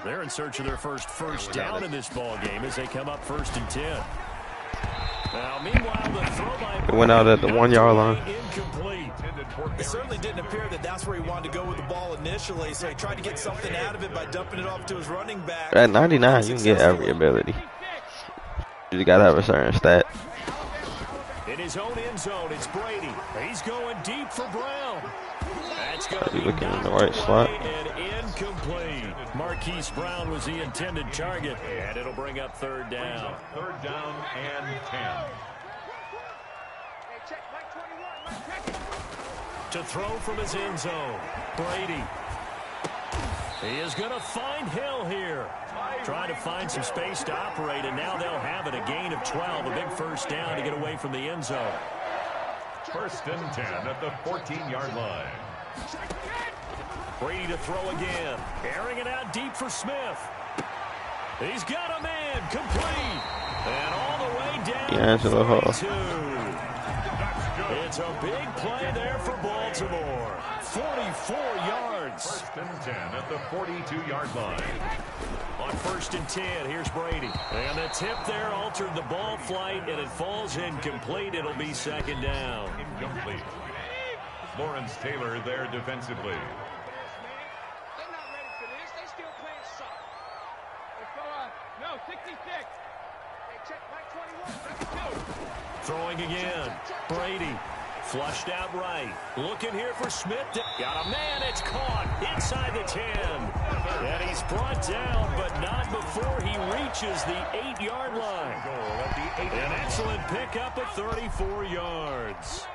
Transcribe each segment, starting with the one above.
They're in search of their first down in this ball game as they come up 1st and 10. Now, meanwhile, the throw by it went out at the 1 yard line. Incomplete. It certainly didn't appear that that's where he wanted to go with the ball initially, so he tried to get something out of it by dumping it off to his running back. At 99, you can get every ability. You just gotta have a certain stat. In his own end zone, it's Brady. He's going deep for Brown. That's going to be looking in the right slot. And incomplete. Marquise Brown was the intended target, and it'll bring up 3rd down. 3rd down and 10. To throw from his end zone, Brady. He is going to find Hill here. Trying to find some space to operate, and now they'll have it. A gain of 12, a big 1st down to get away from the end zone. 1st and 10 at the 14-yard line. Brady to throw again. Airing it out deep for Smith. He's got a man. Complete. And all the way down. D'Angelo Hall. It's a big play there for Baltimore. 44 yards. 1st and 10 at the 42-yard line. On 1st and 10, here's Brady. And the tip there altered the ball flight, and it falls incomplete. It'll be 2nd down. Incomplete. Lawrence Taylor there defensively. They're not ready for this. They still playing soft. No, 66. Hey, check back 21. 2. Throwing again. Brady. Flushed out right. Looking here for Smith. Got a man. It's caught inside the 10. And he's brought down, but not before he reaches the 8-yard line. An excellent pickup of 34 yards.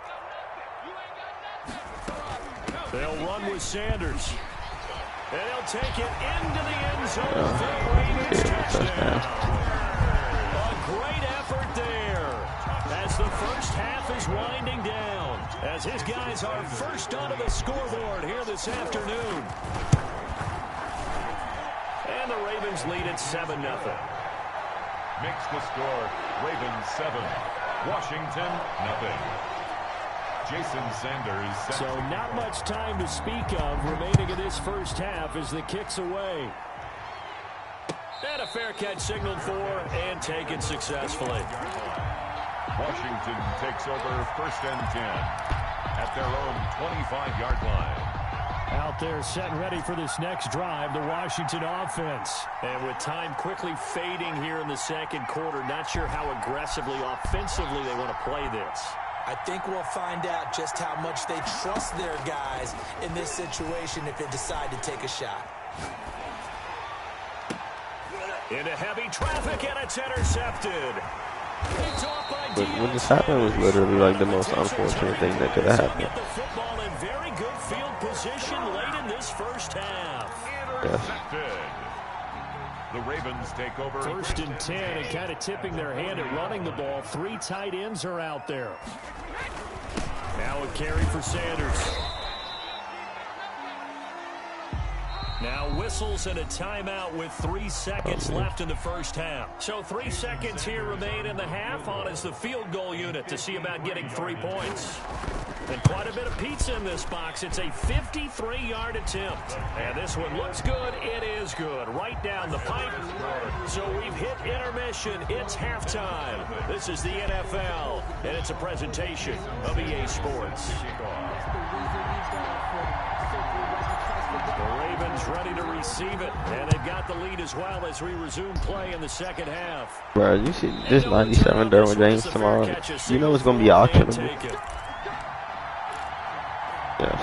They'll run with Sanders. And he'll take it into the end zone for the Ravens touchdown. A great effort there as the first half is winding down, as his guys are first onto the scoreboard here this afternoon. And the Ravens lead at 7-0. Makes the score Ravens 7, Washington 0. Jason Sanders. So not much time to speak of remaining in this first half as the kick's away. And a fair catch signaled for and taken successfully. Washington takes over 1st and 10 at their own 25-yard line. Out there set and ready for this next drive, the Washington offense. And with time quickly fading here in the 2nd quarter, not sure how aggressively, offensively they want to play this. I think we'll find out just how much they trust their guys in this situation if they decide to take a shot. Into heavy traffic, and it's intercepted. But when this happened, it was literally like the most unfortunate thing that could have happened. Get the football in very good field position late in this first half. Intercepted. The Ravens take over 1st and 10, and kind of tipping their hand at running the ball. 3 tight ends are out there. Now a carry for Sanders. Now whistles and a timeout with 3 seconds left in the first half. So 3 seconds here remain in the half on as the field goal unit to see about getting 3 points. And quite a bit of pizza in this box. It's a 53-yard attempt. And this one looks good. It is good. Right down the pipe. So we've hit intermission. It's halftime. This is the NFL, and it's a presentation of EA Sports. The Ravens ready to receive it, and they've got the lead as well as we resume play in the 2nd half. Bro, you see this 97 Derwin James tomorrow, you know it's going to be auctionable. Yes.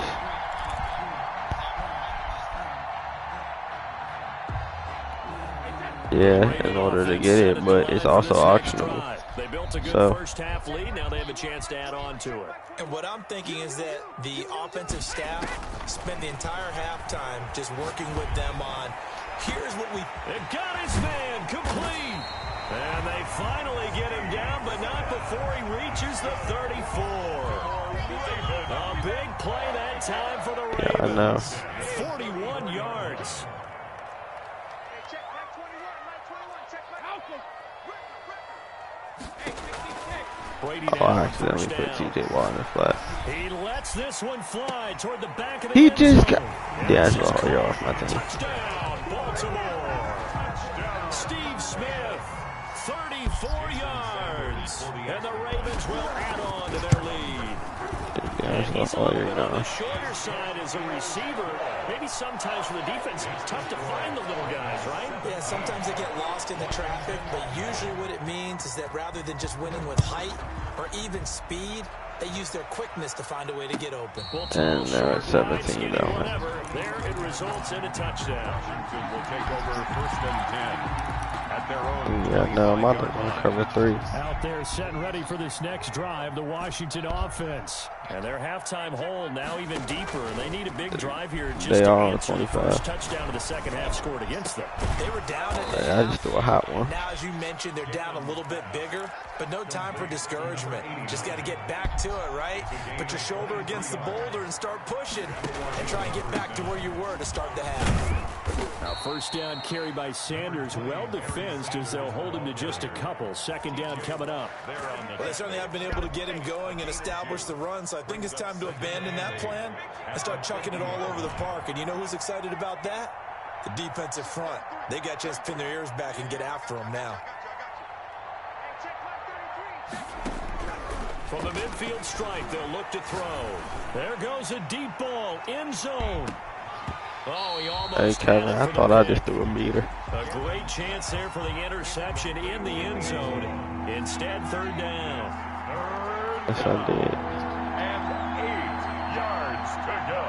Yeah, in order to get it, but it's also auctionable. They built a good first half lead. Now they have a chance to add on to it. And what I'm thinking is that the offensive staff spent the entire halftime just working with them on, here's what we... It got his man complete. And they finally get him down, but not before he reaches the 34. A big play that time for the Ravens. Yeah, I know. 41 yards. Oh, I accidentally put TJ Watt in the flat. He lets this one fly toward the back of the He just got D'Angelo Hall off my team. Touchdown, Baltimore. Smith, 34 yards. And the Ravens will add on to their lead. And he's a little bit on the shorter side as a receiver. Maybe sometimes for the defense, it's tough to find the little guys, right? Yeah, sometimes they get lost in the traffic, but usually what it means is that rather than just winning with height or even speed, they use their quickness to find a way to get open. And they're at 17 now. There it results in a touchdown. Washington will take over 1st and 10 at their own. Yeah, no, I'm out there cover 3. Out there set and ready for this next drive, the Washington offense. And their halftime hole now even deeper. They need a big drive here just to answer the first touchdown of the second half scored against them. They were down at the I just threw a hot one. Now, as you mentioned, they're down a little bit bigger, but no time for discouragement. Just got to get back to it, right? Put your shoulder against the boulder and start pushing and try and get back to where you were to start the half. Now, first down carry by Sanders, well defensed as they'll hold him to just a couple. Second down coming up. Well, they certainly have been able to get him going and establish the run, so I think it's time to abandon that plan and start chucking it all over the park. And you know who's excited about that? The defensive front. They got a chance to pin their ears back and get after him now. From the midfield stripe, they'll look to throw. There goes a deep ball, end zone. Oh, he almost hey, Kevin, I thought I just threw a meter. A great chance there for the interception in the end zone. Instead, third down. Yes, I did. And 8 yards to go.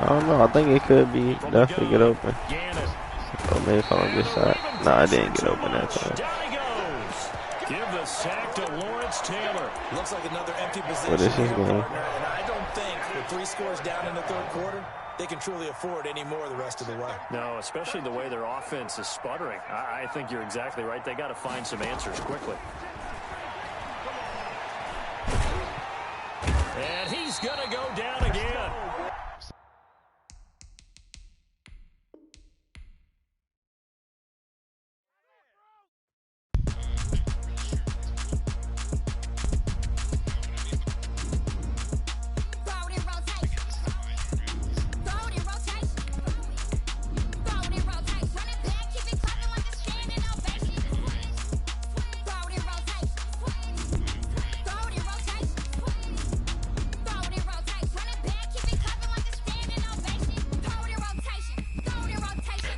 I don't know. I think it could be definitely get open. Or maybe if I'm this side. No, I didn't get open that time. Down he goes. Give the sack to Lawrence Taylor. Looks like another empty position. But this is here, going. partner, and I don't think with 3 scores down in the third quarter, they can truly afford any more the rest of the way. No, especially the way their offense is sputtering. I think you're exactly right. They got to find some answers quickly. And he's going to go down again.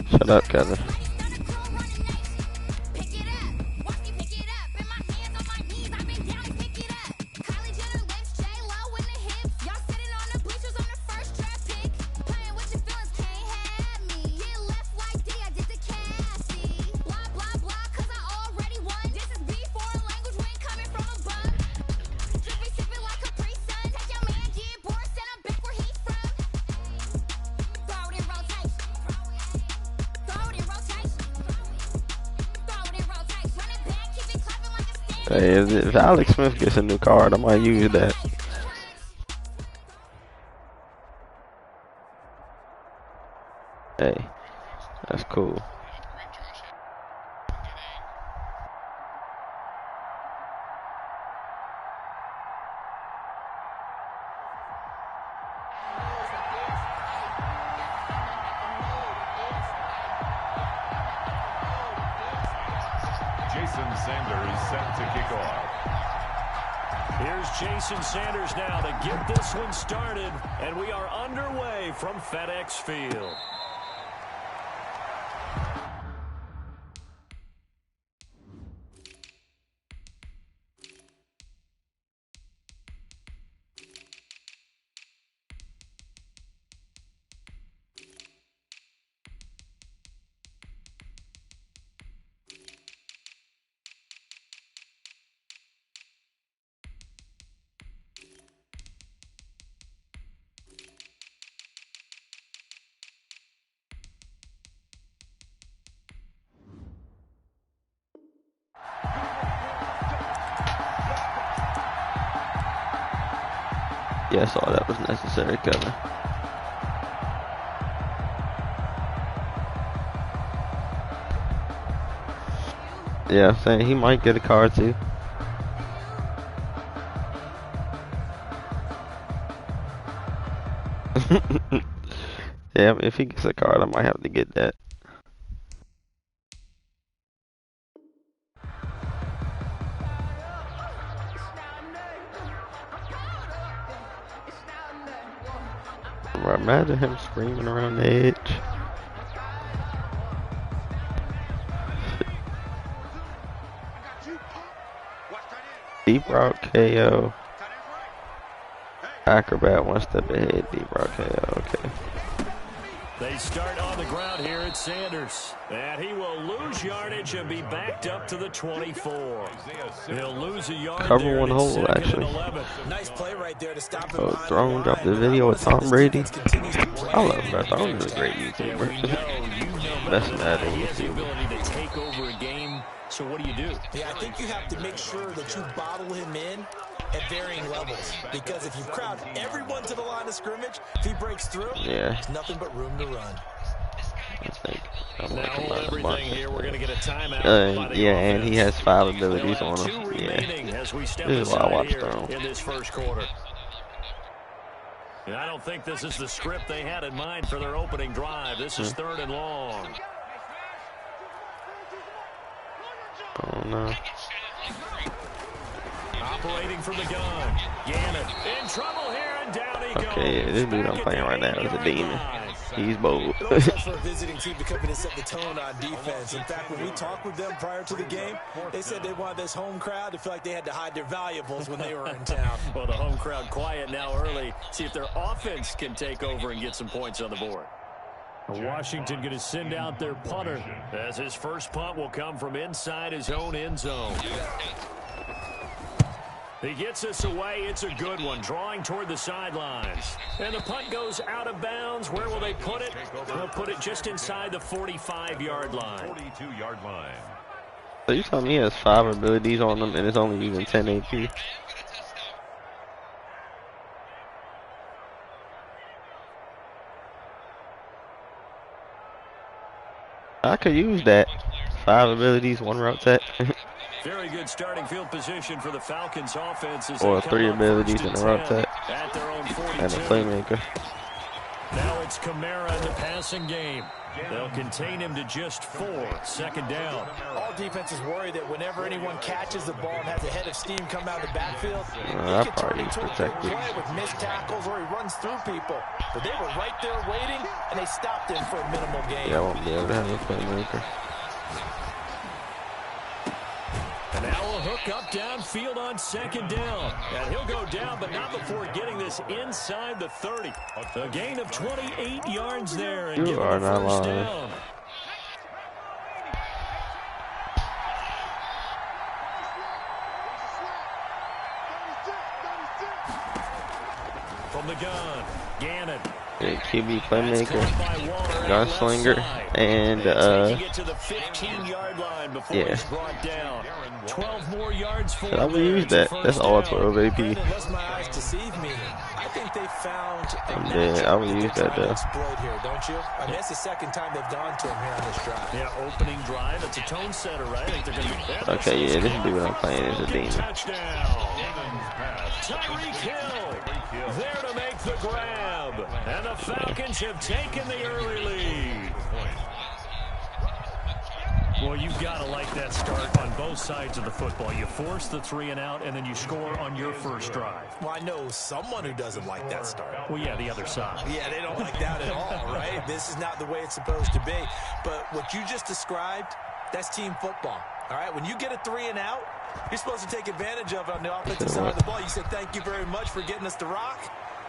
Shut up, Kevin. Hey, if Alex Smith gets a new card, I might use that. Hey, that's cool. Jason Sanders set to kick off. Here's Jason Sanders now to get this one started, and we are underway from FedEx Field. Yes, all that was necessary, Kevin. Yeah, I'm saying he might get a card too. Yeah, Yeah, if he gets a card, I might have to get that. Bro, imagine him screaming around the edge. Deep route KO. Acrobat one step ahead. Deep route KO. Okay. They start on the ground here at Sanders. And he will lose yardage and be backed up to the 24. He'll lose a yard. Cover one hole, actually. Nice play right there to stop him. Oh, Throne dropped the video with Tom Brady. I love that. Throne is a great YouTuber. Best Madden He has the ability to take over a game. So what do? Yeah, I think you have to make sure that you bottle him in at varying levels. Because if you crowd everyone to the line of scrimmage, if he breaks through, there's nothing but room to run. I think. Now everything here, we're going to get a timeout. Yeah, and he has 5 abilities on him. Yeah. As we step This is why I watch Throne. in this first quarter. And I don't think this is the script they had in mind for their opening drive. This is 3rd and long. Oh no. Operating from the gun. Gannon in trouble here, and down he goes. Okay, yeah, this dude I'm playing right now is a demon. He's bold. It always helps for a visiting team to come in and set the tone on defense. In fact, when we talked with them prior to the game, they said they wanted this home crowd to feel like they had to hide their valuables when they were in town. Well, the home crowd quiet now early. See if their offense can take over and get some points on the board. Washington going to send out their punter, as his first punt will come from inside his own end zone. He gets us away. It's a good one, drawing toward the sidelines. And the punt goes out of bounds. Where will they put it? They'll put it just inside the 45-yard line. 42-yard line. So you tell me he has 5 abilities on him and it's only using 10 AP? I could use that. 5 abilities, 1 route tech. Very good starting field position for the Falcons offense. Or 3 abilities and a route tech. At their own 42. And a playmaker. Now it's Kamara in the passing game. They'll contain him to just 4. 2nd down. All defenses worry that whenever anyone catches the ball and has a head of steam come out of the backfield, I probably protected. Play with missed tackles or he runs through people. But they were right there waiting, and they stopped him for a minimal gain. Yeah, I won't be able to have a playmaker. And now a hook up downfield on 2nd down. And he'll go down, but not before getting this inside the 30. A gain of 28 yards there. And You are not lying. Down. From the gun, Gannon. Yeah, QB playmaker, gunslinger, and yeah. 12 more yards for I will use that. That's all 12 AP. Unless my eyes deceive me, I think they found I'm dead. I will use that though. exploit here, don't you? I mean, that's the 2nd time they've gone to him here on this drive. Yeah, opening drive. It's a tone setter, right? I think they're going to be Okay, yeah, this dude I'm playing is a demon. Touchdown. Tyreek Hill there to make the grab. And the Falcons have taken the early lead. Well, you've got to like that start on both sides of the football. You force the 3 and out, and then you score on your first drive. Well, I know someone who doesn't like that start. Well, yeah, the other side. Yeah, they don't like that at all, right? This is not the way it's supposed to be. But what you just described, that's team football. All right, when you get a 3 and out, you're supposed to take advantage of it on the offensive side of the ball. You said, thank you very much for getting us the rock.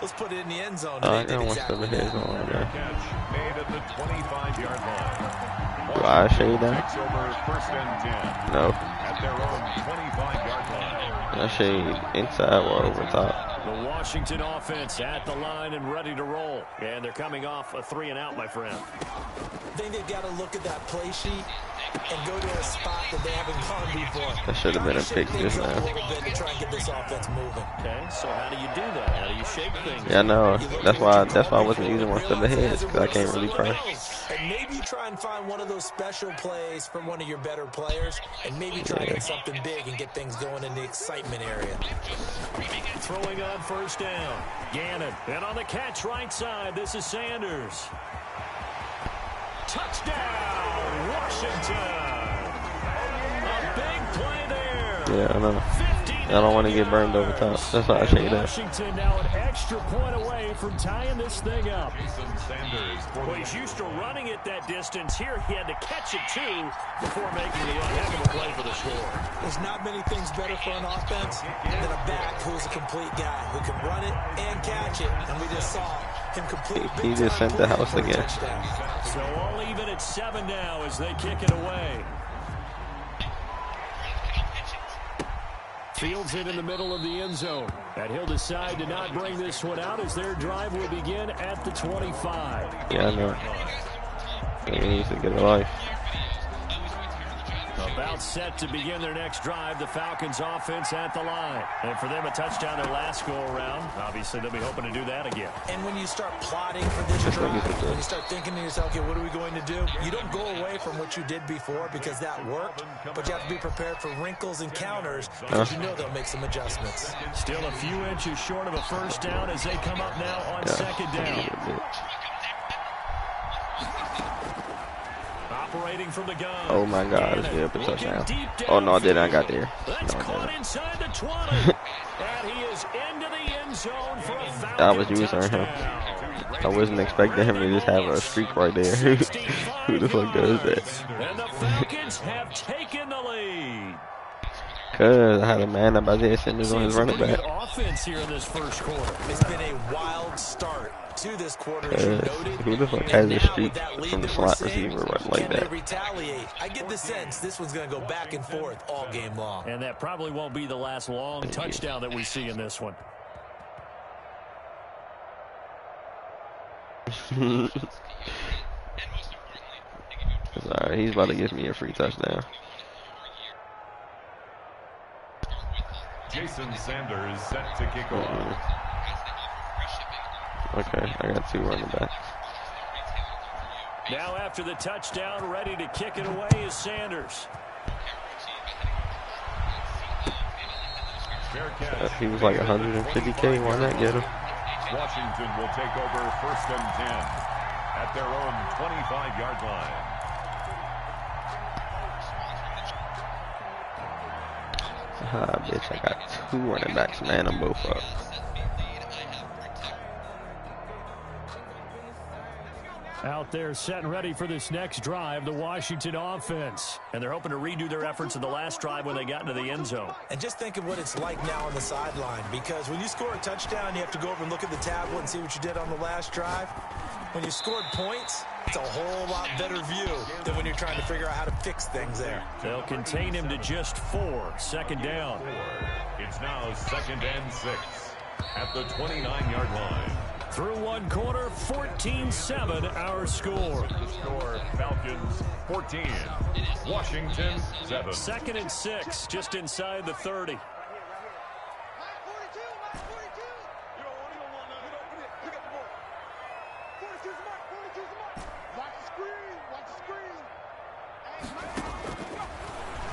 Let's put it in the end zone. I got one step ahead on there. Catch made at the 25-yard line. Do I shade that? Takes over 1st and 10. No. At their own 25-yard line. I shade inside or over top. The Washington offense at the line and ready to roll. And they're coming off a 3 and out, my friend. I think they've got to look at that play sheet and go to a spot that they haven't gone before. That should have been a pick just now. A little bit to try and get this offense moving. Okay, so how do you do that? How do you shake things? Yeah, I know. That's why I wasn't using one step ahead, because I can't really press. And maybe try and find one of those special plays from one of your better players, and maybe try and get something big and get things going in the excitement area. Throwing on 1st down. Gannon. And on the catch right side, this is Sanders. Touchdown, Washington. A big play there. Yeah, I know. I don't want to get burned over top. That's why I shake that. Washington now an extra point away from tying this thing up. Jason Sanders. Well, he's used to running it that distance. Here he had to catch it, too, before making the run. Having a play for the score. There's not many things better for an offense than a back who's a complete guy who can run it and catch it. And we just saw him complete. He just sent the house again. So all even at 7 now as they kick it away. Fields it in the middle of the end zone. And he'll decide to not bring this one out as their drive will begin at the 25. Yeah, I know. He needs to get a life. About set to begin their next drive, the Falcons offense at the line. And for them, a touchdown their last go-around. Obviously, they'll be hoping to do that again. And when you start plotting for this drive, when you start thinking to yourself, okay, what are we going to do? You don't go away from what you did before because that worked, but you have to be prepared for wrinkles and counters because you know they'll make some adjustments. Still a few inches short of a first down as they come up now on second down. Operating from the gun. Oh my God, it's good for touchdown. Oh no, I didn't. I got there. That's caught inside the 20. And he is into the end zone for a Falcon I was using him. I wasn't expecting him to just have a streak right there. Who the fuck does that? And the Falcons have taken the lead. Cause I had a man up Isaiah Simmons on his running back. Offense here in this first quarter. It's been a wild start to this quarter, as you noted. Who the fuck has a streak from the slot receiver running like that? Retaliate. I get the sense this one's going to go back and forth all game long. And that probably won't be the last long touchdown that we see in this one. Sorry, he's about to give me a free touchdown. Jason Sanders set to kick off. Okay, I got 2 running backs. Now after the touchdown, ready to kick it away is Sanders. He was like 150K. Why not get him? Washington will take over 1st and 10 at their own 25-yard line. Ah, bitch, I got 2 running backs, man. I'm both up. Out there set and ready for this next drive, the Washington offense. And they're hoping to redo their efforts in the last drive when they got into the end zone. And just think of what it's like now on the sideline, because when you score a touchdown, you have to go over and look at the tablet and see what you did on the last drive. When you scored points, it's a whole lot better view than when you're trying to figure out how to fix things there. They'll contain him to just 4. Second down. It's now 2nd and 6 at the 29-yard line. Through one quarter, 14-7 our score. The score, Falcons 14, Washington 7. 2nd and 6, just inside the 30.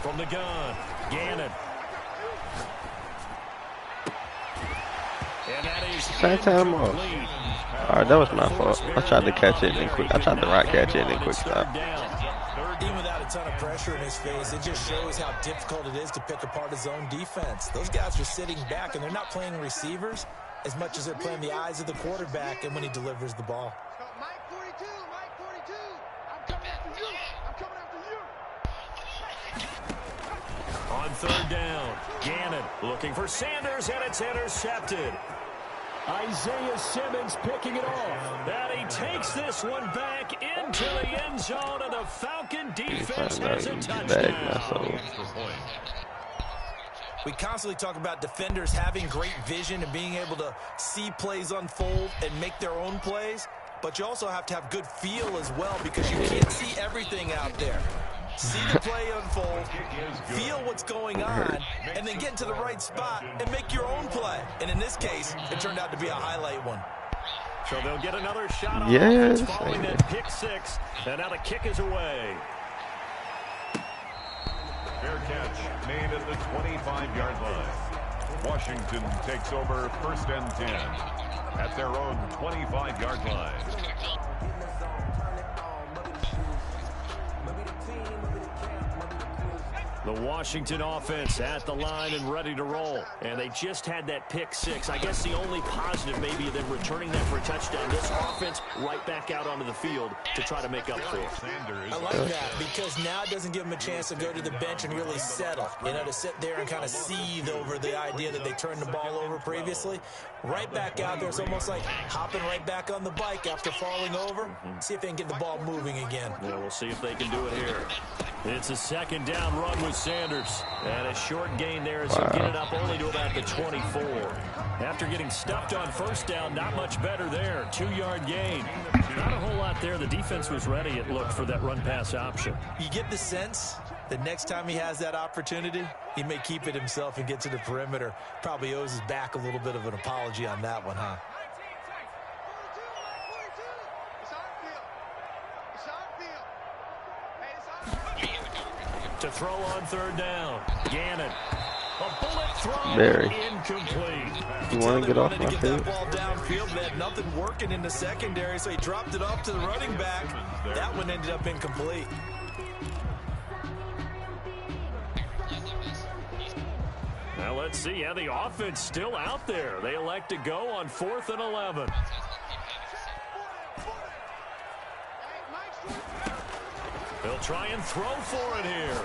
From the gun, Gannon. And that is Time off. Alright, that was my fault. I tried to catch it and then quick. I tried to right catch it and then quick stop. Even without a ton of pressure in his face, it just shows how difficult it is to pick apart his own defense. Those guys are sitting back, and they're not playing receivers as much as they're playing the eyes of the quarterback and when he delivers the ball. Mike 42, Mike 42. I'm coming after you. I'm coming after you. On 3rd down, Gannon looking for Sanders, and it's intercepted. Isaiah Simmons picking it off. And he takes this one back into the end zone, and the Falcon defense has a touchdown. We constantly talk about defenders having great vision and being able to see plays unfold and make their own plays, but you also have to have good feel as well because you can't see everything out there. See the play unfold, feel what's going on, and then get into the right spot and make your own play. And in this case, it turned out to be a highlight one. So they'll get another shot on offense following that pick 6, and now the kick is away. Fair catch made at the 25-yard line. Washington takes over 1st and 10 at their own 25-yard line. The Washington offense at the line and ready to roll. And they just had that pick six. I guess the only positive maybe of them returning that for a touchdown. This offense right back out onto the field to try to make up for it. I like that because now it doesn't give them a chance to go to the bench and really settle. You know, to sit there and kind of seethe over the idea that they turned the ball over previously. Right back out there. It's almost like hopping right back on the bike after falling over. See if they can get the ball moving again. Yeah, we'll see if they can do it here. It's a second down run with Sanders. And a short gain there as he'll get it up only to about the 24. After getting stuffed on first down, not much better there. 2-yard gain. Not a whole lot there. The defense was ready, it looked, for that run-pass option. You get the sense that next time he has that opportunity, he may keep it himself and get to the perimeter. Probably owes his back a little bit of an apology on that one, huh? To throw on third down. Gannon. A bullet throw. Barry. Incomplete. You want to get off my Get field? that ball downfield. They had nothing working in the secondary, so he dropped it off to the running back. That one ended up incomplete. Now let's see. Yeah, the offense still out there. They elect to go on 4th and 11. They'll try and throw for it here.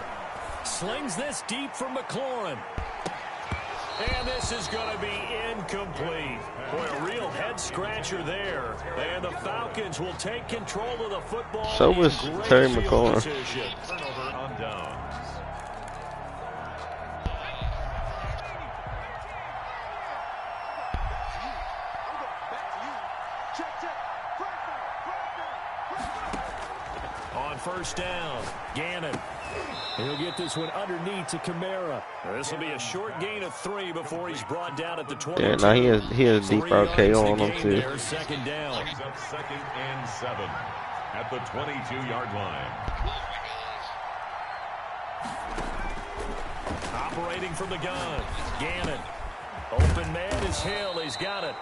Slings this deep for McLaurin. And this is going to be incomplete. Boy, a real head-scratcher there. And the Falcons will take control of the football. So was Terry McLaurin. Turnover on downs. On first down, Gannon. He'll get this one underneath to Kamara. This will be a short gain of 3 before he's brought down at the 20. Yeah, now he has deep RKO on him too. There, second down. Brings up 2nd and 7 at the 22-yard line. Operating from the gun, Gannon. Open man is Hill. He's got it.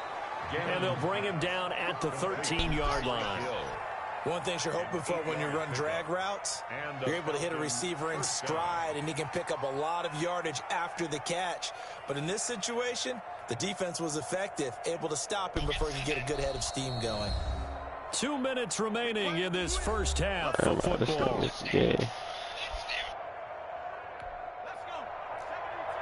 And they'll bring him down at the 13-yard line. One thing you're hoping for when you run drag routes, you're able to hit a receiver in stride, and he can pick up a lot of yardage after the catch. But in this situation, the defense was effective, able to stop him before he could get a good head of steam going. 2 minutes remaining in this first half of football.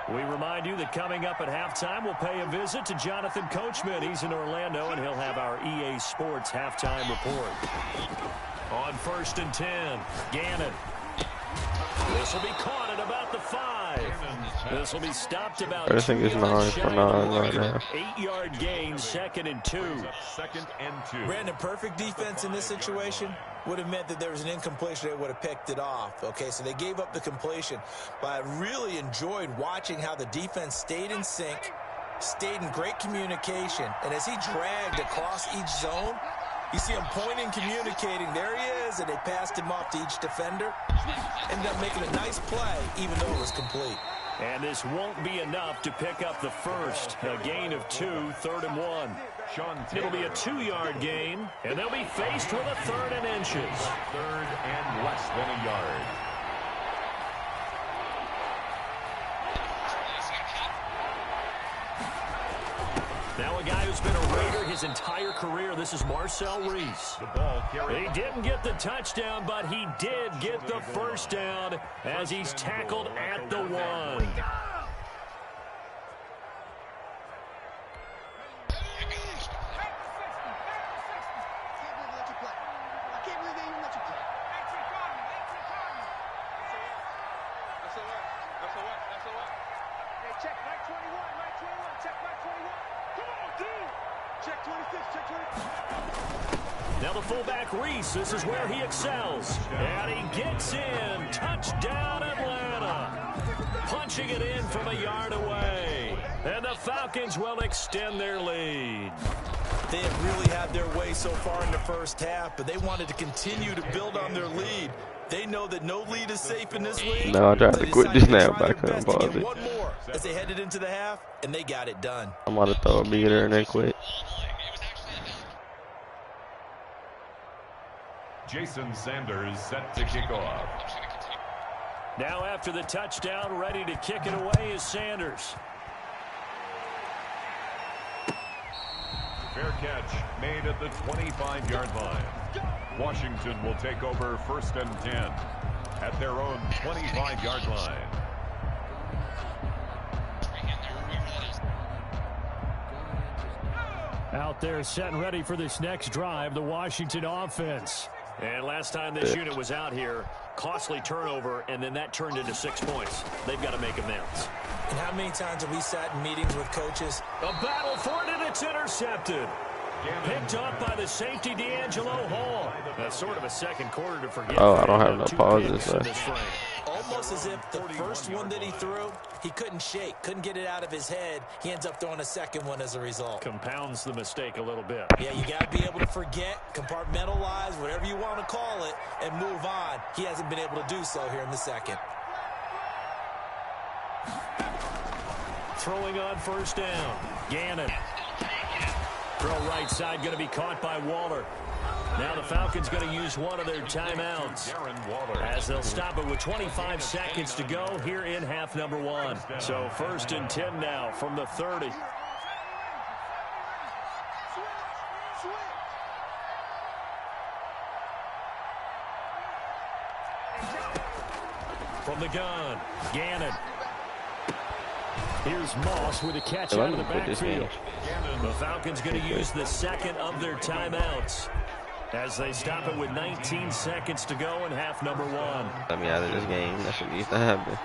We remind you that coming up at halftime, we'll pay a visit to Jonathan Coachman. He's in Orlando, and he'll have our EA Sports halftime report. On 1st and 10, Gannon. This will be caught at about the 5. This will be stopped about I think it's 9 for 9 right now. 8-yard gain, 2nd and 2. 2nd and 2. Brandon, perfect defense in this situation would have meant that there was an incompletion. They would have picked it off. Okay, so they gave up the completion. But I really enjoyed watching how the defense stayed in sync, stayed in great communication. And as he dragged across each zone, you see him pointing, communicating. There he is, and they passed him off to each defender. Ended up making a nice play, even though it was complete. And this won't be enough to pick up the first. A gain of 2, 3rd and 1. It'll be a 2-yard gain, and they'll be faced with a 3rd and inches. 3rd and less than a yard. Now a guy who's been a Raider his entire career. This is Marcel Reese. The ball carried. He didn't get the touchdown, but he did get the first down as he's tackled at the 1. Now the fullback, Reese, this is where he excels. And he gets in. Touchdown, Atlanta. Punching it in from a yard away. And the Falcons will extend their lead. They have really had their way so far in the first half, but they wanted to continue to build on their lead. They know that no lead is safe in this league. No, I tried so to quit this now back up. up, pause it. One more as they headed into the half, and they got it done. I'm about to throw a beater and then quit. Jason Sanders set to kick off. Now after the touchdown, ready to kick it away is Sanders. Fair catch made at the 25-yard line. Washington will take over 1st and 10 at their own 25-yard line. Out there set and ready for this next drive, the Washington offense. And last time this unit was out here, costly turnover, and then that turned into 6 points. They've got to make amends. And how many times have we sat in meetings with coaches? A battle for it, and it's intercepted. Picked up by the safety, D'Angelo Hall. That's sort of a second quarter to forget. Oh, I don't have no pauses left. Almost as if the first one that he threw, he couldn't shake, couldn't get it out of his head. He ends up throwing a second one as a result. Compounds the mistake a little bit. Yeah, you got to be able to forget, compartmentalize, whatever you want to call it, and move on. He hasn't been able to do so here in the second. Throwing on 1st down. Gannon. Throw right side going to be caught by Waller. Now the Falcons going to use one of their timeouts as they'll stop it with 25 seconds to go here in half number 1. So 1st and 10 now from the 30. From the gun, Gannon. Here's Moss with a catch out of the backfield. The Falcons going to use the second of their timeouts as they stop it with 19 seconds to go in half number 1. Let me out of this game. That's what needs to happen.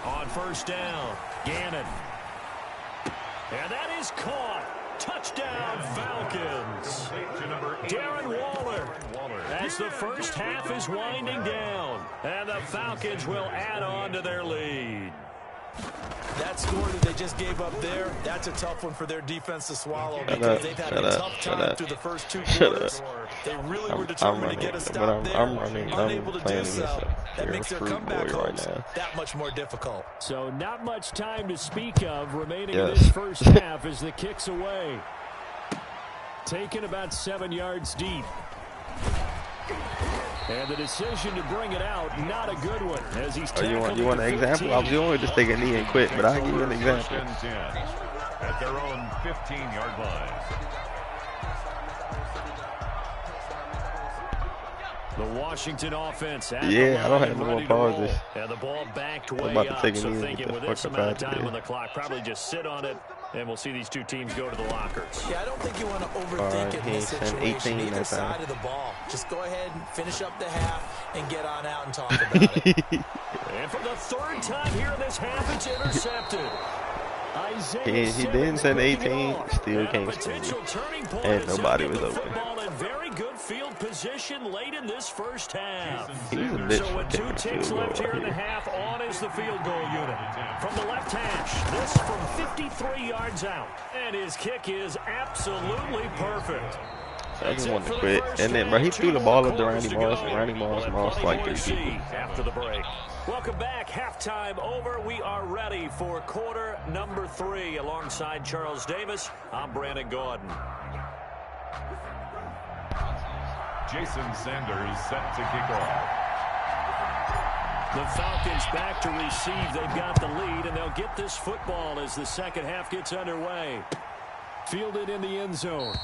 On 1st down, Gannon. And that is caught. Touchdown, Falcons. Darren Waller as the first half is winding down. And the Falcons will add on to their lead. That score that they just gave up there, that's a tough one for their defense to swallow because they've had a tough time through the first 2 quarters. They really were determined to get a stop there, unable to do so. That makes their comeback hopes that much more difficult. So not much time to speak of remaining in this first half as the kick's away. Taken about 7 yards deep. And the decision to bring it out, not a good one. As he's you want an example? I was going to just take a knee and quit, but I'll give you an example. At their own 15-yard line. The Washington offense. Yeah, I don't have no more pauses. And the ball backed way I'm about up. to take a So knee thinking with this amount of time on the clock, probably just sit on it, and we'll see these 2 teams go to the lockers. Yeah, I don't think you want to overthink it in this situation. Either side of the ball. Just go ahead and finish up the half and get on out and talk about it. And for the 3rd time here in this half, it's intercepted. He didn't send 18, still can't score. And nobody was open. Very good field position late in this first half. He's a bitch. So with 2 ticks left here in the half, on is the field goal unit. From the left hash, this from 53 yards out. And his kick is absolutely perfect. I just wanted to quit. And then, bro, he threw the ball up to Randy Moss, and Randy Moss like 3 people. After the break. Welcome back. Halftime over. We are ready for quarter number 3. Alongside Charles Davis, I'm Brandon Gordon. Jason Sanders set to kick off. The Falcons back to receive. They've got the lead, and they'll get this football as the second half gets underway. Fielded in the end zone.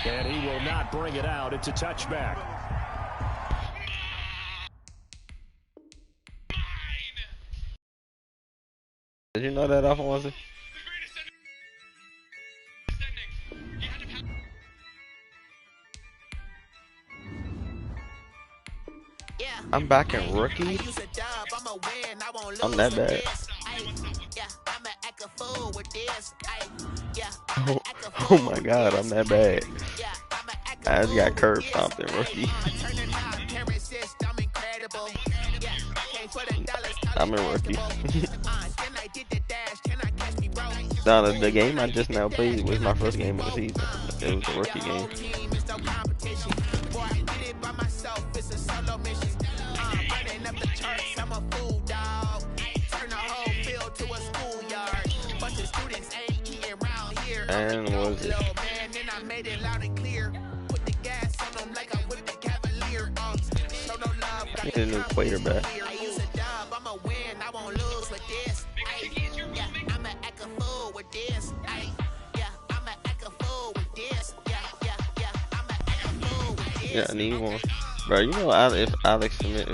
And he will not bring it out. It's a touchback. Did you know that, Alfonso? I'm back in rookie. I'm that bad. Oh my god, I'm that bad. I just got curb stomped in rookie. I'm in rookie. No, the game I just now played was my first game of the season. It was a rookie game. And was it? His new quarterback. Yeah, I need one. Bro, you know if Alex Smith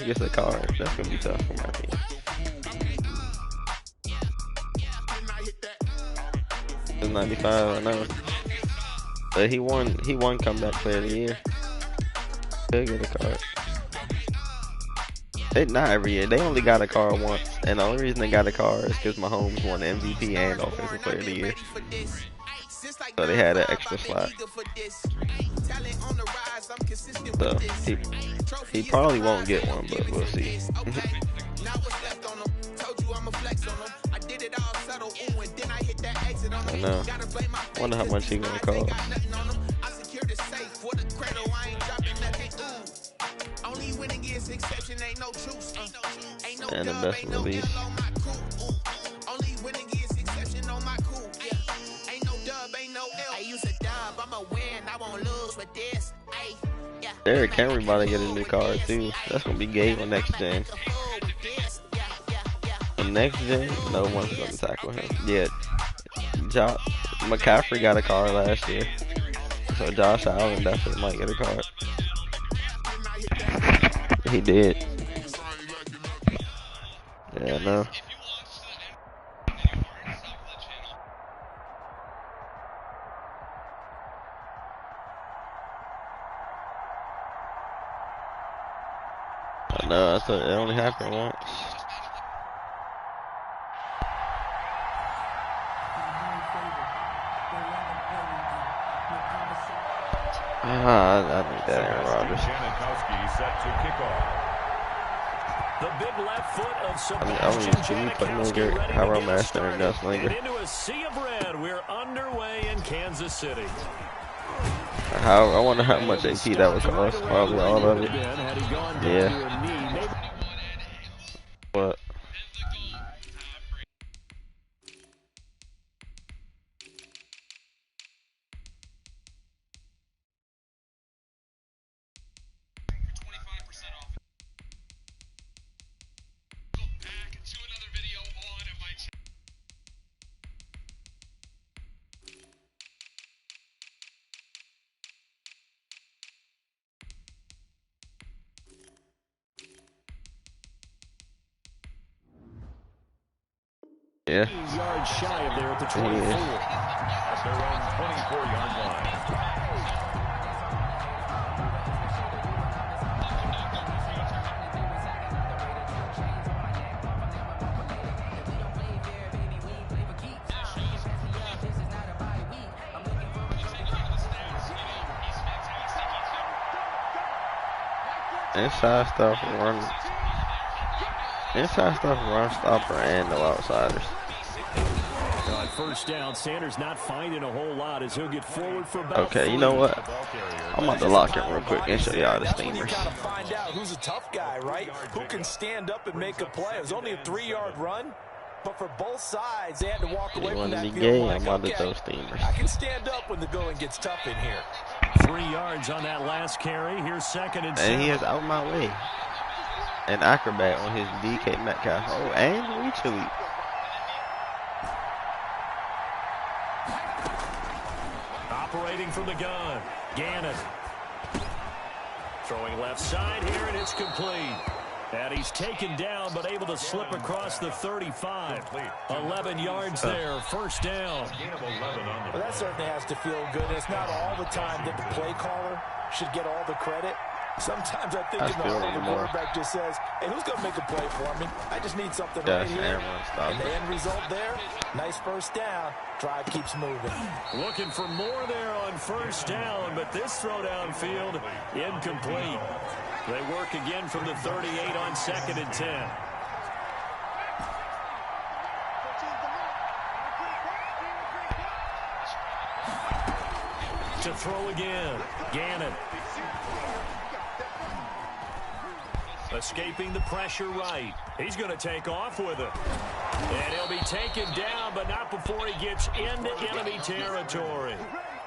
gets a card, that's gonna be tough for my team. It's 95, I know. But he won comeback player of the year. He'll get a card. They not every year. They only got a card once, and the only reason they got a card is because Mahomes won MVP and Offensive Player of the Year. So they had an extra slot. So he probably won't get one, but we'll see. I know. Wonder how much he gonna cost. And the best release. Derrick Henry about to get a new card too. That's gonna be Gabe on next gen. On next gen, no one's gonna tackle him. Yeah, McCaffrey got a card last year, so Josh Allen definitely might get a card. He did. Yeah, no. No, I thought it only happened once. I think that Aaron Rodgers. The big left foot of Sebastian Janikowski Harold Master and Gus Linger. Into a sea of red. We're underway in Kansas City. I wonder how much AP that would cost. Probably all of it. Yeah. What? Yeah. Yards shy of there at the 24. At their own 24-yard line. Inside stuff, run stopper, and no outsiders. On first down, Sanders not finding a whole lot as he'll get forward for about Okay, you know what? I'm about to lock in real quick and show y'all the steamers. You gotta find out who's a tough guy, right? Who can stand up and make a play. It was only a 3-yard run, but for both sides, they had to walk away from that field. I'm about to throw steamers. I can stand up when the going gets tough in here. 3 yards on that last carry. Here's 2nd and 7. And he is out my way. An acrobat on his DK Metcalf. Oh, and reach elite. Operating from the gun, Gannon. Throwing left side here, and it's complete. And he's taken down, but able to slip across the 35. 11 yards there, first down. Well, that certainly has to feel good. It's not all the time that the play caller should get all the credit. Sometimes I think in the heart of the quarterback just says, hey, who's going to make a play for me? I just need something right here. And the end result there, nice first down. Drive keeps moving. Looking for more there on first down, but this throw downfield incomplete. They work again from the 38 on 2nd and 10. To throw again, Gannon. Escaping the pressure right. He's going to take off with it. And he'll be taken down, but not before he gets into enemy territory.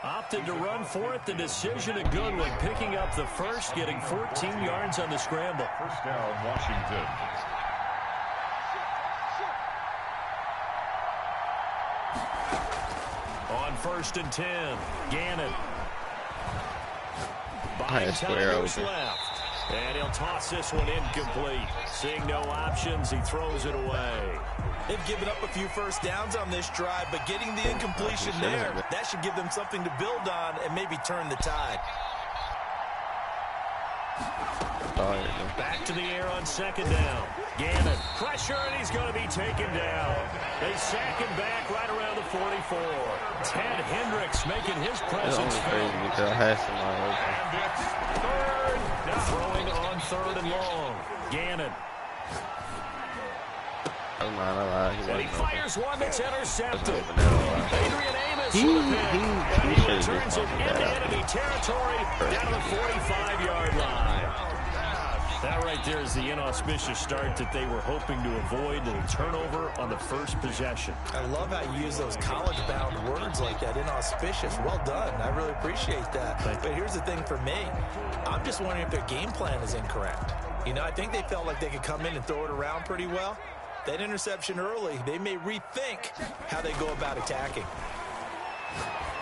Opted to run for it. The decision a good one. Picking up the first, getting 14 yards on the scramble. First down, Washington. On 1st and 10, Gannon. Nice square Time's open. left. And he'll toss this one incomplete. Seeing no options, he throws it away. They've given up a few first downs on this drive, but getting the incompletion there, that should give them something to build on and maybe turn the tide. Back to the air on 2nd down. Gannon, pressure, and he's going to be taken down. They sack him back right around the 44. Ted Hendricks making his presence felt. Crazy because I had somebody open. And it's 3rd down. Throwing on 3rd and long. Gannon. I'm not allowed. And he fires one that's intercepted. Open that line. Adrian Amos He with a pick. should And he have returns just it bumped into that out. enemy territory down to the 45-yard line. That right there is the inauspicious start that they were hoping to avoid. A turnover on the first possession. I love how you use those college-bound words like that, inauspicious. Well done. I really appreciate that. But here's the thing for me. I'm just wondering if their game plan is incorrect. You know, I think they felt like they could come in and throw it around pretty well. That interception early, they may rethink how they go about attacking.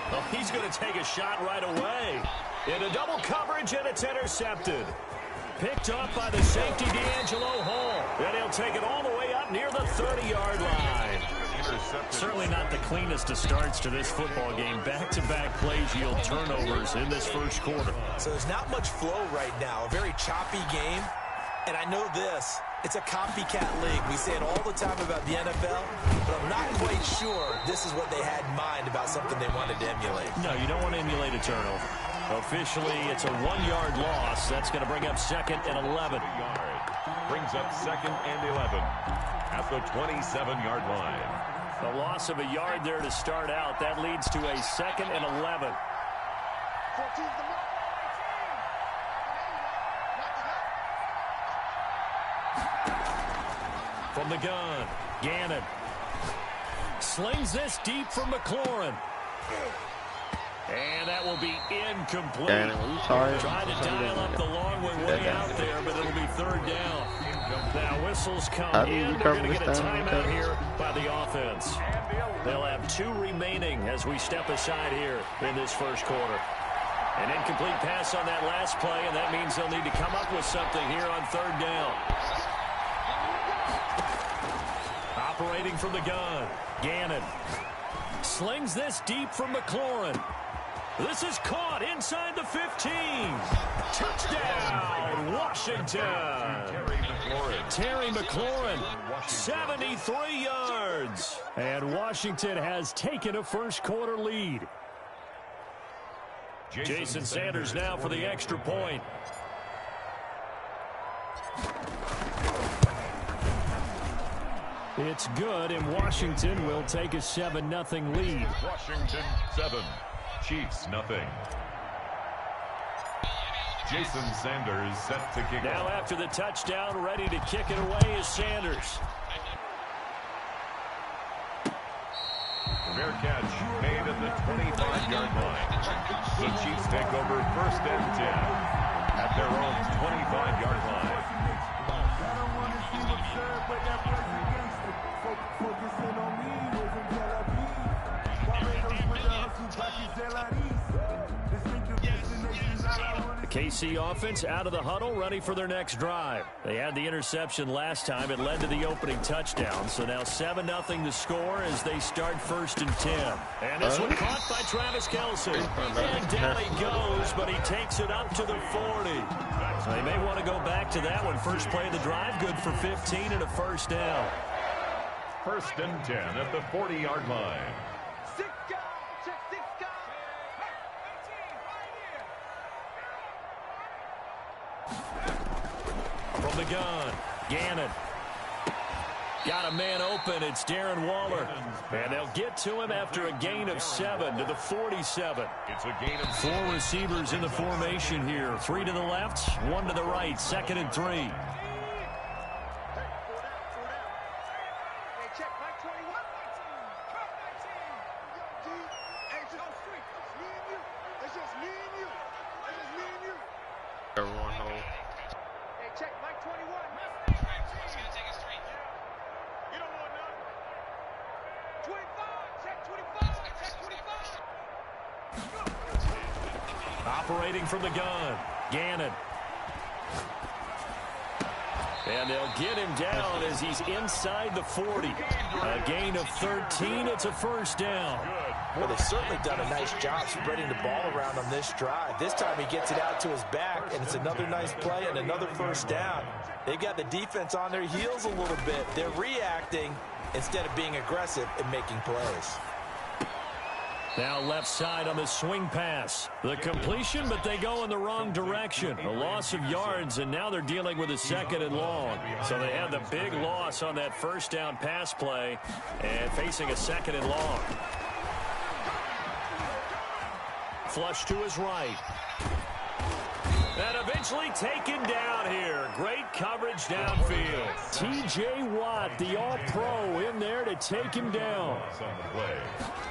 Well, he's going to take a shot right away. Into double coverage, and it's intercepted. Picked up by the safety, D'Angelo Hall. And he'll take it all the way up near the 30-yard line. Certainly not the cleanest of starts to this football game. Back-to-back plays yield turnovers in this first quarter. So there's not much flow right now. A very choppy game. And I know this. It's a copycat league. We say it all the time about the NFL, but I'm not quite sure this is what they had in mind about something they wanted to emulate. No, you don't want to emulate a turnover. Officially, it's a 1-yard loss. That's going to bring up 2nd and 11. Brings up 2nd and 11 at the 27-yard line. The loss of a yard there to start out. That leads to a 2nd and 11. 14's the mark. From the gun, Gannon slings this deep from McLaurin. And that will be incomplete. Gannon, what are you talking Trying to dial up the long way out there, but it'll be 3rd down. Now whistles come in. They're going to get a timeout here by the offense. They'll have 2 remaining as we step aside here in this first quarter. An incomplete pass on that last play, and that means they'll need to come up with something here on 3rd down. Operating from the gun, Gannon slings this deep from McLaurin. This is caught inside the 15. Touchdown, Washington. Terry McLaurin, 73 yards. And Washington has taken a first quarter lead. Jason Sanders now for the extra point. It's good, and Washington will take a 7-0 lead. Washington 7, Chiefs 0. Jason Sanders set to kick Now off. after the touchdown, ready to kick it away is Sanders. Fair catch made at the 25-yard line. The Chiefs take over 1st and 10 at their own 25-yard line. The KC offense out of the huddle, ready for their next drive. They had the interception last time. It led to the opening touchdown. So now 7-0 the score as they start 1st and 10. And this one caught by Travis Kelce. And down he goes, but he takes it up to the 40. So they may want to go back to that one. First play of the drive, good for 15 and a 1st down. 1st and 10 at the 40-yard line. 6 guys. Check 6 guys. From the gun, Gannon. Got a man open. It's Darren Waller. And they'll get to him after a gain of 7 to the 47. It's a gain of 4 receivers in the formation here. 3 to the left, 1 to the right. 2nd and 3. Hey, 4 down. Hey, check Mike 21. 19. Hey, Joe Street. Me and you. check Mike 21. It's going to take us 3. You don't want none. 25, check 25, check 25. Operating from the gun, Gannon. And they'll get him down as he's inside the 40. A gain of 13. It's a first down. Well, they've certainly done a nice job spreading the ball around on this drive. This time he gets it out to his back, and it's another nice play and another first down. They've got the defense on their heels a little bit. They're reacting instead of being aggressive and making plays. Now left side on the swing pass. The completion, but they go in the wrong direction. A loss of yards, and now they're dealing with a 2nd and long. So they had the big loss on that first down pass play and facing a 2nd and long. Flush to his right. And eventually taken down here. Great coverage downfield. T.J. Watt, the all-pro, in there to take him down. On the play.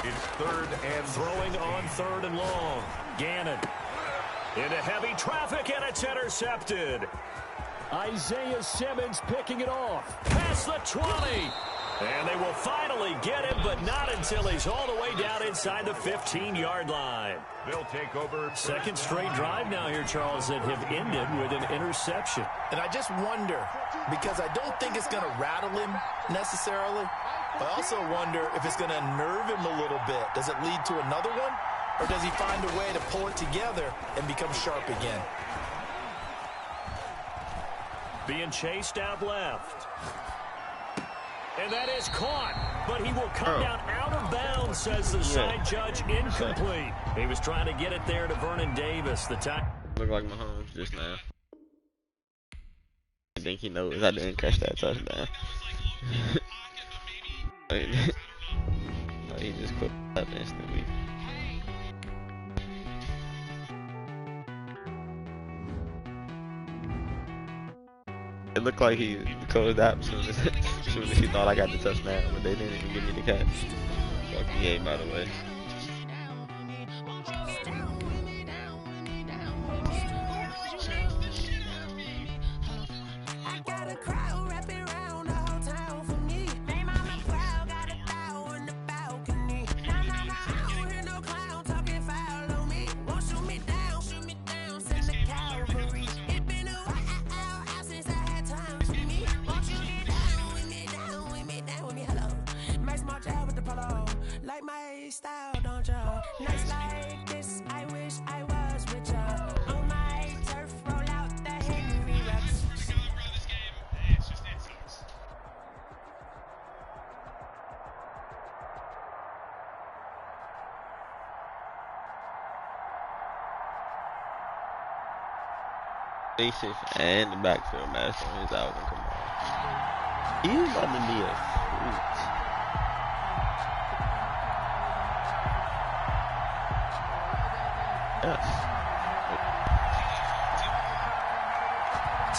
It's 3rd and throwing on 3rd and long. Gannon into heavy traffic, and it's intercepted. Isaiah Simmons picking it off. Past the 20. And they will finally get him, but not until he's all the way down inside the 15-yard line. They'll take over. 2nd straight drive now here, Charles, that have ended with an interception. And I just wonder, because I don't think it's going to rattle him necessarily. I also wonder if it's going to unnerve him a little bit. Does it lead to another one? Or does he find a way to pull it together and become sharp again? Being chased out left. And that is caught, but he will come down out of bounds, says the side judge. Incomplete. He was trying to get it there to Vernon Davis. The time. Look like Mahomes just now. I think he knows I didn't catch that touchdown. No, he just quit up instantly. It looked like he closed out as soon as he thought I got the touchdown, but they didn't even give me the catch. Fuck EA, by the way. And the backfield master is Alvin Kamara. He's about to be a freak. Yes.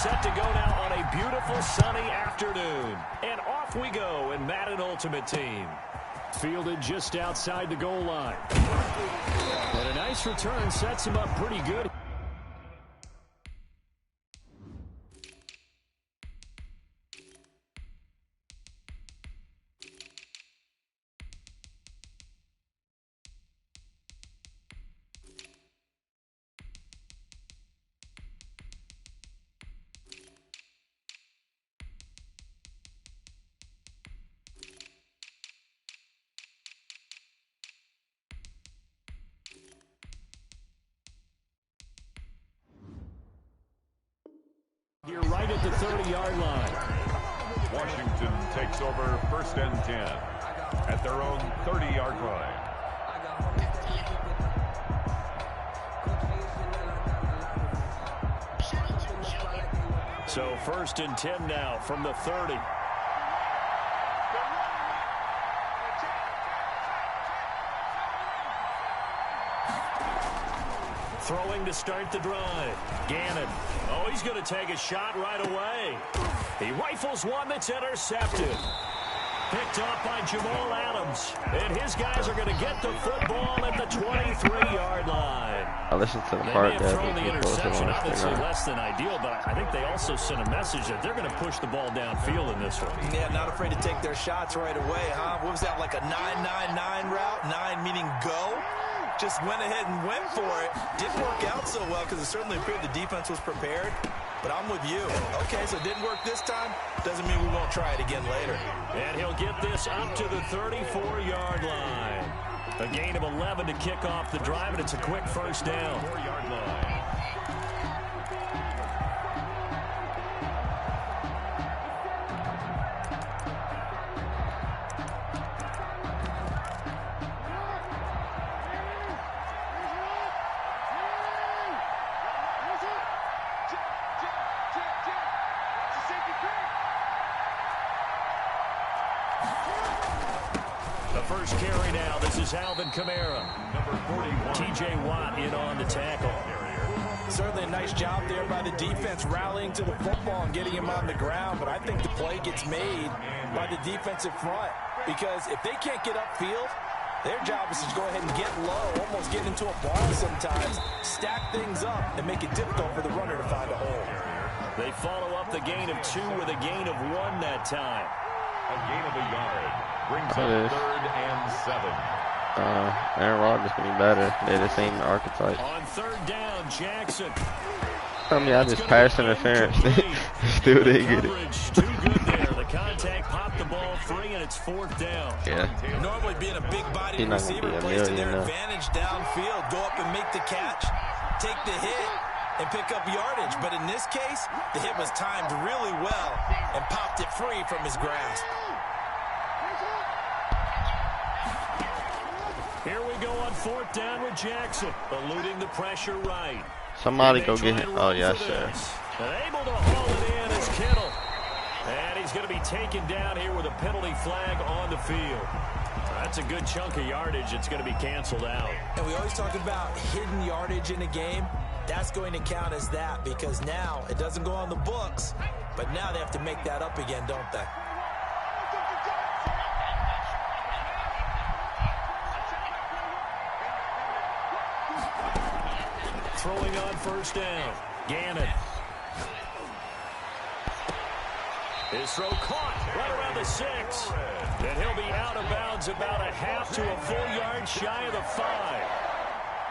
Set to go now on a beautiful sunny afternoon. And off we go in Madden Ultimate Team. Fielded just outside the goal line. And a nice return sets him up pretty good. You're right at the 30-yard line. Washington takes over 1st and 10 at their own 30-yard line. So 1st and 10 now from the 30. Throwing to start the drive. Gannon. Oh, he's going to take a shot right away. He rifles one that's intercepted. picked up by Jamal Adams. And his guys are going to get the football at the 23-yard line. I listened to the They part may that have thrown the he posted interception, on obviously Instagram. less than ideal, but I think they also sent a message that they're going to push the ball downfield in this one. Yeah, not afraid to take their shots right away, huh? What was that, like a 9-9-9 route? 9 meaning go? Just went ahead and went for it. Didn't work out so well because it certainly appeared the defense was prepared. But I'm with you. Okay, so it didn't work this time. Doesn't mean we won't try it again later. And he'll get this up to the 34-yard line. A gain of 11 to kick off the drive, and it's a quick first down. 4-yard line. The first carry now. This is Alvin Kamara. Number 41. T.J. Watt in on the tackle. Certainly a nice job there by the defense rallying to the football and getting him on the ground. But I think the play gets made by the defensive front because if they can't get upfield, their job is to go ahead and get low, almost get into a ball sometimes, stack things up, and make it difficult for the runner to find a hole. They follow up the gain of 2 with a gain of 1 that time. A gain of a yard. Brings That up is. 3rd and 7. Aaron Rodgers can be better. They're the same archetype. On 3rd down, Jackson. I mean, I just pass interference. Still didn't get it. Coverage too good there. The contact popped the ball free, and it's 4th down. Yeah. Normally being a big-bodied He's not gonna receiver be a plays to their millionaire. advantage downfield. Go up and make the catch, take the hit, and pick up yardage. But in this case, the hit was timed really well and popped it free from his grasp. Here we go on 4th down with Jackson, eluding the pressure right. Somebody They go try get and him. run Oh, yes, for sir. this. And able to haul it in is Kittle. And he's going to be taken down here with a penalty flag on the field. That's a good chunk of yardage. It's going to be canceled out. And we always talk about hidden yardage in a game. That's going to count as that because now it doesn't go on the books, but now they have to make that up again, don't they? Throwing on 1st down. Gannon. His throw caught right around the 6. And he'll be out of bounds about a half to a full yard shy of the 5.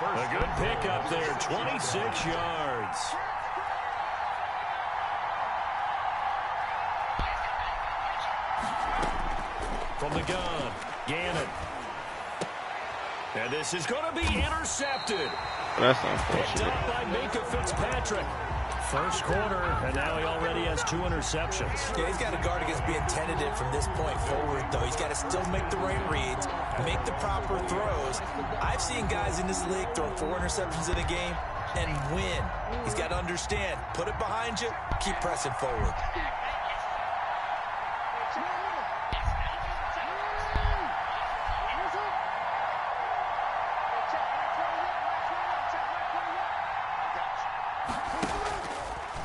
A good pickup there, 26 yards. From the gun, Gannon. And this is going to be intercepted. That's Picked unfortunate. up by Minka Fitzpatrick. First quarter, and now he already has 2 interceptions. Yeah, he's got to guard against being tentative from this point forward, though. He's got to still make the right reads, make the proper throws. I've seen guys in this league throw 4 interceptions in a game and win. He's got to understand, put it behind you, keep pressing forward.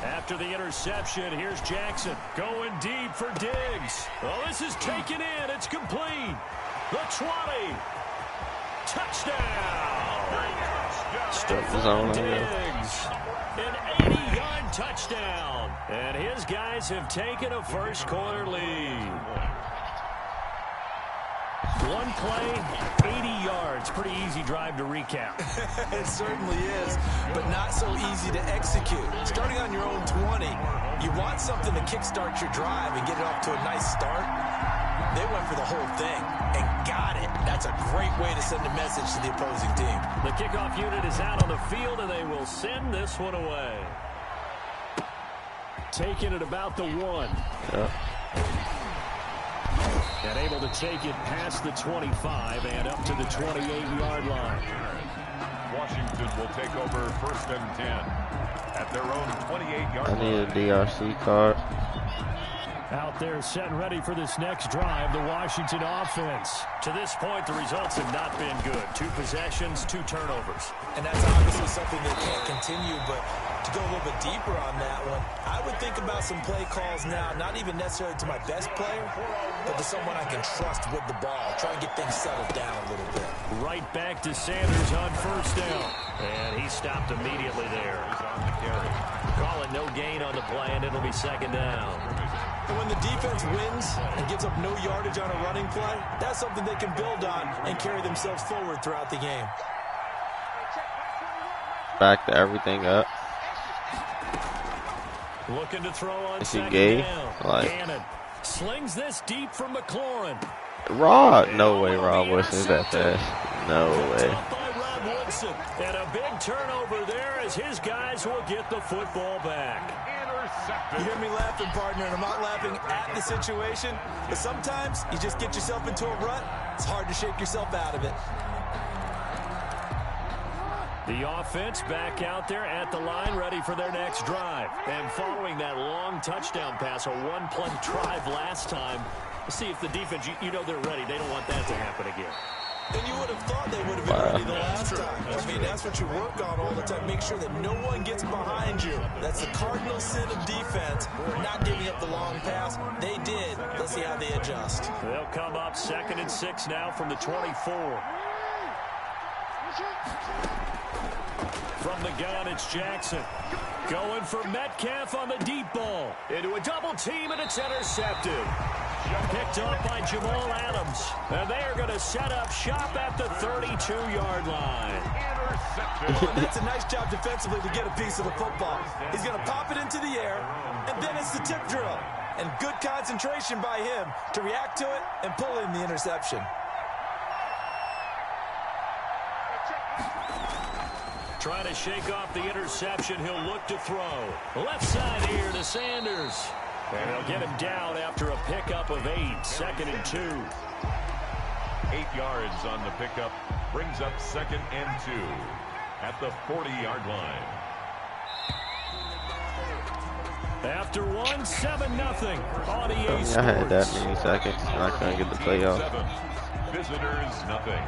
After the interception, here's Jackson going deep for Diggs. Oh, this is taken in. It's complete. The 20. Touchdown. Stuff is on there. Diggs. An 80-yard touchdown. And his guys have taken a first quarter lead. One play, 80 yards. Pretty easy drive to recap. It certainly is, but not so easy to execute. Starting on your own 20, you want something to kickstart your drive and get it off to a nice start. They went for the whole thing and got it. That's a great way to send a message to the opposing team. The kickoff unit is out on the field, and they will send this one away. Taking it about the 1. Yeah. And able to take it past the 25 and up to the 28-yard line. Washington will take over 1st and 10 at their own 28-yard I line. need a DRC card. Out there set and ready for this next drive, the Washington offense. To this point, the results have not been good. 2 possessions, 2 turnovers. And that's obviously something that can't continue, but To go a little bit deeper on that one, I would think about some play calls now, not even necessarily to my best player, but to someone I can trust with the ball. Try and get things settled down a little bit. Right back to Sanders on first down. And he stopped immediately there. Call it no gain on the play, and it'll be second down. And when the defense wins and gives up no yardage on a running play, that's something they can build on and carry themselves forward throughout the game. Back to everything up. Looking to throw on Is he second gay? down. Like, Gannon slings this deep from McLaurin. Rod? No way Rod Woodson is that fast. No way. By Rod Woodson. And a big turnover there as his guys will get the football back. You hear me laughing, partner, and I'm not laughing at the situation, but sometimes you just get yourself into a rut. It's hard to shake yourself out of it. The offense back out there at the line, ready for their next drive. And following that long touchdown pass, a one-play drive last time, see if the defense, you know they're ready. They don't want that to happen again. And you would have thought they would have been ready the last time. I mean, that's what you work on all the time. Make sure that no one gets behind you. That's the cardinal sin of defense, not giving up the long pass. They did. Let's see how they adjust. They'll come up 2nd and 6 now from the 24. From the gun, it's Jackson. Going for Metcalf on the deep ball. Into a double team, and it's intercepted. Picked up by Jamal Adams. And they are going to set up shop at the 32-yard line. Well, that's a nice job defensively to get a piece of the football. He's going to pop it into the air, and then it's the tip drill. And good concentration by him to react to it and pull in the interception. Trying to shake off the interception. He'll look to throw. Left side here to Sanders. And they'll get him down after a pickup of 8. 2nd and 2. 8 yards on the pickup. Brings up 2nd and 2 at the 40-yard line. After 1, 7-0. Audier I had that many seconds, and I couldn't get the play off. Visitors, nothing.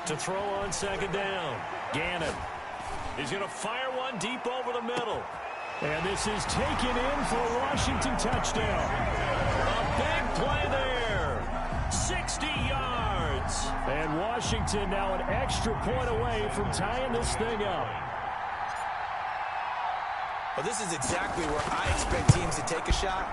To throw on 2nd down. Gannon. He's going to fire one deep over the middle. And this is taken in for a Washington touchdown. A big play there. 60 yards. And Washington now an extra point away from tying this thing up. Well, this is exactly where I expect teams to take a shot.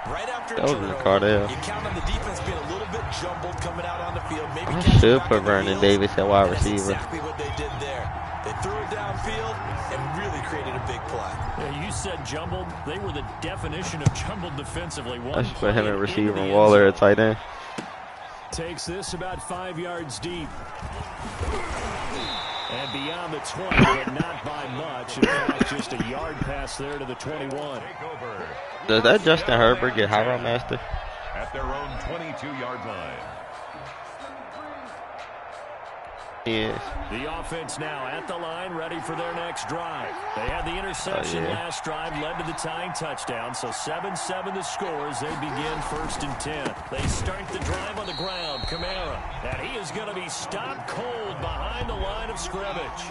Right after a Cardell. you count on the defense being a little bit jumbled coming out on the field. Maybe I should put Vernon Davis at wide receiver. That's exactly what they did there. They threw it downfield and really created a big play. Yeah, you said jumbled. They were the definition of jumbled defensively. I should put him at receiver and Waller at tight end. Takes this about 5 yards deep. And beyond the 20, but not by much. In fact, just a yard pass there to the 21. Does that Justin Herbert get high route master? At their own 22-yard line. Yes. The offense now at the line, ready for their next drive. They had the interception last drive, led to the tying touchdown. So 7-7 the score as they begin 1st and 10. They start the drive on the ground. Kamara. And he is going to be stopped cold behind the line of scrimmage.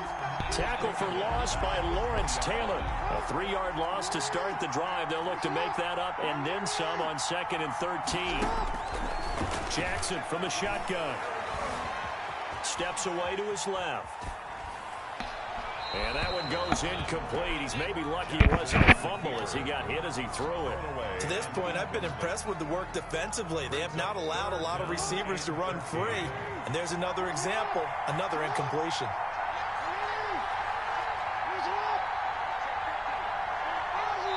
Tackle for loss by Lawrence Taylor. A 3-yard loss to start the drive. They'll look to make that up and then some on 2nd and 13. Jackson from the shotgun. Steps away to his left. And that one goes incomplete. He's maybe lucky it wasn't a fumble as he got hit as he threw it. To this point, I've been impressed with the work defensively. They have not allowed a lot of receivers to run free. And there's another example, another incompletion.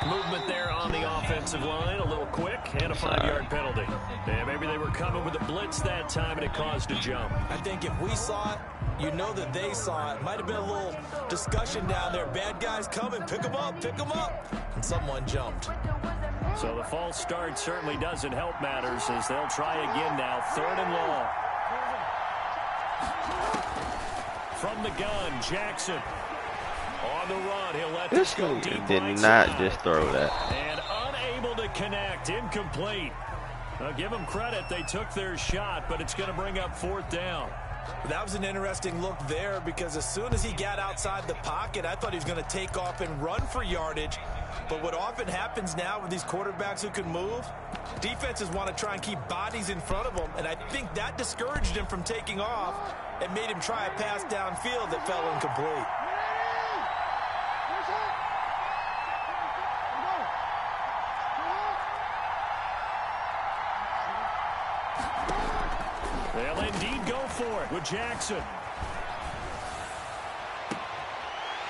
Movement there on the offensive line, a little quick, and a 5-yard penalty. And maybe they were coming with a blitz that time, and it caused a jump. I think if we saw it, you know that they saw it. Might have been a little discussion down there. Bad guys coming, pick them up, and someone jumped. So the false start certainly doesn't help matters as they'll try again now, 3rd and long. From the gun, Jackson. On the run, he'll let this go deep. Did not just throw that. And Unable to connect. Incomplete. Give them credit. They took their shot, but it's going to bring up 4th down. That was an interesting look there because as soon as he got outside the pocket, I thought he was going to take off and run for yardage. But what often happens now with these quarterbacks who can move, defenses want to try and keep bodies in front of them, and I think that discouraged him from taking off and made him try a pass downfield that fell incomplete. They'll indeed go for it with Jackson.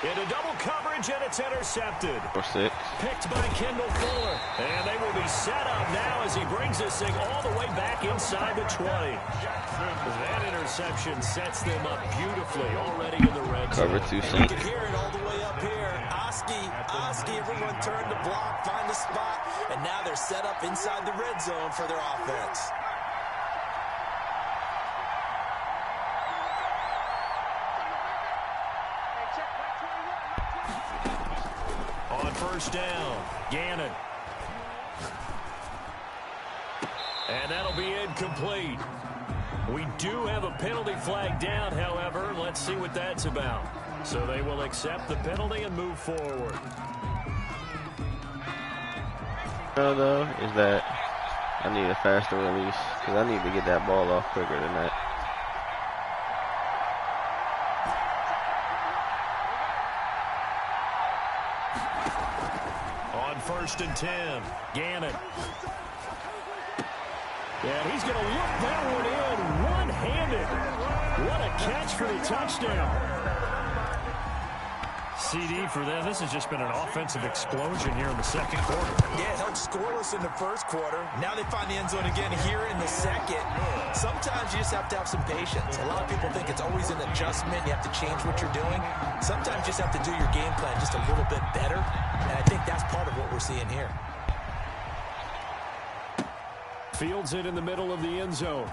Into double coverage, and it's intercepted. 4-6. Picked by Kendall Fuller. And they will be set up now as he brings this thing all the way back inside the 20. That interception sets them up beautifully already in the red zone. Cover 2 You sync. can hear it all the way up here. Oski, everyone turned to block, find a spot, and now they're set up inside the red zone for their offense. On 1st down, Gannon. And that'll be incomplete. We do have a penalty flag down, however. Let's see what that's about. So they will accept the penalty and move forward. Though, is that I need a faster release because I need to get that ball off quicker than that. On 1st and 10, Gannon. And he's going to look that one in one-handed. What a catch for the touchdown. CD for them. This has just been an offensive explosion here in the 2nd quarter. Yeah, it held scoreless in the 1st quarter. Now they find the end zone again here in the 2nd. Sometimes you just have to have some patience. A lot of people think it's always an adjustment. You have to change what you're doing. Sometimes you just have to do your game plan just a little bit better. And I think that's part of what we're seeing here. Fields it in the middle of the end zone.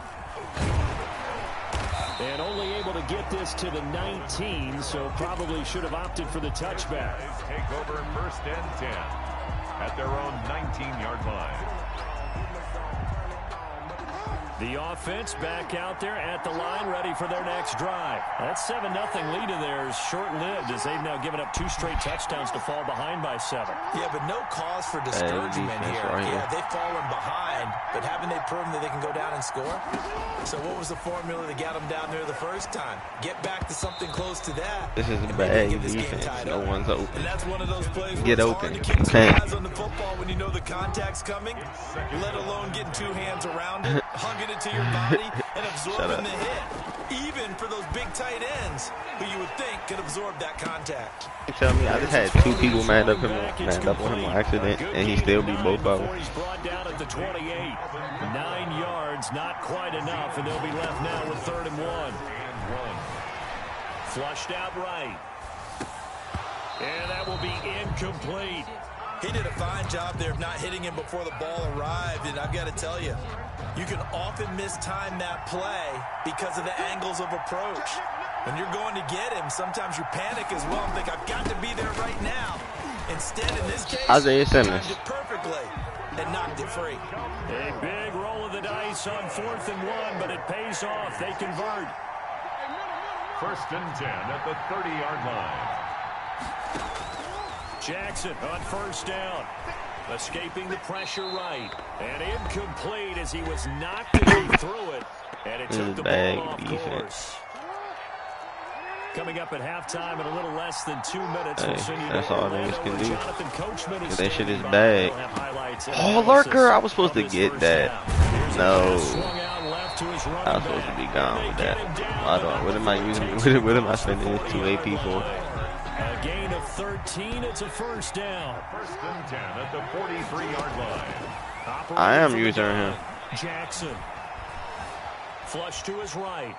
And only able to get this to the 19, so probably should have opted for the touchback. Take over 1st and 10 at their own 19-yard line. The offense back out there at the line, ready for their next drive. That 7-0 lead of theirs short-lived as they've now given up 2 straight touchdowns to fall behind by 7. Yeah, but no cause for discouragement here. Right Yeah, they've fallen behind, but haven't they proven that they can go down and score? So what was the formula that got them down there the first time? Get back to something close to that. This is a and bad get this game defense. tied No up. one's open. And that's one of those plays where Get it's open. hard to keep two Okay. eyes on the football when you know the contact's coming, let alone getting 2 hands around it, hugging it to your body, and absorbing the hit. Even for those big tight ends who you would think could absorb that contact. You tell me I just had 2 people manned up on him on accident, and he still beat both of them. He's brought down at the 28. 9 yards, not quite enough, and they'll be left now with 3rd and 1. Flushed out right. And that will be incomplete. He did a fine job there of not hitting him before the ball arrived, and I've got to tell you, you can often mistime that play because of the angles of approach. When you're going to get him, sometimes you panic as well and think, I've got to be there right now. Instead, in this case, Isaiah he Simmons. timed it perfectly and knocked it free. A big roll of the dice on 4th and 1, but it pays off. They convert. 1st and 10 at the 30-yard line. Jackson on 1st down. Escaping the pressure right. And incomplete as he was knocked and he threw it. And it took the ball off course. Coming up at halftime in a little less than 2 minutes. Hey, we'll send you that's to all Orlando niggas can where do. Jonathan Coachman is That shit is standing by. bad. We'll have highlights and Oh, analysis Lurker, I was supposed of to this get first that. half. Here's a No. pass swung out left to his running I was supposed to be back. gone with They that. get him down, I but don't. What am nothing I using? takes him What am I to spending the this 2 AP 40-yard for? line. A gain of 13. It's a 1st down. 1st and 10 at the 43-yard line. I am Operating using from the him. gun. Jackson. Flush to his right.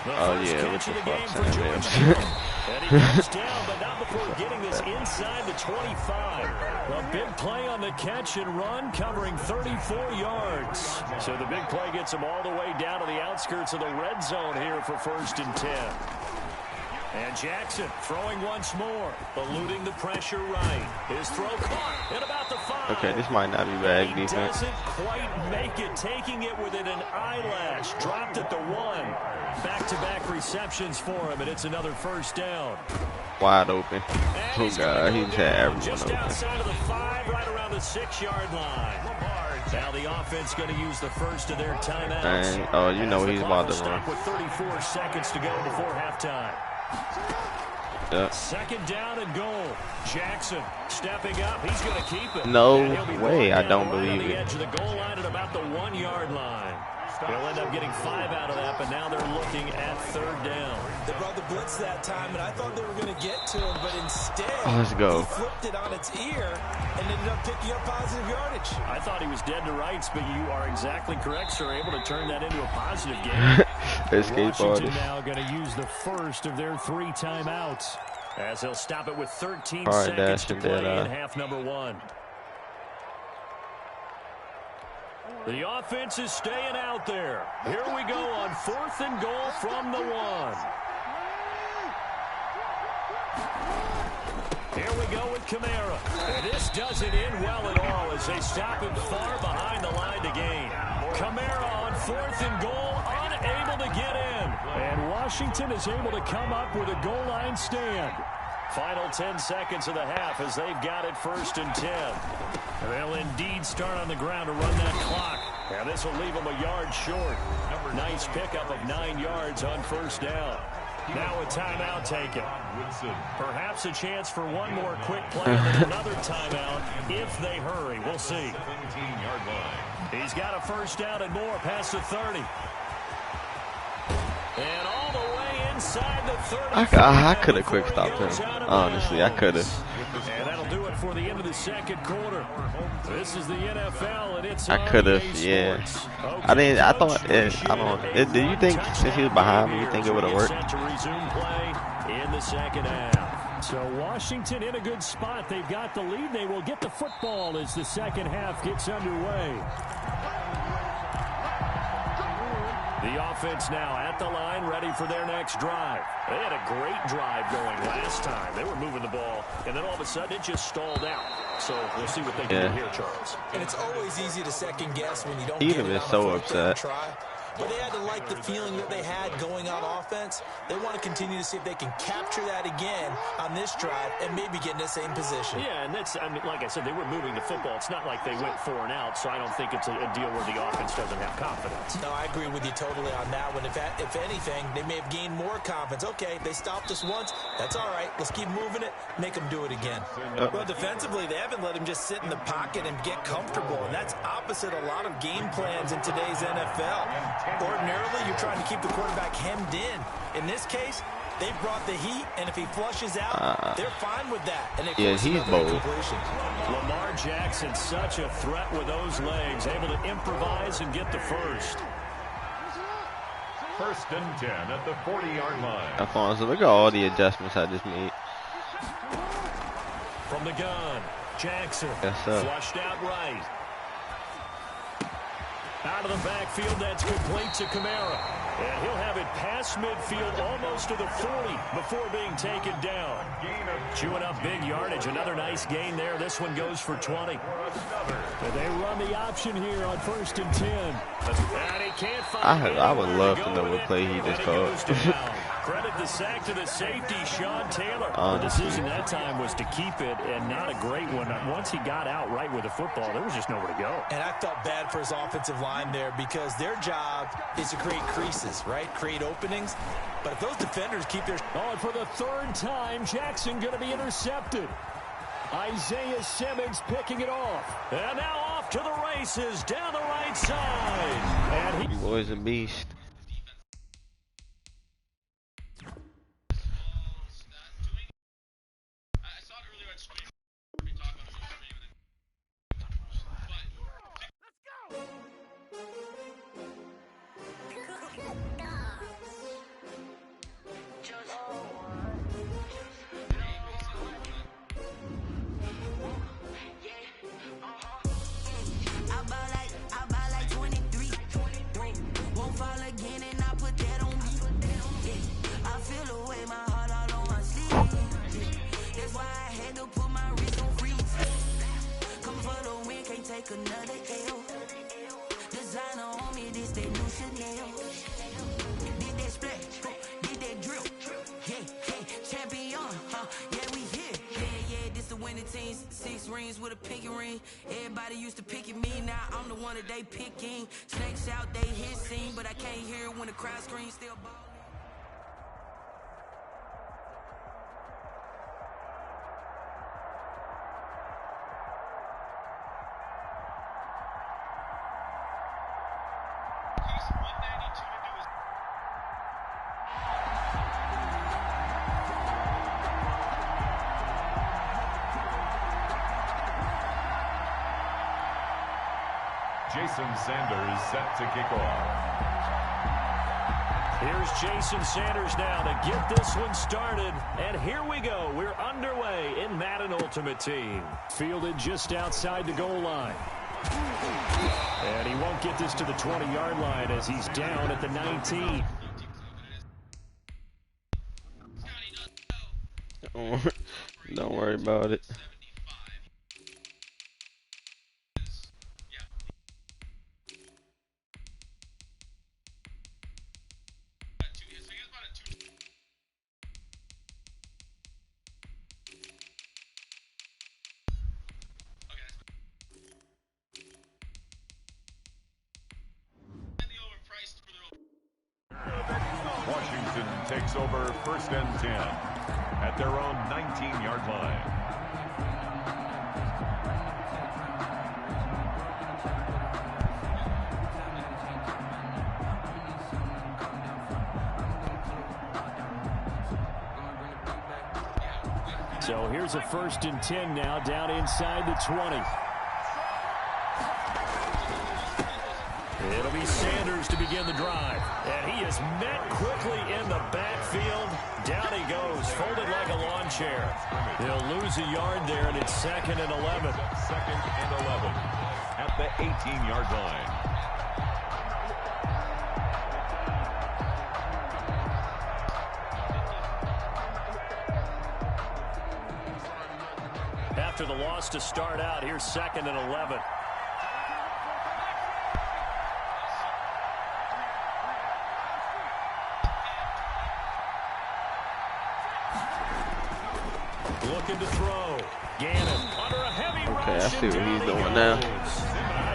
The Oh first yeah, what catch the of the fuck, game for Sam George Mills? Kittle. And he comes down, but not before getting this inside the 25. A big play on the catch and run, covering 34 yards. So the big play gets him all the way down to the outskirts of the red zone here for 1st and 10. And Jackson throwing once more, eluding the pressure right. His throw caught at about the 5. Okay, this might not be bad He defense. doesn't quite make it, taking it within an eyelash. Dropped at the 1. Back-to-back receptions for him, and it's another first down. Wide open. And Oh, God, he just had everyone just open. outside of the 5, right around the 6-yard line. Now the offense going to use the first of their timeouts. And, oh, you know he's about to run. With 34 seconds to go before halftime. Yep. Second down and goal. Jackson stepping up. He's going to keep it. No And he'll be way. I brought don't down right believe on the it. edge of the goal line at about the 1-yard line. He'll end up getting 5 out of that, but now they're looking at third down. They brought the blitz that time, and I thought they were going to get to him, but instead, Let's go. he flipped it on its ear and ended up picking up positive yardage. I thought he was dead to rights, but you are exactly correct, sir. Able to turn that into a positive game. Escape Washington artist. now going to use the first of their 3 timeouts, as they'll stop it with 13 All right, seconds to Dash, play and in half number 1. The offense is staying out there. Here we go on 4th and goal from the 1. Here we go with Kamara. And this doesn't end well at all as they stop him far behind the line to gain. Kamara on 4th and goal, unable to get in. And Washington is able to come up with a goal line stand. Final 10 seconds of the half as they've got it 1st and 10. They'll indeed start on the ground to run that clock. And this will leave them a yard short. Nice pickup of 9 yards on 1st down. Now a timeout taken. Perhaps a chance for one more quick play and then another timeout if they hurry. We'll see. He's got a 1st down and more past the 30. And all the way inside the 30. I could have quick stopped him. Honestly, I could have. And that'll do it for the end of the second quarter. This is the NFL, and it's I could have, yeah. I didn't. I thought. I don't. Do you think since he was behind me, you think it would have worked? Set to resume play in the second half. So Washington in a good spot. They've got the lead. They will get the football as the second half gets underway. The offense now at the line, ready for their next drive. They had a great drive going last time. They were moving the ball, and then all of a sudden it just stalled out. So we'll see what they can do here, Charles. And it's always easy to second guess when you don't Even get it is on so the first upset. try. But they had to like the feeling that they had going on offense. They want to continue to see if they can capture that again on this drive and maybe get in the same position. Yeah, and that's, I mean, like I said, they were moving the football. It's not like they went 4 and out, so I don't think it's a deal where the offense doesn't have confidence. No, I agree with you totally on that one. If anything, they may have gained more confidence. Okay, they stopped us once. That's all right. Let's keep moving it. Make them do it again. Well, defensively, they haven't let him just sit in the pocket and get comfortable, and that's opposite a lot of game plans in today's NFL. Ordinarily, you're trying to keep the quarterback hemmed in. In this case, they brought the heat, and if he flushes out, they're fine with that. And Yeah, he's bold. Lamar Jackson, such a threat with those legs, able to improvise and get the first. 1st and 10 at the 40-yard line. Alfonso, look at all the adjustments I just made. From the gun, Jackson, Yes, sir. flushed out right. Out of the backfield, that's complete to Kamara. And he'll have it past midfield almost to the 40 before being taken down. Chewing up big yardage. Another nice gain there. This one goes for 20. And they run the option here on 1st and 10. And he can't find I would love to anywhere know what go play with he it, just and it goes to called. down. Credit the sack to the safety, Sean Taylor. The Honestly. decision that time was to keep it, and not a great one. Once he got out right with the football, there was just nowhere to go. And I felt bad for his offensive line there because their job is to create creases, right? Create openings. But if those defenders keep their... Oh, and for the 3rd time, Jackson going to be intercepted. Isaiah Simmons picking it off. And now off to the races down the right side. And he... Boy's a beast. I ball like 23. Won't fall again. like another L. Designer on me, this they new Chanel. Did that split, did that drill. Yeah, champion, yeah, we here. Yeah, this the winning teams. 6 rings with a pinky ring. Everybody used to pick at me, now I'm the one that they picking. Snakes out, they hit scene, but I can't hear it when the crowd screams. Still ballin'. Jason Sanders set to kick off. Here's Jason Sanders now to get this one started. And here we go. We're underway in Madden Ultimate Team. Fielded just outside the goal line. And he won't get this to the 20-yard line as he's down at the 19. Don't worry about it. Washington takes over 1st and 10 at their own 19-yard line. So here's a 1st and 10 now down inside the 20. It'll be Sanders to begin the drive. And he is met quickly in the backfield. Down he goes, folded like a lawn chair. He'll lose a yard there, and it's 2nd and 11. 2nd and 11 at the 18-yard line. After the loss to start out, here's 2nd and 11. Looking to throw. Gannon under a heavy rush. Okay, I see what he's doing now.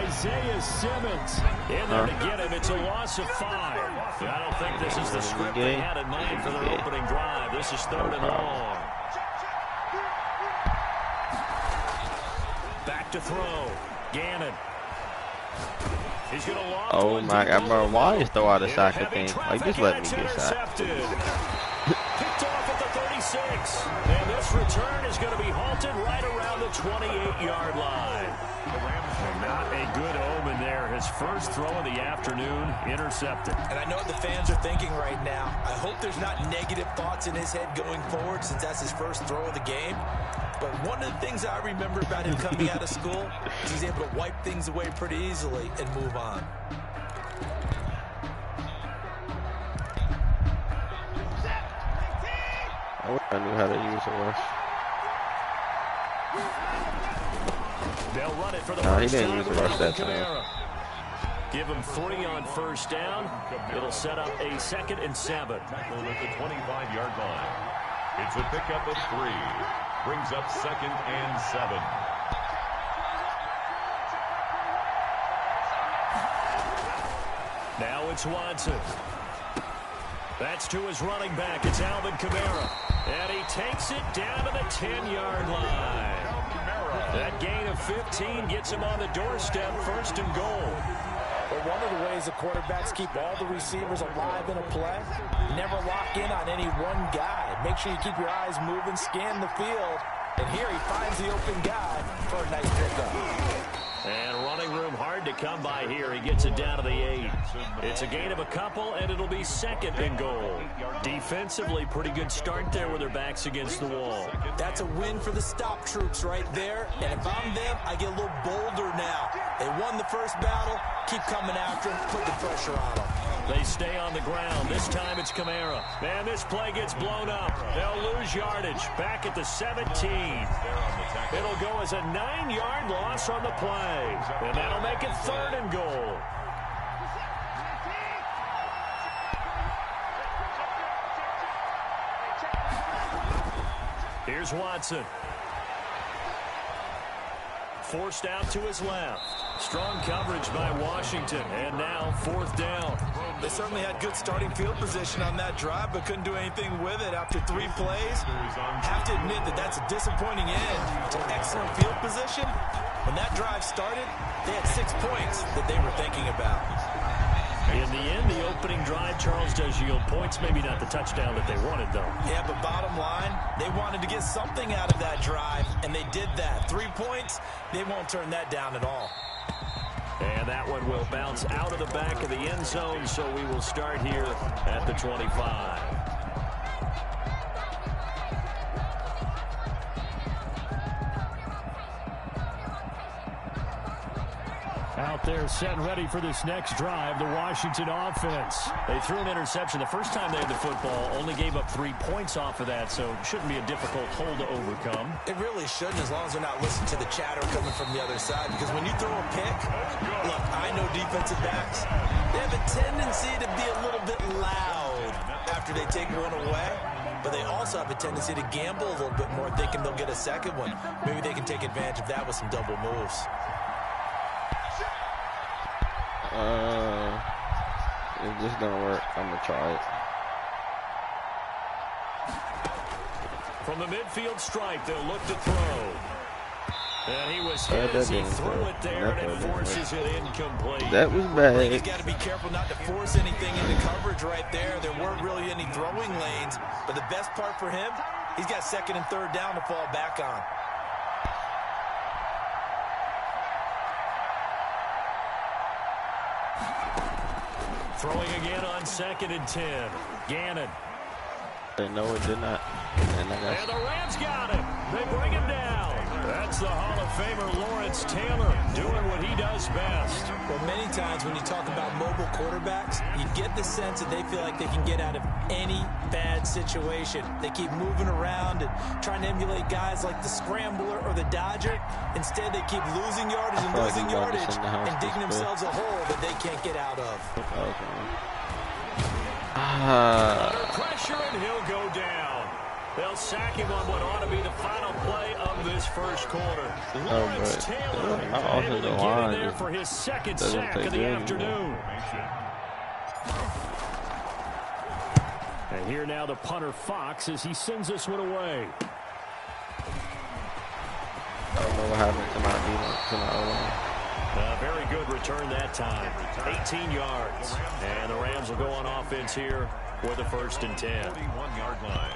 Isaiah Simmons in there to get him. It's a loss of 5. I don't think this is the script they had in mind for their opening drive. This is 3rd and long. Back to throw. Gannon. He's going to lob. Oh my God, bro! Why is throw out a sack thing? Like, just let me get sacked. Picked off at the 36. And this return is going to be halted right around the 28-yard line. Not a good omen there. His first throw of the afternoon intercepted. And I know what the fans are thinking right now. I hope there's not negative thoughts in his head going forward since that's his first throw of the game. But one of the things I remember about him coming out of school is he's able to wipe things away pretty easily and move on. I wish I knew how to use a rush. They'll run it for the Nah, he didn't use a rush that time. Give him 3 on 1st down. It'll set up a 2nd and 7. At the 25-yard line. It's a pickup of 3. Brings up 2nd and 7. Now it's Watson. That's to his running back. It's Alvin Kamara. And he takes it down to the 10-yard line. That gain of 15 gets him on the doorstep, 1st and goal. But one of the ways the quarterbacks keep all the receivers alive in a play, never lock in on any one guy. Make sure you keep your eyes moving, scan the field. And here he finds the open guy for a nice pickup. And running room hard to come by here. He gets it down to the 8. It's a gain of a couple, and it'll be 2nd and goal. Defensively, pretty good start there with their backs against the wall. That's a win for the stop troops right there. And if I'm them, I get a little bolder now. They won the first battle. Keep coming after them. Put the pressure on them. They stay on the ground. This time it's Kamara. Man, this play gets blown up. They'll lose yardage. Back at the 17. It'll go as a 9-yard loss on the play. And that'll make it 3rd and goal. Here's Watson. Forced out to his left. Strong coverage by Washington. And now 4th down. They certainly had good starting field position on that drive, but couldn't do anything with it after 3 plays. Have to admit that that's a disappointing end to excellent field position. When that drive started, they had 6 points that they were thinking about. In the end, the opening drive, Charles, does yield points. Maybe not the touchdown that they wanted, though. Yeah, but bottom line, they wanted to get something out of that drive, and they did that. 3 points, they won't turn that down at all. And that one will bounce out of the back of the end zone, so we will start here at the 25. Out there set and ready for this next drive, the Washington offense. They threw an interception the first time they had the football, only gave up 3 points off of that, so shouldn't be a difficult hole to overcome. It really shouldn't, as long as they're not listening to the chatter coming from the other side, because when you throw a pick, look, I know defensive backs, they have a tendency to be a little bit loud after they take one away, but they also have a tendency to gamble a little bit more, thinking they'll get a second one. Maybe they can take advantage of that with some double moves. If this don't work, I'm gonna try it. From the midfield stripe, they'll look to throw. And he was hit as he threw it there, and it forces it incomplete. That was bad. He's got to be careful not to force anything into coverage right there. There weren't really any throwing lanes, but the best part for him, he's got 2nd and 3rd down to fall back on. Throwing again on 2nd and 10. Gannon. No, it did not. And the Rams got it. They bring him down. That's the Hall of Famer Lawrence Taylor doing what he does best. Well, many times when you talk about mobile quarterbacks, you get the sense that they feel like they can get out of any bad situation. They keep moving around and trying to emulate guys like the Scrambler or the Dodger. Instead, they keep losing yardage and losing yardage and digging themselves a hole that they can't get out of. Under pressure, and he'll go down. They'll sack him on what ought to be the final play of this first quarter. Lawrence Taylor able to get in there for his 2nd sack of the afternoon. And here now the punter Fox as he sends this one away. I don't know what happened to my O-line. A very good return that time. 18 yards. And the Rams will go on offense here for the 1st and 10. 31-yard line.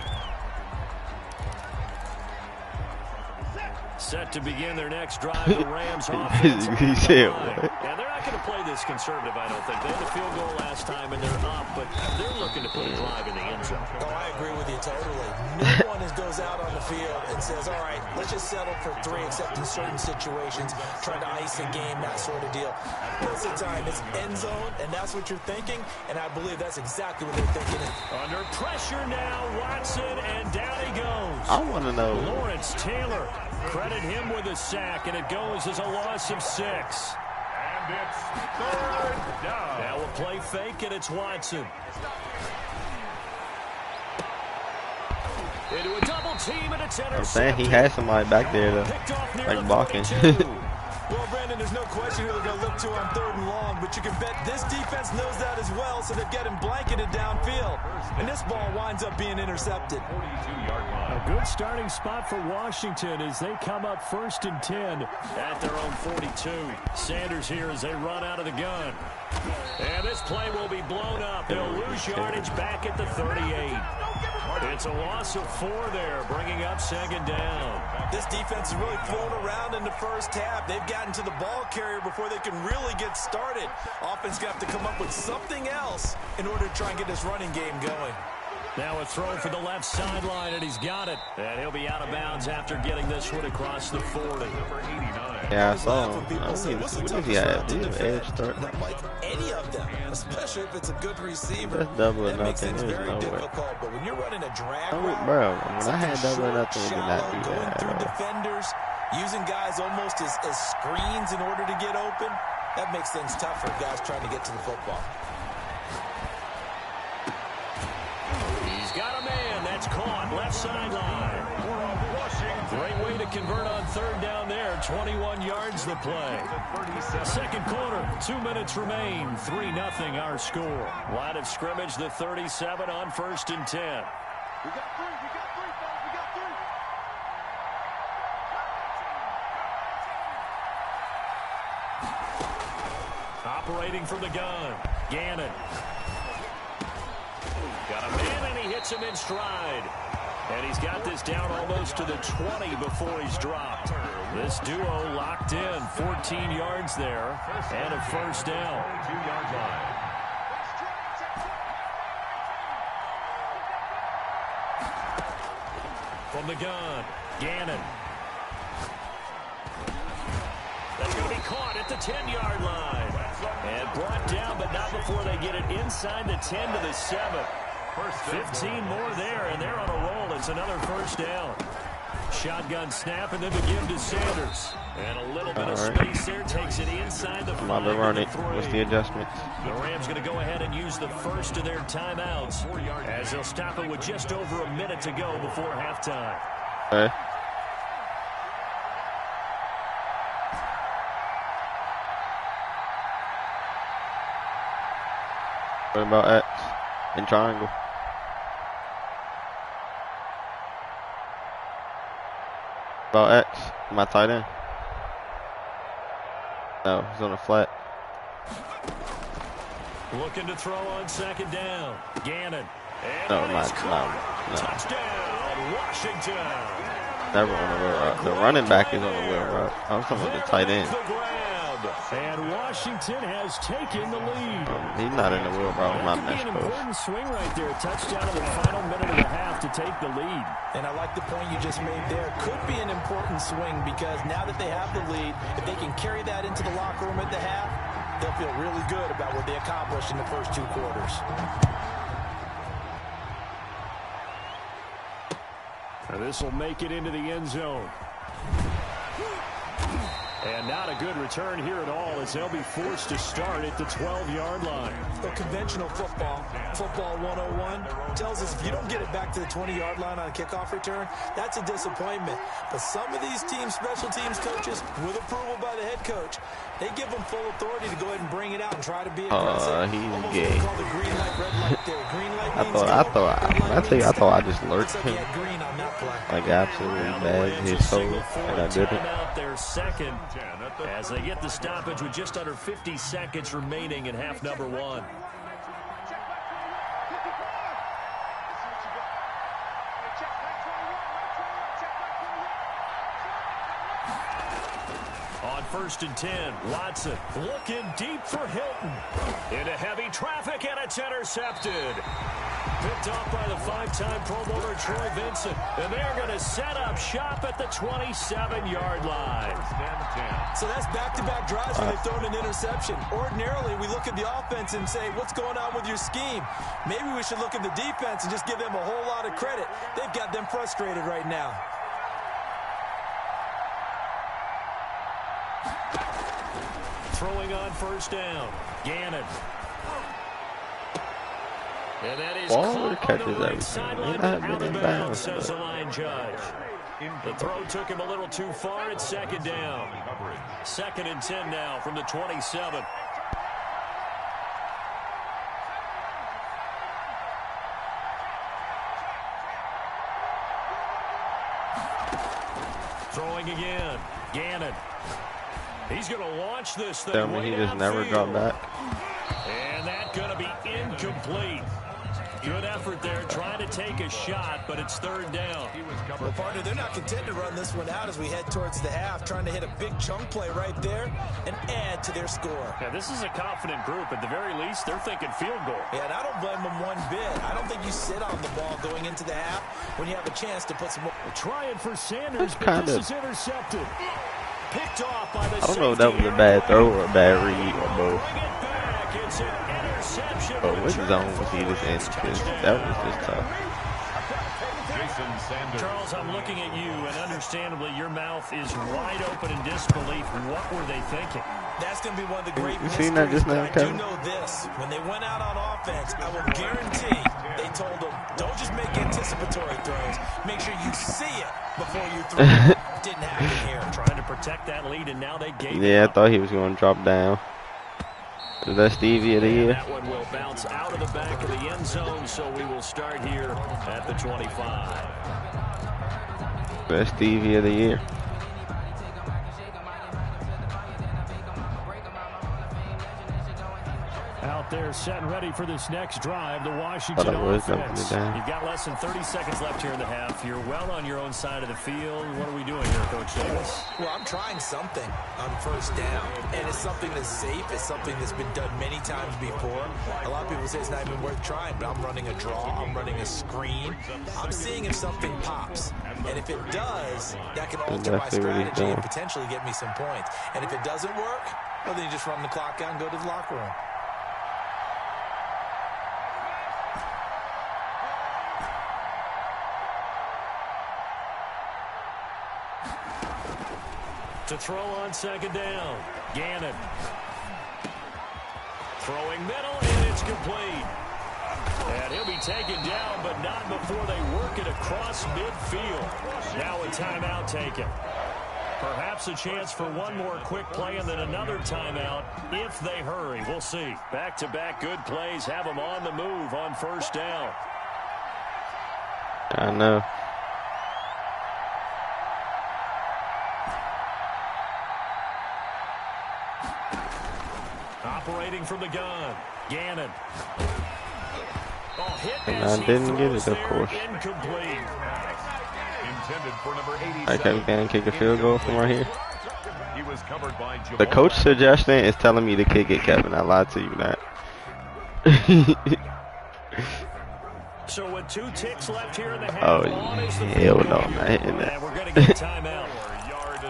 Set to begin their next drive, the Rams offense. And they're not going to play this conservative, I don't think. They had a field goal last time, and they're up, but they're looking to put a drive in the end zone. Oh, I agree with you totally. No one goes out on the field and says, all right, let's just settle for 3, except in certain situations, trying to ice a game, that sort of deal. Most of the time, it's end zone, and that's what you're thinking, and I believe that's exactly what they're thinking. Under pressure now, Watson, and down he goes. I want to know. Lawrence Taylor. Credit him with a sack, and it goes as a loss of 6. And it's 3rd down. Now a play fake, and it's Watson. Into a double team, and it's intercepted. I'm saying he had somebody back there, though, like blocking. Well, Brandon, there's no question who they're going to look to on 3rd and long, but you can bet this defense knows that as well, so they've got him blanketed downfield. And this ball winds up being intercepted. 42-yard line. A good starting spot for Washington as they come up 1st and 10 at their own 42. Sanders here as they run out of the gun. And this play will be blown up. They'll lose yardage back at the 38. It's a loss of 4 there, bringing up 2nd down. This defense is really flown around in the first half. They've gotten to the ball carrier before they can really get started. Offense got to come up with something else in order to try and get this running game going. Now a throw for the left sideline, and he's got it. And he'll be out of bounds after getting this one across the 40. Yeah, I saw him. What does he have? Do you have edge start? Not like any of them, especially if it's a good receiver. That's double or That makes nothing. things There's very no way. difficult. But when you're running a drag Oh, route, bro, when I had double or short, nothing, it did not shallow, do going that through at all. defenders, using guys almost as screens in order to get open, that makes things tough for guys trying to get to the football. He's got a man. That's caught. Left sideline. Great way to convert on third down there. 21 yards the play. Second quarter. 2 minutes remain. 3-0 our score. Line of scrimmage, the 37 on 1st and 10. We got three, fellas, we got three. Operating from the gun. Gannon. Got a man, and he hits him in stride. And he's got this down almost to the 20 before he's dropped. This duo locked in. 14 yards there. And a first down. 2-yard line. From the gun. Gannon. That's going to be caught at the 10-yard line. And brought down, but not before they get it inside the 10 to the 7. 15 more there, and they're on a roll. It's another first down. Shotgun snap, and then the give to Sanders. And a little bit of space there. Takes it inside the 5. I'm on the run it. What's the adjustments? The Rams going to go ahead and use the first of their timeouts as they'll stop it with just over a minute to go before halftime. Okay. What about X in triangle? About X, my tight end. No, he's on a flat. Looking to throw on second down. Gannon. And No, that is no. caught. Touchdown, Washington. Never on the wheel route. The running back is on the wheel route. I was talking about the tight end. The grab. And Washington has taken the lead. He's not in the wheel route. I'm not Could be messed an close. important swing right there. Touchdown in the final minute and a half to take the lead. And I like the point you just made there. Could be an important swing because now that they have the lead, if they can carry that into the locker room at the half, they'll feel really good about what they accomplished in the first 2 quarters. And this will make it into the end zone. And not a good return here at all as they'll be forced to start at the 12-yard line. But conventional football 101, tells us if you don't get it back to the 20-yard line on a kickoff return, that's a disappointment. But some of these teams, special teams coaches, with approval by the head coach, they give them full authority to go ahead and bring it out and try to be aggressive. He's Almost gay. what we call the green light, red light there. Green light means go, I thought I just Looks lurked like him. he had green on that play. Like absolutely bad his toe, and I didn't. Out their second as they get the stoppage with just under 50 seconds remaining in half number 1. On 1st and 10, Watson looking deep for Hilton. Into heavy traffic, and it's intercepted. Picked off by the 5-time Pro Bowler Troy Vincent. And they're going to set up shop at the 27-yard line. So that's back-to-back drives where they've thrown an interception. Ordinarily, we look at the offense and say, what's going on with your scheme? Maybe we should look at the defense and just give them a whole lot of credit. They've got them frustrated right now. Throwing on 1st down. Gannon. And that is Waller caught on catches the right everything. sideline, He but not out been of in bounds, bounds, says the but- line judge. The throw took him a little too far. It's 2nd down. 2nd and 10 now from the 27. Throwing again. Gannon. He's going to launch this thing. Tell me he just never dropped back. And that's going to be incomplete. Good effort there, trying to take a shot, but it's third down. Well, partner, they're not content to run this one out as we head towards the half, trying to hit a big chunk play right there and add to their score. Yeah, this is a confident group. At the very least, they're thinking field goal. Yeah, and I don't blame them one bit. I don't think you sit on the ball going into the half when you have a chance to put some more. Trying for Sanders, but this is intercepted. Picked off by the I don't know if that was a bad throw or a bad read or both. It's an interception. But which zone was he just in? Because that was just tough. Jason Sanders. Charles, I'm looking at you, and understandably, your mouth is wide open in disbelief. What were they thinking? That's going to be one of the great You seen that mysteries, just now, but I do Kevin? know this. When they went out on offense, I will guarantee they told them, don't just make anticipatory throws. Make sure you see it before you throw it. Didn't happen here. Trying to protect that lead, and now they gave Yeah, I it up. thought he was going to drop down. Is that Stevie of the year? That one will bounce out of the back of the end zone, so we will start here at the 25. That's Stevie of the year. Out there set and ready for this next drive, the Washington Thought I was offense. dumping it down. You've got less than 30 seconds left here in the half. You're well on your own side of the field. What are we doing here, Coach Davis? Well, I'm trying something on first down, and it's something that's safe. It's something that's been done many times before. A lot of people say it's not even worth trying, but I'm running a draw. I'm running a screen. I'm seeing if something pops, and if it does, that can alter my strategy and potentially get me some points. And if it doesn't work, well, then you just run the clock out and go to the locker room. To throw on second down, Gannon. Throwing middle, and it's complete. And he'll be taken down, but not before they work it across midfield. Now a timeout taken. Perhaps a chance for one more quick play and then another timeout if they hurry. We'll see. Back-to-back good plays have them on the move on first down. I know. Operating from the gun, Gannon. Oh, hit And as I he didn't get throws it, of there, course. incomplete. Intended for number 87. I can kick a field goal from right here. He was covered by Jamal. The coach suggestion is telling me to kick it, Kevin. I lied to you that. So with 2 ticks left here in the half, Oh, on is the hell field no, goal I'm not unit. hitting that. And we're going to get a timeout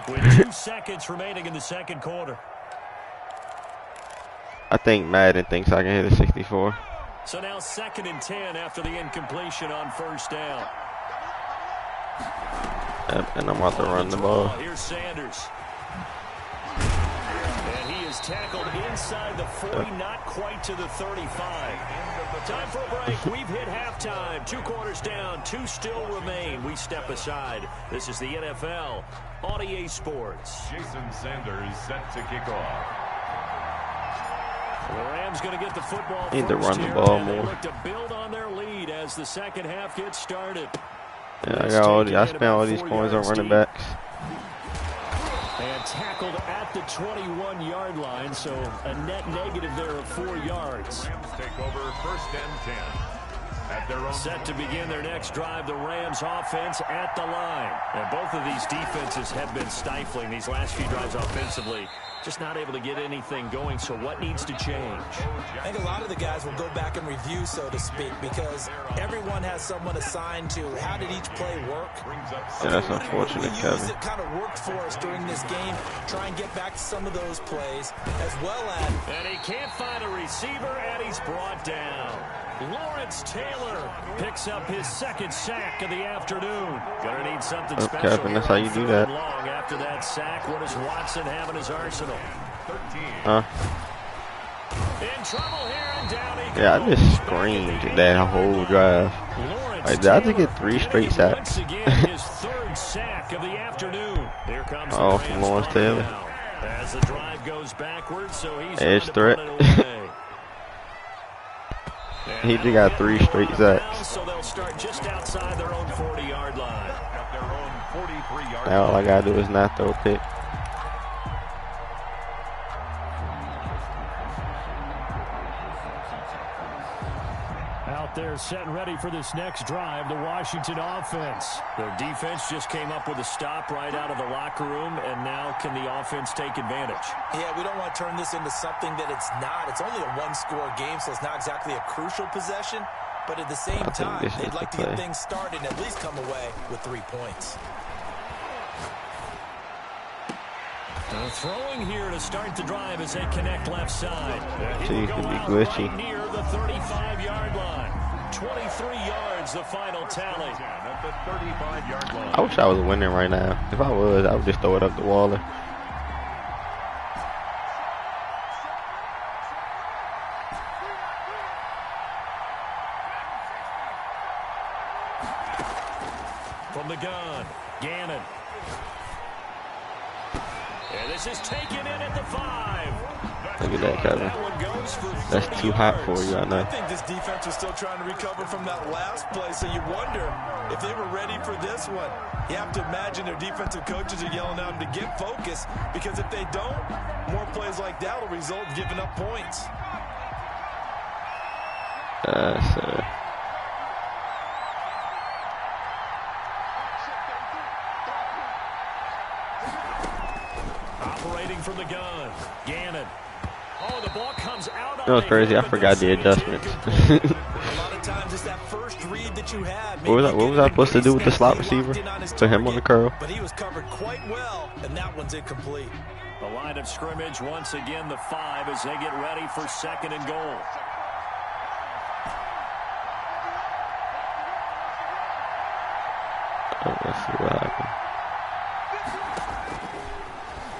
with 2 seconds remaining in the second quarter. I think Madden thinks I can hit a 64. So now 2nd and 10 after the incompletion on first down. Yep, and I'm about to run the ball. Here's Sanders. And he is tackled inside the 40, not quite to the 35. Time for a break. We've hit halftime. 2 quarters down, 2 still remain. We step aside. This is the NFL on EA Sports. Jason Sanders set to kick off. The Rams going to get the football Need to first run the here, ball and they more. look to build on their lead as the second half gets started. Yeah, I spent all these points on running backs. And tackled at the 21-yard line, so a net negative there of 4 yards. Rams take over first and 10. At their own Set to begin their next drive, the Rams offense at the line. And both of these defenses have been stifling these last few drives offensively. Just not able to get anything going, so what needs to change? I think a lot of the guys will go back and review, so to speak, because everyone has someone assigned to how did each play work. Yeah, that's What unfortunate, did we use Kevin. that kind of worked for us during this game? Try and get back to some of those plays, as well as... And he can't find a receiver, and he's brought down. Lawrence Taylor picks up his 2nd sack of the afternoon. Gonna need something Oh, special Kevin, that's how you do that. long after that sack. What does Watson have in his arsenal? 13. In trouble here, and down he goes. Yeah, I just screamed that whole drive. Lawrence Like, did I just Taylor get 3 straight getting sacks? Once again, his 3rd sack of the afternoon. Here comes Oh, the from Rams Lawrence punt Taylor. now. As the drive goes backwards, so he's Edge on to threat. punt it away. He just got 3 straight sacks. So they'll start just outside their own 40-yard line. At their own 43-yard Now all I gotta do is not throw a pick. Out out there setting ready for this next drive, the Washington offense. Their defense just came up with a stop right out of the locker room, and now can the offense take advantage? Yeah, we don't want to turn this into something that it's not. It's only a one-score game, so it's not exactly a crucial possession. But at the same time, they'd like to get things started and at least come away with 3 points. Throwing here to start the drive as they connect left side. So you can be glitchy. Right near the 35-yard line. 23 yards, the final tally. At the 35-yard line. I wish I was winning right now. If I was, I would just throw it up the Waller. From the gun, Gannon. And this is taken in at the 5. Look at that, Kevin. That's too hot for you, I know. I think this defense is still trying to recover from that last play, so you wonder if they were ready for this one. You have to imagine their defensive coaches are yelling at them to get focused, because if they don't, more plays like that will result in giving up points. Operating from the gun, Gannon. Oh, the ball comes out. That was crazy. I forgot the adjustments. A lot of times it's that first read that you had. What was I supposed to do with the slot receiver? Put him on the curl. But he was covered quite well, and that one's incomplete. The line of scrimmage once again the 5 as they get ready for 2nd and goal. Let's see what happens.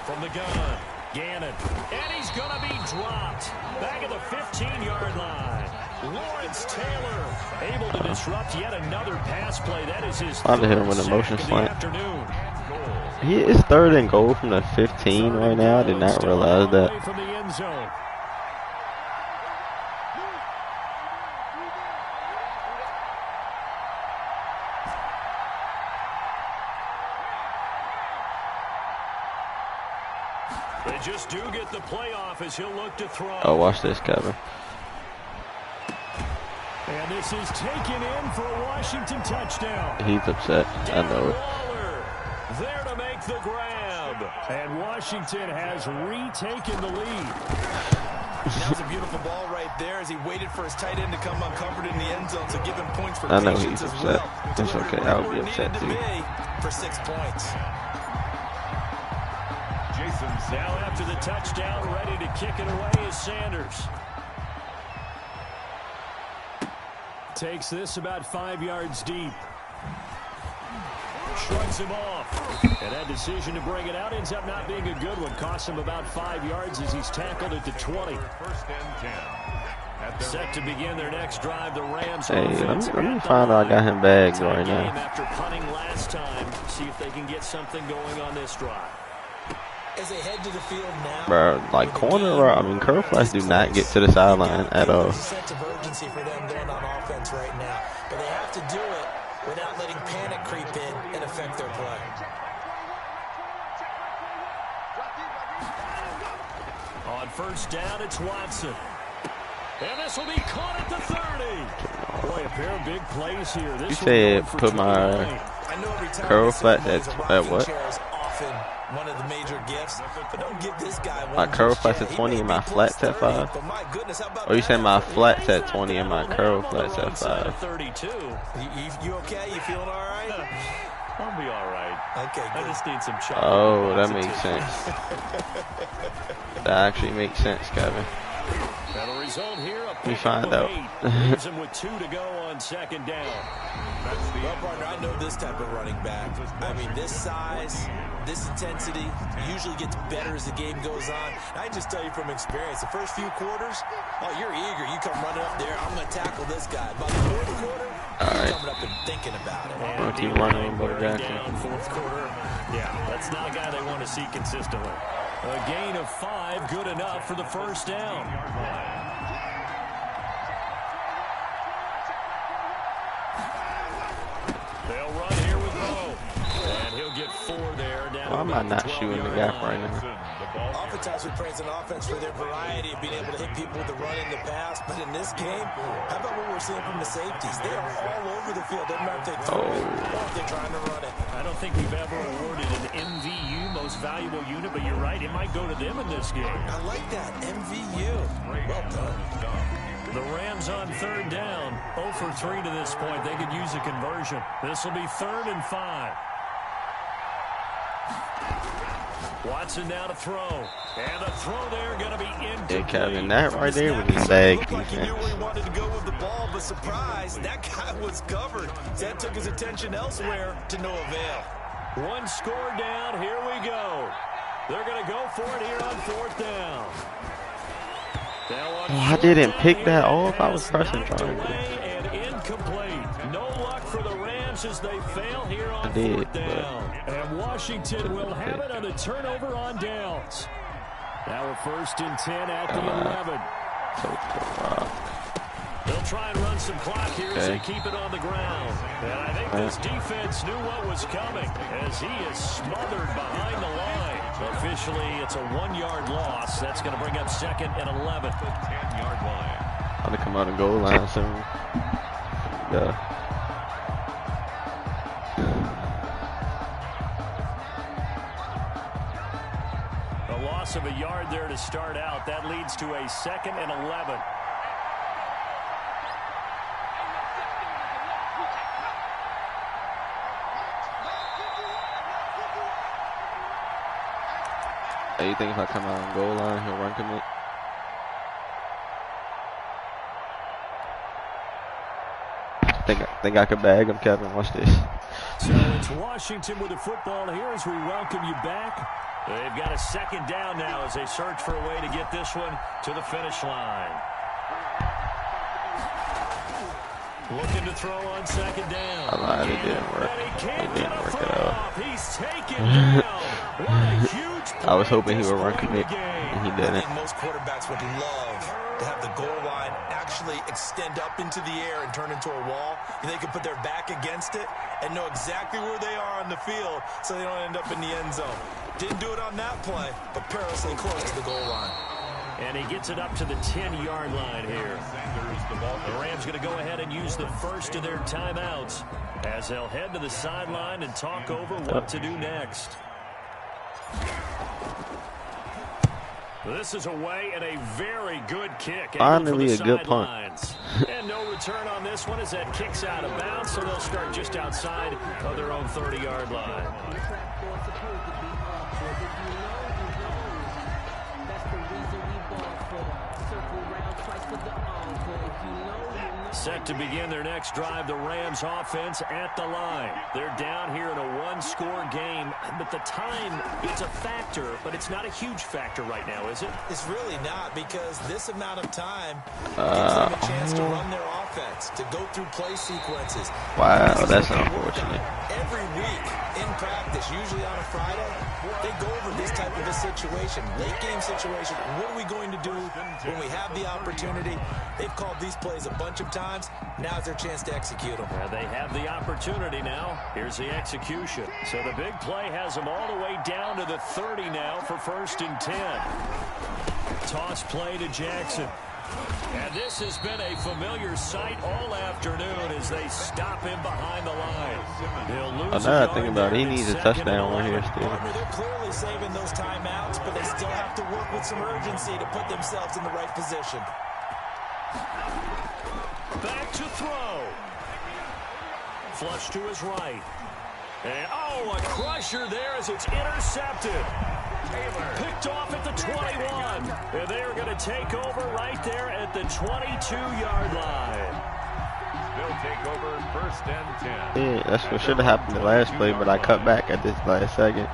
From the gun, Gannon. And he's going to be dropped. Back at the 15-yard line. Lawrence Taylor able to disrupt yet another pass play. That is his I'm hit him with a motion slant. He is 3rd and goal from the 15 right now. I did not realize that. From the end zone. They just do get the playoff as he'll look to throw. Oh, watch this, Kevin. And this is taken in for a Washington touchdown. He's upset. I know it. Waller there to make the grab. And Washington has retaken the lead. That was a beautiful ball right there as he waited for his tight end to come uncovered in the end zone, so give him points for I know patience he's as upset. well. It's okay. I would be upset too. For 6 points. Now after the touchdown, ready to kick it away is Sanders. Takes this about 5 yards deep. Shrugs him off. And that decision to bring it out ends up not being a good one. Costs him about 5 yards as he's tackled at the 20. 1st and 10. Set to begin their next drive, the Rams. Hey, let me find out I got him bagged right now. After punting last time, see if they can get something going on this drive. As they head to the field now, Bro, like curl flats do not get to the sideline at all. There's a sense of urgency for them going on offense right now, but they have to do it without letting panic creep in and affect their play. On 1st down, it's Watson. And this will be caught at the 30. Boy, a pair of big plays here. This You said put my curl flat at what? One of the major gifts, but don't give this guy one. My curl flats at 20 and my flats at 5? Or you saying my flats at 20 and my curl flats at 5? 32. You okay? You feeling all right? I'll be all right. Okay, good. I just need some chocolate. Oh, that makes sense. That actually makes sense, Kevin. That'll result here. Let me find out. Leaves him with 2 to go on 2nd down. Well, partner, I know this type of running back. I mean, this size, this intensity usually gets better as the game goes on. I just tell you from experience, the first few quarters, oh, you're eager. You come running up there, I'm going to tackle this guy. About the 4th quarter, you're coming up and thinking about it. I'm going to keep running, Bo Jackson. Down 4th quarter. Yeah, that's not a guy they want to see consistently. A gain of 5, good enough for the 1st down. They'll run here with Rowe. And he'll get 4 there. Down Why am I not shooting the gap right now? The Oftentimes we praise an offense for their variety of being able to hit people with the run in the pass, but in this game, how about what we're seeing from the safeties? They are all over the field. Doesn't matter if they throw it or if they're trying to run it. I don't think we've ever awarded an MVU, most valuable unit, but you're right, it might go to them in this game. I like that, MVU. Well done. The Rams on third down, 0 for 3 to this point. They could use a conversion. This will be 3rd and 5. Watson now to throw. And the throw there going to be incomplete. Yeah, Kevin, that right there was a bag Looked like he knew defense. where he wanted to go with the ball, but surprise, that guy was covered. That took his attention elsewhere to no avail. One score down. Here we go. They're going to go for it here on 4th down. Oh, I didn't pick that off. I was pressing trying to. And incomplete. No luck for the Rams as they fail here on 4th down. And Washington will have it on the turnover on downs. Now we're 1st and 10 at the 11. They'll try and run some clock here as they keep it on the ground. And I think this defense knew what was coming as he is smothered behind the line. Officially, it's a 1-yard loss. That's going to bring up 2nd and 11. 10-yard line. I'm going to come out and goal line soon. Yeah. A loss of a yard there to start out. That leads to a 2nd and 11. Hey, you think if I come out on goal line, he'll run commit? Think I could bag him, Kevin? Watch this. So it's Washington with the football here as we welcome you back. They've got a 2nd down now as they search for a way to get this one to the finish line. Looking to throw on 2nd down. I lied, it didn't work. It didn't work at all. He's taken down. What a huge I was hoping he would run commit, and he I didn't. think most quarterbacks would love to have the goal line actually extend up into the air and turn into a wall. And they can put their back against it and know exactly where they are on the field so they don't end up in the end zone. Didn't do it on that play, but perilously close to the goal line. And he gets it up to the 10-yard line here. The Rams going to go ahead and use the first of their timeouts as they'll head to the sideline and talk over what to do next. This is away and a very good kick. Finally a good punt. And no return on this one as that kicks out of bounds, so they'll start just outside of their own 30-yard line. Set to begin their next drive, the Rams offense at the line. They're down here in a one-score game, but the time, it's a factor, but it's not a huge factor right now, is it? It's really not, because this amount of time gives them a chance to run their offense, to go through play sequences. Wow, that's unfortunate. Every week in practice, usually on a Friday, they go over this type of a situation, late game situation. What are we going to do when we have the opportunity? They've called these plays a bunch of times. Now's their chance to execute them. Well, they have the opportunity now. Here's the execution. So the big play has them all the way down to the 30 now for 1st and 10. Toss play to Jackson. And this has been a familiar sight all afternoon as they stop him behind the line. They'll lose Now I think about it, he needs a touchdown right here still. They're clearly saving those timeouts, but they still have to work with some urgency to put themselves in the right position. Back to throw. Flush to his right. And, oh, a crusher there as it's intercepted. Picked off at the 21. And they are going to take over right there at the 22-yard line. They'll take over 1st and 10. Yeah, that's what should have happened the last play, but I cut back at this last second.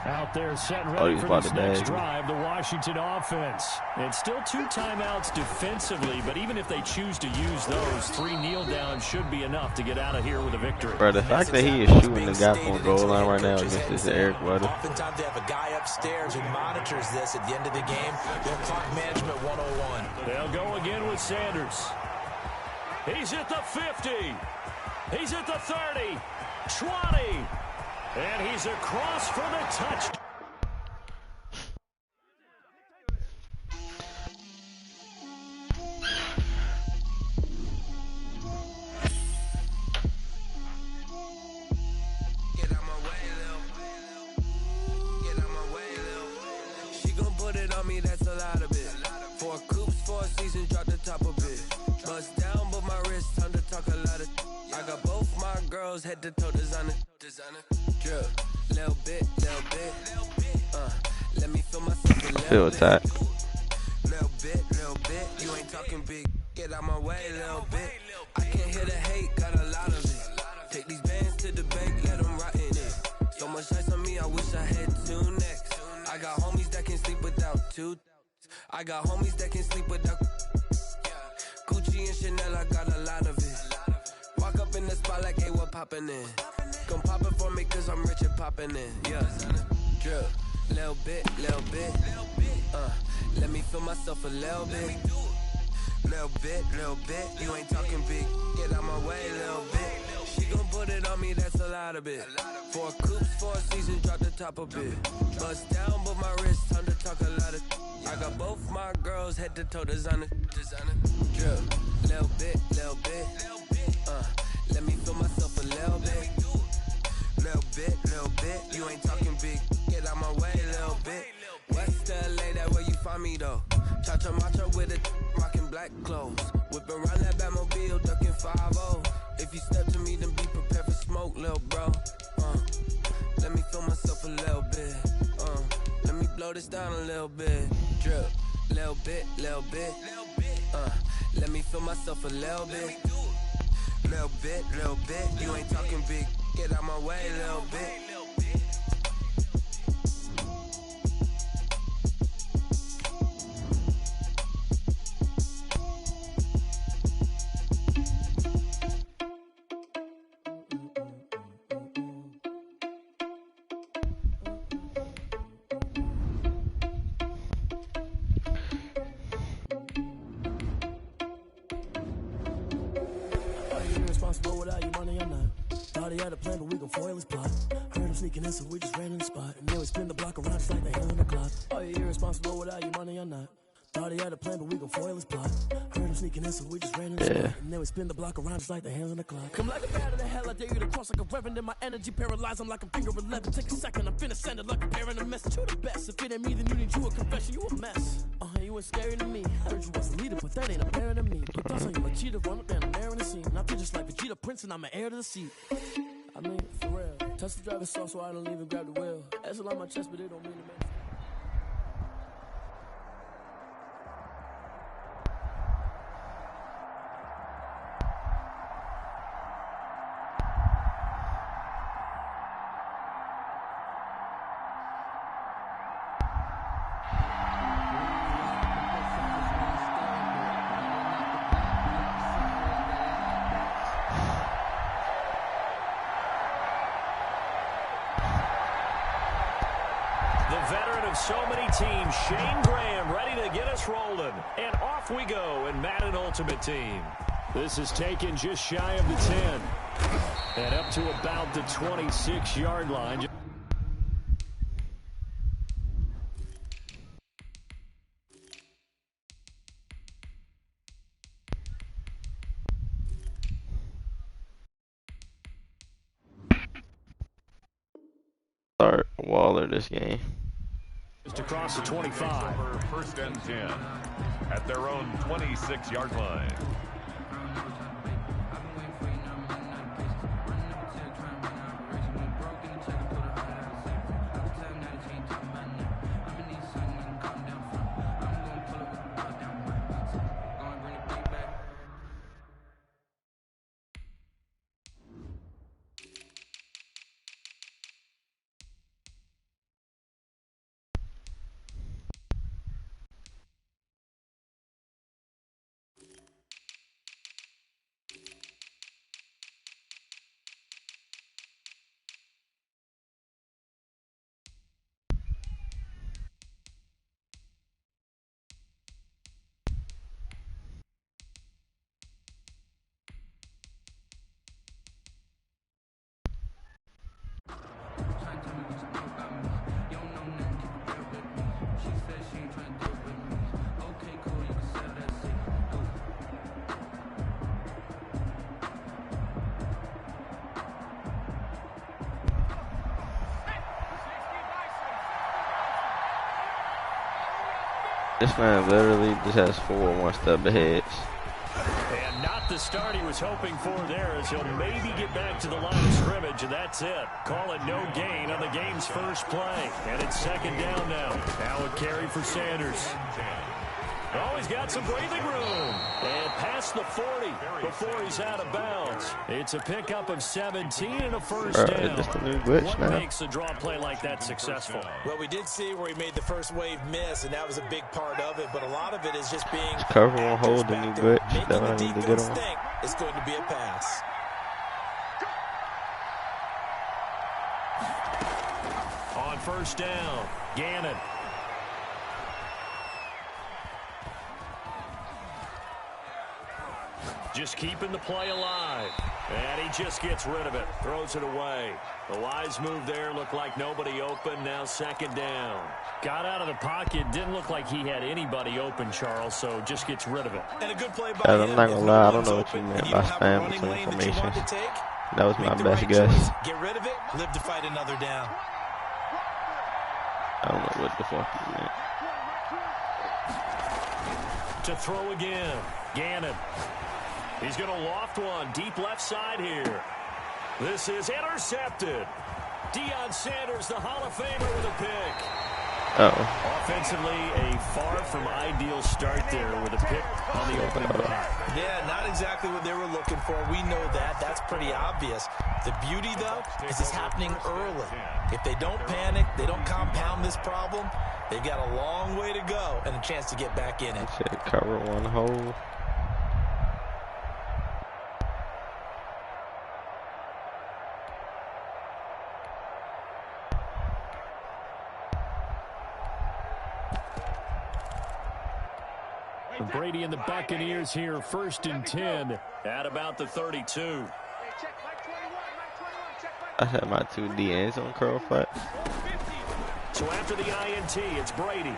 Out there set ready he's for about this to next bag. drive, the Washington offense. And still 2 timeouts defensively, but even if they choose to use those, 3 kneel downs should be enough to get out of here with a victory. Bro, the fact that he is shooting the gap on goal line right now against this Eric Weddle. Oftentimes they have a guy upstairs who monitors this at the end of the game. Their clock management 101. They'll go again with Sanders. He's at the 50. He's at the 30. 20. And he's across for the touchdown. on me, that's a lot of it. 4 coops, 4 seasons, drop the top a bit. Bust down, but my wrist, time to talk a lot of. I got both my girls head to toe designer. Drip, little bit. Let me feel myself a little Feel that. Little bit. You ain't talking big. Get out my way, little bit. I can't hear the hate, got a lot of it. Take these bands to the bank, let them rot in it. So much ice on me, I wish I had 2 necks. I got homies that can sleep without 2. I got homies that can sleep without. Gucci and Chanel, I got a lot of it. Walk up in the spot like, hey, what poppin' in? Come pop it for me, cause I'm rich and poppin' in. Yeah, drip, little bit. Let me feel myself a little bit. Little bit. You ain't talking big. Get out my way, little bit. She gon' put it on me, that's a lot of it. 4 coops, 4 seasons, drop the top a bit. Bust down, but my wrist, time to talk a lot of. I got both my girls head to toe designer. Drip, little bit. Let me feel myself a little bit. Little bit. You ain't talking big. Get out my way, little bit. West LA, that where you find me though. Cha-cha matcha with a rockin' black clothes. Whip around that Batmobile, ducking 5-0. If you step to me, then be prepared for smoke, little bro. Let me feel myself a little bit. Let me blow this down a little bit. Drip, little bit. Let me feel myself a little bit. Little bit. You ain't talking big. Get out my way, little bit. Irresponsible without your money, I'm not. Thought he had a plan, but we gon' foil his plot. Heard him sneaking in, so we just ran in the spot. And then we spin the block around just like the hand on the clock. Are you irresponsible without your money, I'm not. Thought he had a plan, but we gon' foil his plot. Heard him sneaking in, so we just ran in the spot. And then we spin the block around just like the hands on the clock. Come like a bat of the hell, I dare you to cross like a reverend. In my energy paralyzed, I'm like a finger 11. Take a second, I'm finna send it like a parent a message. You the best, if it ain't me, then you need you a confession. You a mess. You ain't scary to me. Heard you was a leader, but that ain't apparent to me. Put thoughts on you like cheetah, run up down, I'm there in the scene. I feel just like Vegeta Prince, and I'm an heir to the seat. I mean, for real. Touch the driver's soft, so I don't even grab the wheel. That's a lot on my chest, but it don't mean to make. The veteran of so many teams, Shane Graham, ready to get us rolling. And off we go in Madden Ultimate Team. This is taken just shy of the 10. And up to about the 26-yard line. Start Waller this game. Just across the 25. First and 10 at their own 26-yard line. This man literally just has 4 one-step ahead. And not the start he was hoping for there, as he'll maybe get back to the line of scrimmage, and that's it. Call it no gain on the game's first play. And it's second down now. Now a carry for Sanders. Oh, he's got some breathing room. And past the 40 before he's out of bounds. It's a pickup of 17 and a first down. Just a new glitch What now. makes a draw play like that successful? Well, we did see where he made the first wave miss, and that was a big part of it. But a lot of it is just being Cover won't hold the new glitch. making That the I need to get defense on. think it's going to be a pass. On first down, Gannon. Just keeping the play alive. And he just gets rid of it. Throws it away. The wise move there. Looked like nobody open. Now second down. Got out of the pocket. Didn't look like he had anybody open, Charles, so just gets rid of it. And a good play by I'm him. not gonna If lie, I no don't know one's what you open meant and by don't have a spam running some lane that you information. want to take, That was my make the best right guess. choice. Get rid of it. Live to fight another down. I don't know what the fuck you meant. To throw again. Gannon. He's going to loft one deep left side here. This is intercepted. Deion Sanders, the Hall of Famer, with a pick. Offensively, a far from ideal start there with a pick on the opening drive. Yeah, not exactly what they were looking for. We know that. That's pretty obvious. The beauty, though, is it's happening early. If they don't panic, they don't compound this problem, they've got a long way to go and a chance to get back in it. Shit, cover one hole. Brady and the Buccaneers here, 1st and 10 at about the 32. I had my 2 DNs on curl flat. So after the INT, it's Brady.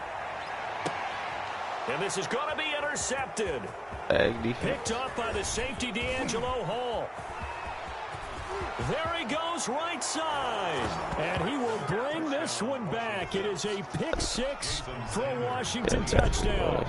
And this is going to be intercepted. Picked up by the safety, D'Angelo Hall. There he goes, right side. And he will bring this one back. It is a pick 6 for a Washington touchdown.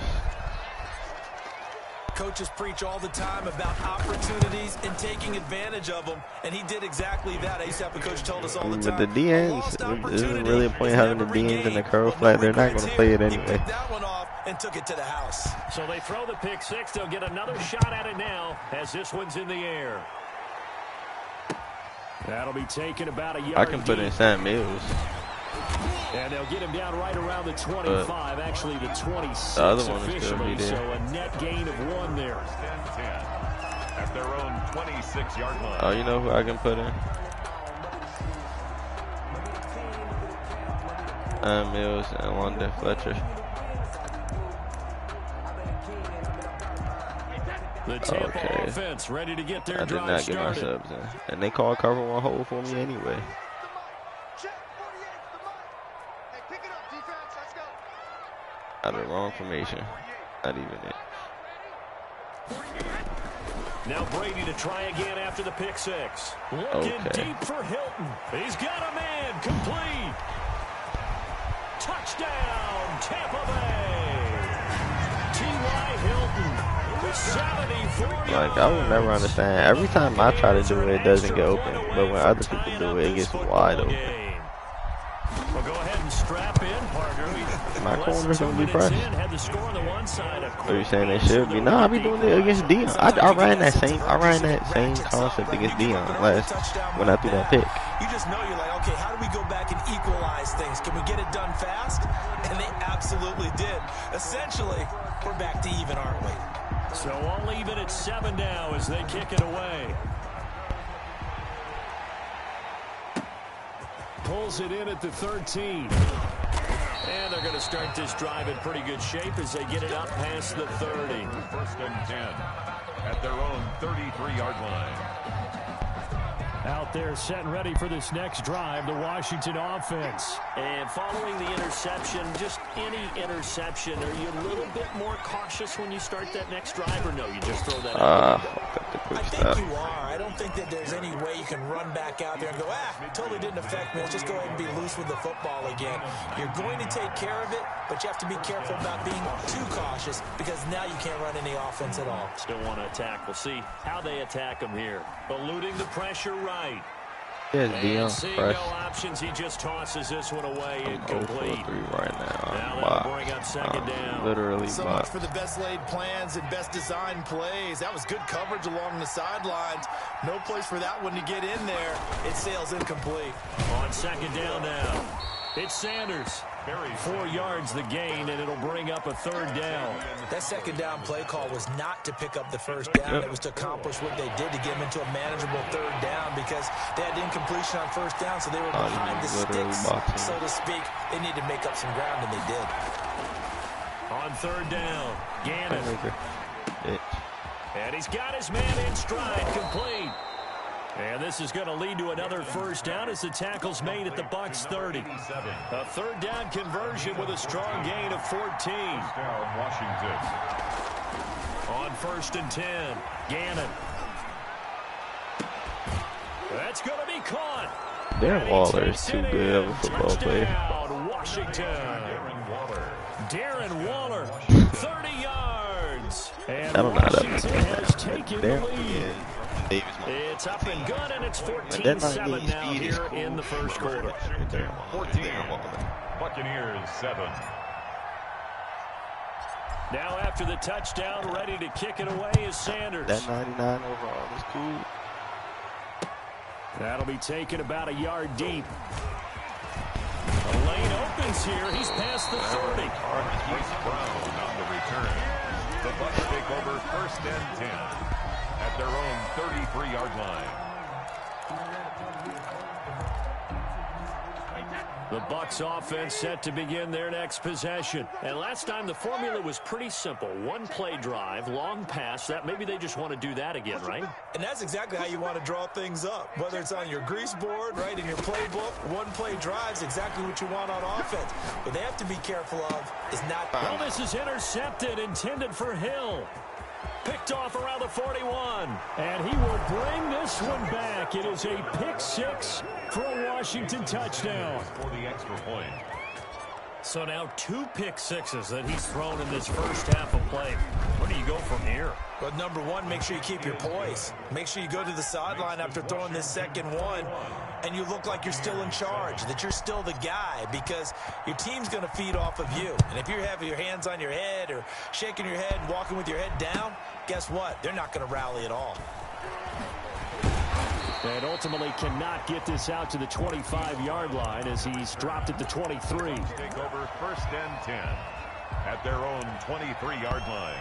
Coaches preach all the time about opportunities and taking advantage of them, and he did exactly that. ASAP coach told us all the time. But the DNs, isn't really a point having the DNs in the curl flat. They're not going to play it anyway. That one off and took it to the house. So they throw the pick 6. They'll get another shot at it now as this one's in the air. That'll be taken about a yard. I can put in Sam Mills. And they'll get him down right around the 25, actually the 26 the other one is officially, there. so a net gain of 1 there. 10-10 at their own 26-yard line. Oh, you know who I can put in? Mills and London Fletcher. The Tampa offense ready to get their drive I did not get my started. subs in. And they called cover one hole for me anyway. Out of the wrong formation. Not even it. Now Brady to try again after the pick 6. Looking deep for Hilton. He's got a man complete. Touchdown, Tampa Bay. T.Y. Hilton with 74 yards. Like, I will never understand. Every time I try to do it, it doesn't get open. But when other people do it, it gets wide open. Well, go ahead and strap in, partner. My corners don't be fresh. Had the score on the one side. Are you saying they should be? Nah, I be doing it against Deion. I ran that same concept against Deion last when I threw that pick. You just know you're like, okay, how do we go back and equalize things? Can we get it done fast? And they absolutely did. Essentially, we're back to even, aren't we? So all even at 7 now as they kick it away. Pulls it in at the 13. And they're going to start this drive in pretty good shape as they get it up past the 30. 1st and 10 at their own 33-yard line. Out there setting ready for this next drive, the Washington offense. And following the interception, just any interception, are you a little bit more cautious when you start that next drive, or no, you just throw that out? I think you are. I don't think that there's any way you can run back out there and go, totally didn't affect me. Let's just go ahead and be loose with the football again. You're going to take care of it, but you have to be careful about being too cautious because now you can't run any offense at all. Still want to attack. We'll see how they attack them here. Eluding the pressure right. Yeah, seeing no options, he just tosses this one away. Incomplete. Right now. Now that'll bring up second down. Literally so much for the best laid plans and best designed plays. That was good coverage along the sidelines. No place for that one to get in there. It sails incomplete. On second down now. It's Sanders. 4 yards the gain, and it'll bring up a third down. That second down play call was not to pick up the first down. It was to accomplish what they did to get them into a manageable third down because they had incompletion on first down, so they were behind the sticks, so to speak. They needed to make up some ground, and they did. On third down, Gannon. And he's got his man in stride, complete. And this is going to lead to another first down as the tackle's made at the Bucs 30. A third down conversion with a strong gain of 14. Washington. On 1st and 10, Gannon. That's going to be caught. Darren Waller is too good of a football player. Washington. Darren Waller, 30 yards. And Washington has taken the lead. It's up and good, and it's 14-7 now here in the first quarter. 14. Buccaneers 7. Now after the touchdown, ready to kick it away is Sanders. That 99 overall is cool. That'll be taken about a yard deep. The lane opens here. He's past the 30. Chris Brown on the return. The Bucs take over 1st and 10. At their own 33-yard line. The Bucs offense set to begin their next possession. And last time the formula was pretty simple. One play drive, long pass. That maybe they just want to do that again, right? And that's exactly how you want to draw things up. Whether it's on your grease board, right, in your playbook, one play drive is exactly what you want on offense. What they have to be careful of is not... Well, this is intercepted, intended for Hill. Picked off around the 41, and he will bring this one back. It is a pick 6 for a Washington touchdown. For the extra point. So now 2 pick sixes that he's thrown in this first half of play. Where do you go from here? Well, number one, make sure you keep your poise. Make sure you go to the sideline after throwing this second one, and you look like you're still in charge, that you're still the guy, because your team's going to feed off of you. And if you're having your hands on your head or shaking your head and walking with your head down, guess what? They're not going to rally at all. And ultimately cannot get this out to the 25-yard line as he's dropped at the 23. Take over 1st and 10 at their own 23-yard line.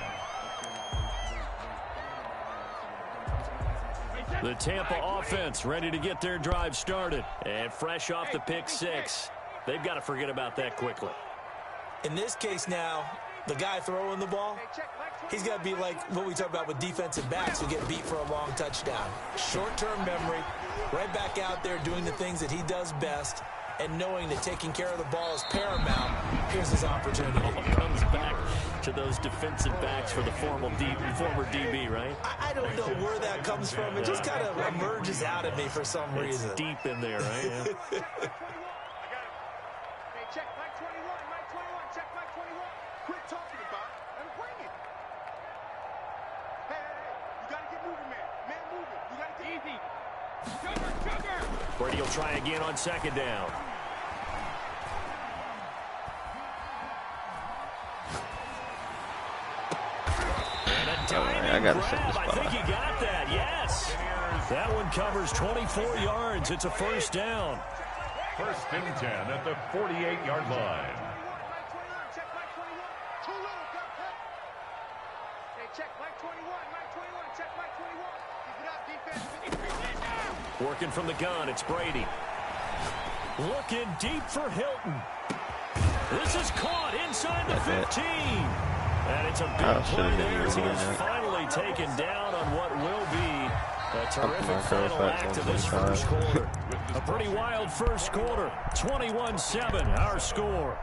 The Tampa offense ready to get their drive started. And fresh off the pick 6. They've got to forget about that quickly. In this case now, the guy throwing the ball, he's got to be like what we talk about with defensive backs who get beat for a long touchdown. Short-term memory, right back out there doing the things that he does best, and knowing that taking care of the ball is paramount. Here's his opportunity. Comes back to those defensive backs for the former DB, right? I don't know where that comes from. It just kind of emerges out at me for some reason. It's deep in there, right? Yeah. Hey, check Mike 21, Mike 21, check Mike 21. Quit talking about it and bring it. Hey, you got to get moving, man. Man, moving. You got to get easy. Sugar. Brady will try again on second down. I gotta set this I think he got that, yes. That one covers 24 yards. It's a first down. 1st and 10 at the 48-yard line. Check Mike 21. Too little, cut. Hey, check Mike 21, Mike 21, check Mike 21. Keep it up, defense. Working from the gun, it's Brady. Looking deep for Hilton. This is caught inside the 15. And it's a big play there as he is finally taken down on what will be A terrific final act of this first quarter. A pretty wild first quarter. 21-7, our score.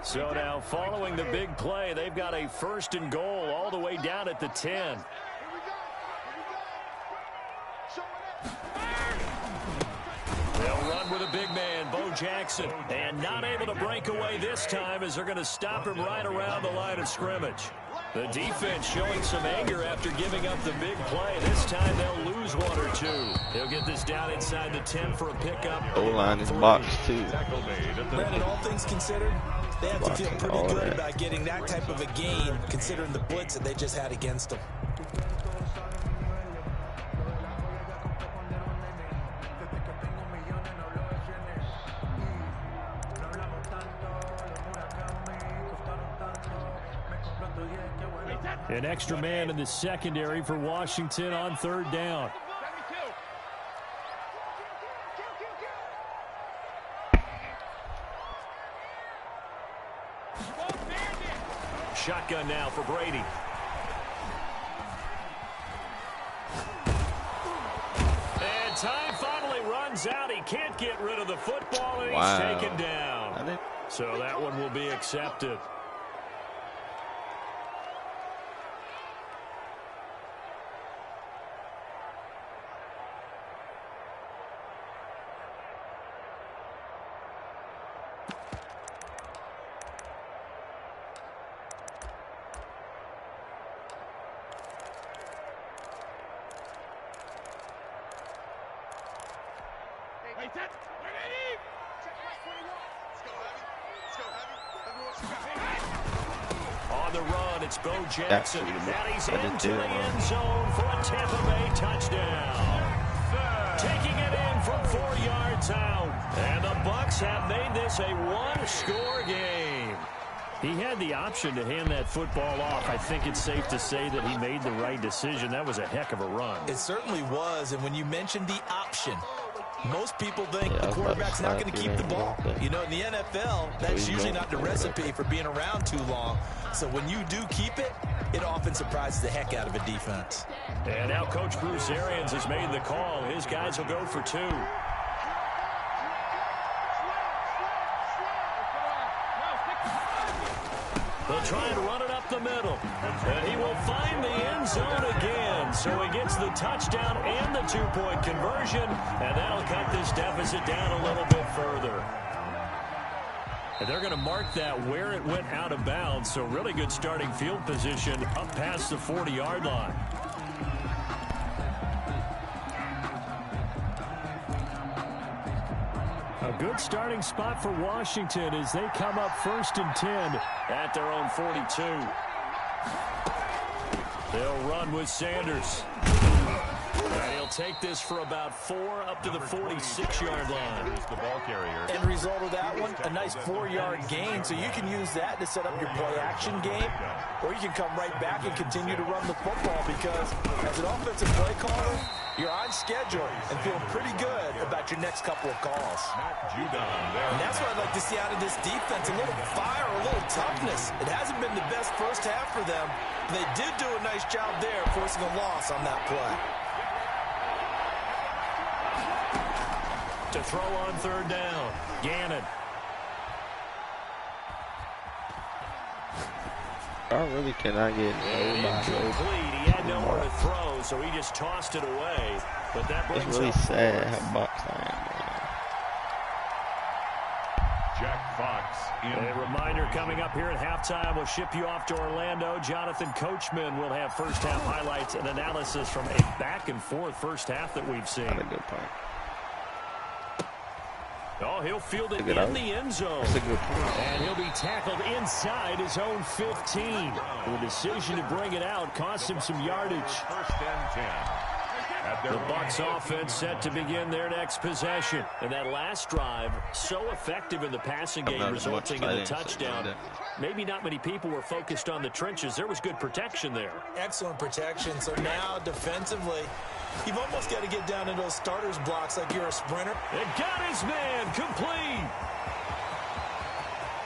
So now, following the big play, they've got a 1st and goal all the way down at the 10. They'll run with a big man, Bo Jackson, and not able to break away this time as they're going to stop him right around the line of scrimmage. The defense showing some anger after giving up the big play. This time they'll lose 1 or 2. They'll get this down inside the 10 for a pickup. O-line is boxed too. Brandon, all things considered, they have to feel pretty good about getting that type of a gain, considering the blitz that they just had against them. An extra man in the secondary for Washington on 3rd down. Shotgun now for Brady. And time finally runs out. He can't get rid of the football, and he's taken down. So that one will be accepted. On the run, it's Bo Jackson, and he's into the end zone for a Tampa Bay touchdown. Taking it in from 4 yards out, and the Bucs have made this a 1-score game. He had the option to hand that football off. I think it's safe to say that he made the right decision. That was a heck of a run. It certainly was, and when you mentioned the option, most people think the quarterback's not going to keep the ball. You know, in the NFL, that's usually not the recipe for being around too long. So when you do keep it, it often surprises the heck out of a defense. And now Coach Bruce Arians has made the call. His guys will go for 2. They'll try and run it up the middle. And he will find the end zone again. So he gets the touchdown and the 2-point conversion. And that'll cut this deficit down a little bit further. And they're going to mark that where it went out of bounds. So really good starting field position up past the 40-yard line. A good starting spot for Washington as they come up 1st and 10 at their own 42. They'll run with Sanders. And he'll take this for about 4 up to the 46-yard line. The ball carrier. End result of that one, a nice 4-yard gain. So you can use that to set up your play-action game, or you can come right back and continue to run the football because as an offensive play caller, you're on schedule and feeling pretty good about your next couple of calls. And that's what I'd like to see out of this defense, a little fire, a little toughness. It hasn't been the best first half for them. They did do a nice job there forcing a loss on that play. To throw on 3rd down, Gannon. I really cannot get incomplete. He had nowhere to throw, so he just tossed it away. But that brings it's really up sad how boxed I am. Jack Fox. A reminder coming up here at halftime. We'll ship you off to Orlando. Jonathan Coachman will have first half highlights and analysis from a back and forth first half that we've seen. Not a good point. Oh, he'll field it in the end zone. That's a good point. And he'll be tackled inside his own 15. The decision to bring it out cost him some yardage. 1st and 10. The Bucs offense set to begin their next possession. And that last drive, so effective in the passing game, resulting in a touchdown. Maybe not many people were focused on the trenches. There was good protection there. Excellent protection. So now defensively, you've almost got to get down into those starters blocks like you're a sprinter. It got his man complete.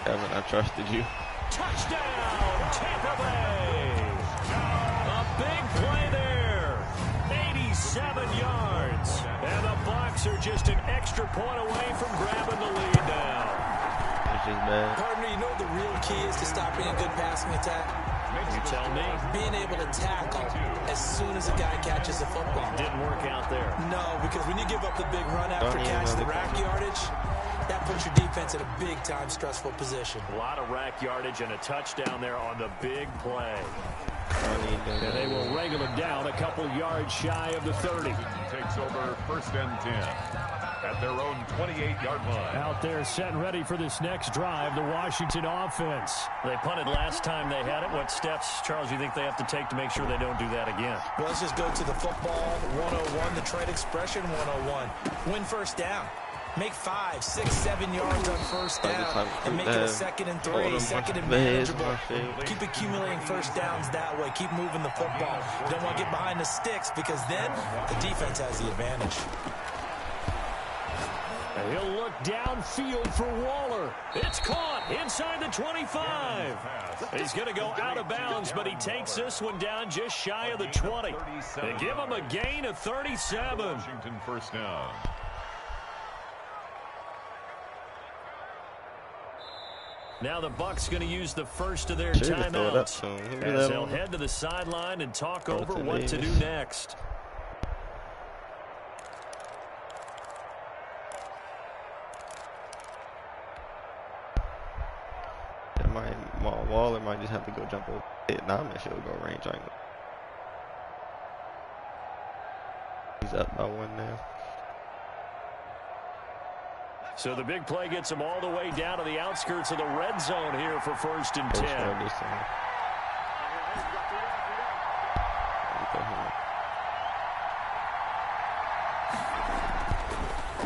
Kevin, I trusted you. Touchdown, Tampa Bay. A big play there. 87 yards. And the Bucs are just an extra point away from grabbing the lead now. Partner, you know what the real key is to stopping a good passing attack? You tell me. Being able to tackle as soon as a guy catches the football. Didn't work out there. No, because when you give up the big run after catch, the rack yardage, that puts your defense in a big-time stressful position. A lot of rack yardage and a touchdown there on the big play. And they will wrangle him down a couple yards shy of the 30. Takes over 1st and 10 at their own 28-yard line. Out there set and ready for this next drive, the Washington offense. They punted last time they had it. What steps, Charles, do you think they have to take to make sure they don't do that again? Well, let's just go to the football 101, the trade expression 101. Win first down. Make 5, 6, 7 yards on first down and make it a 2nd and 3, 2nd and manageable. Keep accumulating first downs that way. Keep moving the football. You don't want to get behind the sticks because then the defense has the advantage. And he'll look downfield for Waller. It's caught inside the 25. He's going to go out of bounds, but he takes this one down just shy of the 20. They give him a gain of 37. Washington first down. Now the Bucs going to use the first of their timeouts as they'll head to the sideline and talk over what to do next. Waller might just have to go jump over it. Now I'm in field goal range. He's up by 1 now. So the big play gets him all the way down to the outskirts of the red zone here for 1st and 10.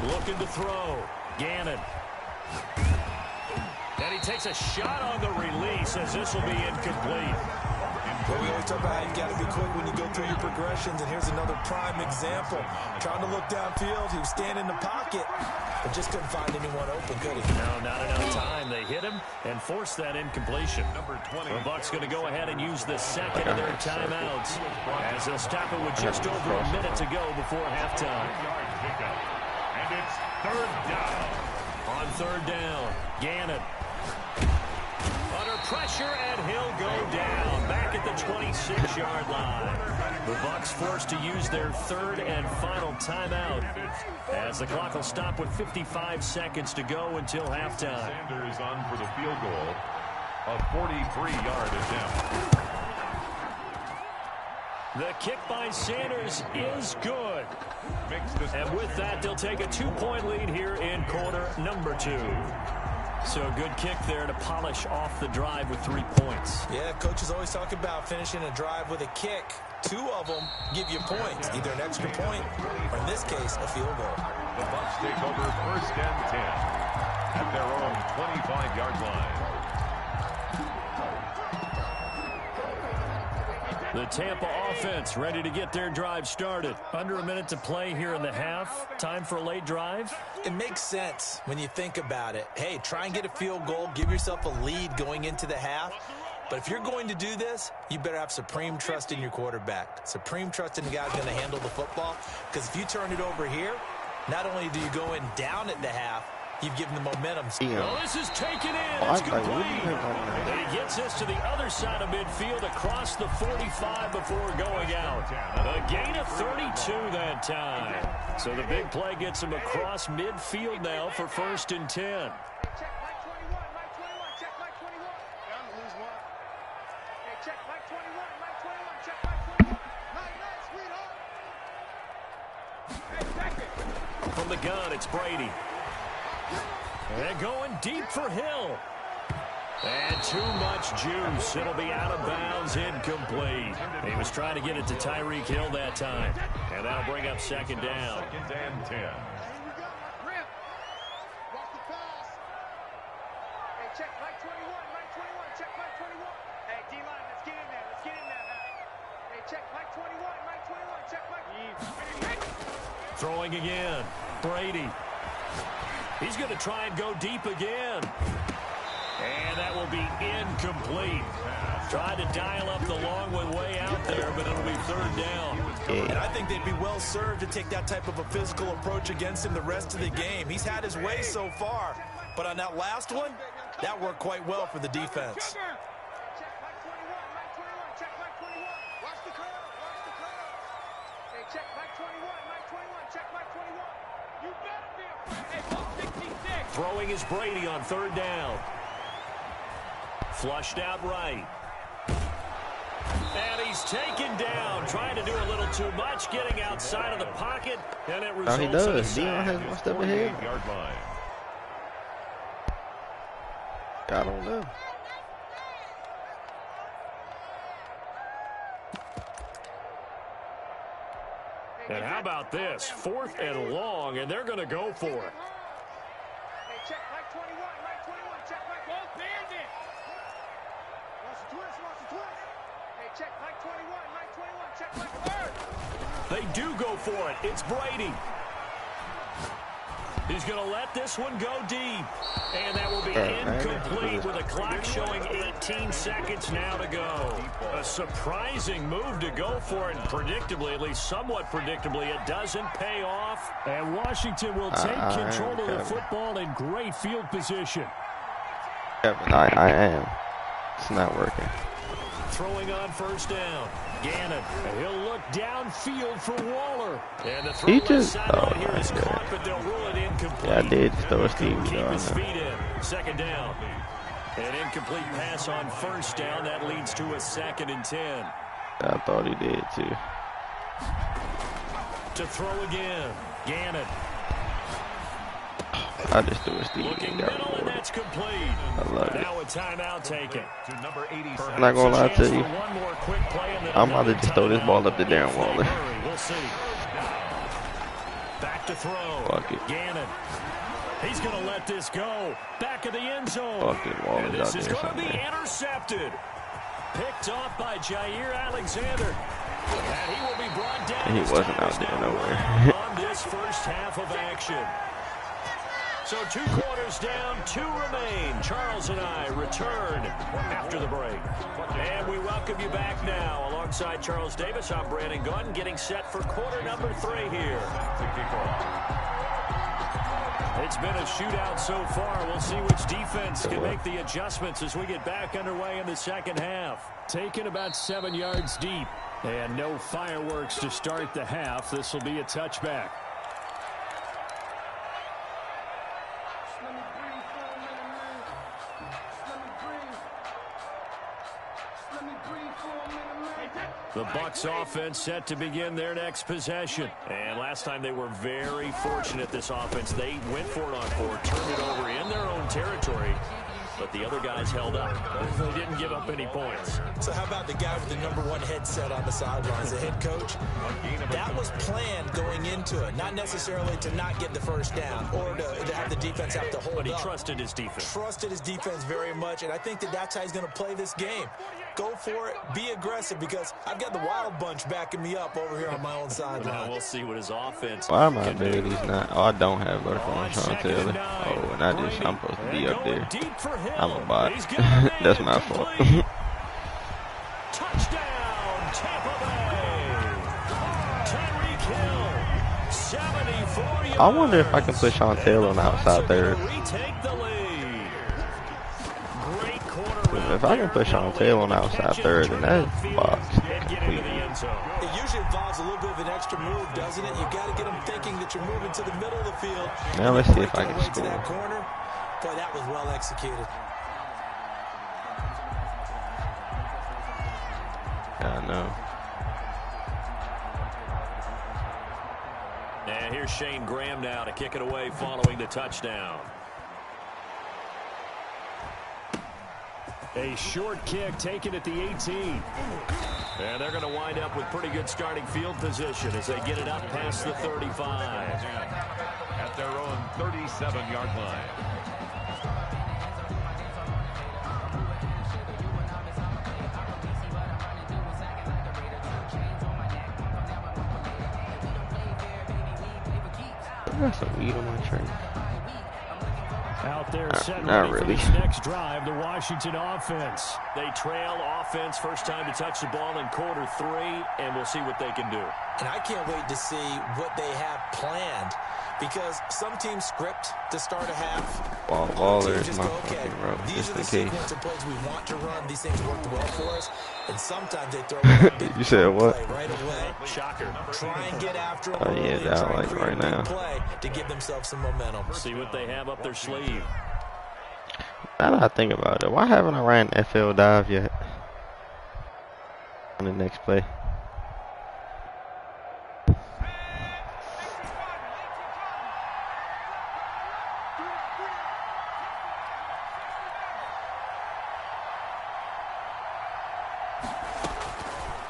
Looking to throw. Gannon. And he takes a shot on the release as this will be incomplete. Well, we always talk about how you got to be quick when you go through your progressions, and here's another prime example. Trying to look downfield, he was standing in the pocket, but just couldn't find anyone open, could he? No, not enough time. They hit him and forced that incompletion. Number 20. The Bucs going to go ahead and use the second of their timeouts as they'll stop it with just over a minute to go before halftime. And it's 3rd down. On 3rd down, Gannon. Under pressure, and he'll go down back at the 26-yard line. The Bucs forced to use their 3rd and final timeout as the clock will stop with 55 seconds to go until halftime. Sanders on for the field goal. A 43-yard attempt. The kick by Sanders is good. And with that, they'll take a 2-point lead here in quarter number 2. So a good kick there to polish off the drive with 3 points. Yeah, coaches always talk about finishing a drive with a kick. 2 of them give you points, either an extra point or, in this case, a field goal. The Bucs take over 1st and 10 at their own 25-yard line. The Tampa offense ready to get their drive started. Under a minute to play here in the half. Time for a late drive. It makes sense when you think about it. Hey, try and get a field goal. Give yourself a lead going into the half. But if you're going to do this, you better have supreme trust in your quarterback. Supreme trust in the guy who's going to handle the football. Because if you turn it over here, not only do you go in down at the half, you've given the momentum. Well, this is taken in. It's complete. And he gets this to the other side of midfield across the 45 before going out. A gain of 32 that time. So the big play gets him across midfield now for 1st and 10. From the gun, it's Brady. And going deep for Hill. And too much juice. It'll be out of bounds, incomplete. He was trying to get it to Tyreek Hill that time. And that'll bring up second down. Second and 10. Check Mike 21, Mike 21, check Mike 21. Hey, D-line, let's get in there, let's get in there. Hey, check Mike 21, Mike 21, check Mike. Throwing again. Brady. He's going to try and go deep again. And that will be incomplete. Tried to dial up the long one way out there, but it'll be third down. And I think they'd be well served to take that type of a physical approach against him the rest of the game. He's had his way so far, but on that last one, that worked quite well for the defense. Check Mike 21, Mike 21, check Mike 21. Watch the curve, watch the curve. Hey, check Mike 21, Mike 21, check Mike 21. You better be afraid. Hey, 66. Throwing is Brady on third down. Flushed out right. And he's taken down, trying to do a little too much, getting outside of the pocket, and it results he in does. a sack. Dion has one step ahead. 48-yard line. I don't know. And how about this? 4th and long, and they're going to go for it. Hey, check Mike 21, Mike 21, check Mike. Both bandit. Watch the twist, watch the twist. Hey, check Mike 21, Mike 21, check Mike third. They do go for it. It's Brady. He's going to let this one go deep. And that will be incomplete with a clock showing 18 seconds now to go. A surprising move to go for it. And predictably, at least somewhat predictably, it doesn't pay off. And Washington will take control of the football in great field position. Kevin, I am. It's not working. Throwing on first down. Gannon. He'll look downfield for Waller. And the throw He left just, sideline here is caught, but they'll rule it incomplete. Yeah, I did just throw a Stevie Keep on his there. feet in. Second down. An incomplete pass on first down. That leads to a 2nd and 10. I thought he did too. To throw again. Gannon. I just threw a Stevie Looking and got middle, and rewarded. that's complete. I love it. Now a timeout taken. To number 87. I'm not gonna lie to you. One more quick play and then I'm about to another just throw this ball up to Darren timeout. Waller. We'll see. Back to throw. Fuck it. Gannon. He's going to let this go. Back of the end zone. Fuck it, Waller's And this out is there going to be somewhere. intercepted. Picked off by Jair Alexander. And he will be brought down. He His wasn't time out is there now nowhere. on this first half of action. So 2 quarters down, 2 remain. Charles and I return after the break. And we welcome you back now. Alongside Charles Davis, I'm Brandon Gunn, getting set for quarter number 3 here. It's been a shootout so far. We'll see which defense can make the adjustments as we get back underway in the second half. Taken about 7 yards deep. And no fireworks to start the half. This will be a touchback. The Bucs offense set to begin their next possession. And last time they were very fortunate, this offense. They went for it on 4, turned it over in their own territory. But the other guys held up. They didn't give up any points. So how about the guy with the #1 headset on the sidelines, the head coach? That was planned going into it, not necessarily to not get the first down or to have the defense have to hold up. But he trusted his defense. Trusted his defense very much, and I think that's how he's going to play this game. Go for it, be aggressive, because I've got the Wild Bunch backing me up over here on my own sideline. Now we'll see what his offense Why am I can there? do. He's not. Oh, I don't have vertical on Sean 2nd Taylor. and 9. Oh, and I'm supposed to be up there. Deep for Hill. I'm a bot. He's gonna be That's my fault. incomplete. Touchdown, Tampa Bay. Tyreek Hill, 74 yards. I wonder if I can put Sean Taylor on the outside third. Retake the lead. Great corner If I can put Sean Taylor on the outside third, then that's box complete. It usually involves a little bit of an extra move, doesn't it? You've got to get them thinking that you're moving to the middle of the field. Now let's see if I can Right to score. that corner. Boy, that was well executed. I know. And here's Shane Graham now to kick it away following the touchdown. A short kick taken at the 18. And they're going to wind up with pretty good starting field position as they get it up past the 35. At their own 37-yard line. I got some weed on my train. Out there setting not ready really. for this next drive, the Washington offense. They trail offense, first time to touch the ball in quarter 3, and we'll see what they can do. And I can't wait to see what they have planned, because some teams script to start a half. Waller is Just my go, okay, fucking road, these just are the in case. sequence of plays we want to run. These things worked well for us, and sometimes they throw a big You said what? play right away. Shocker. Try and get after them Oh, yeah, early and that I try and like create a right big now. play to give themselves some momentum. See what they have up their sleeve. Now that I think about it, why haven't I ran FL dive yet? On the next play.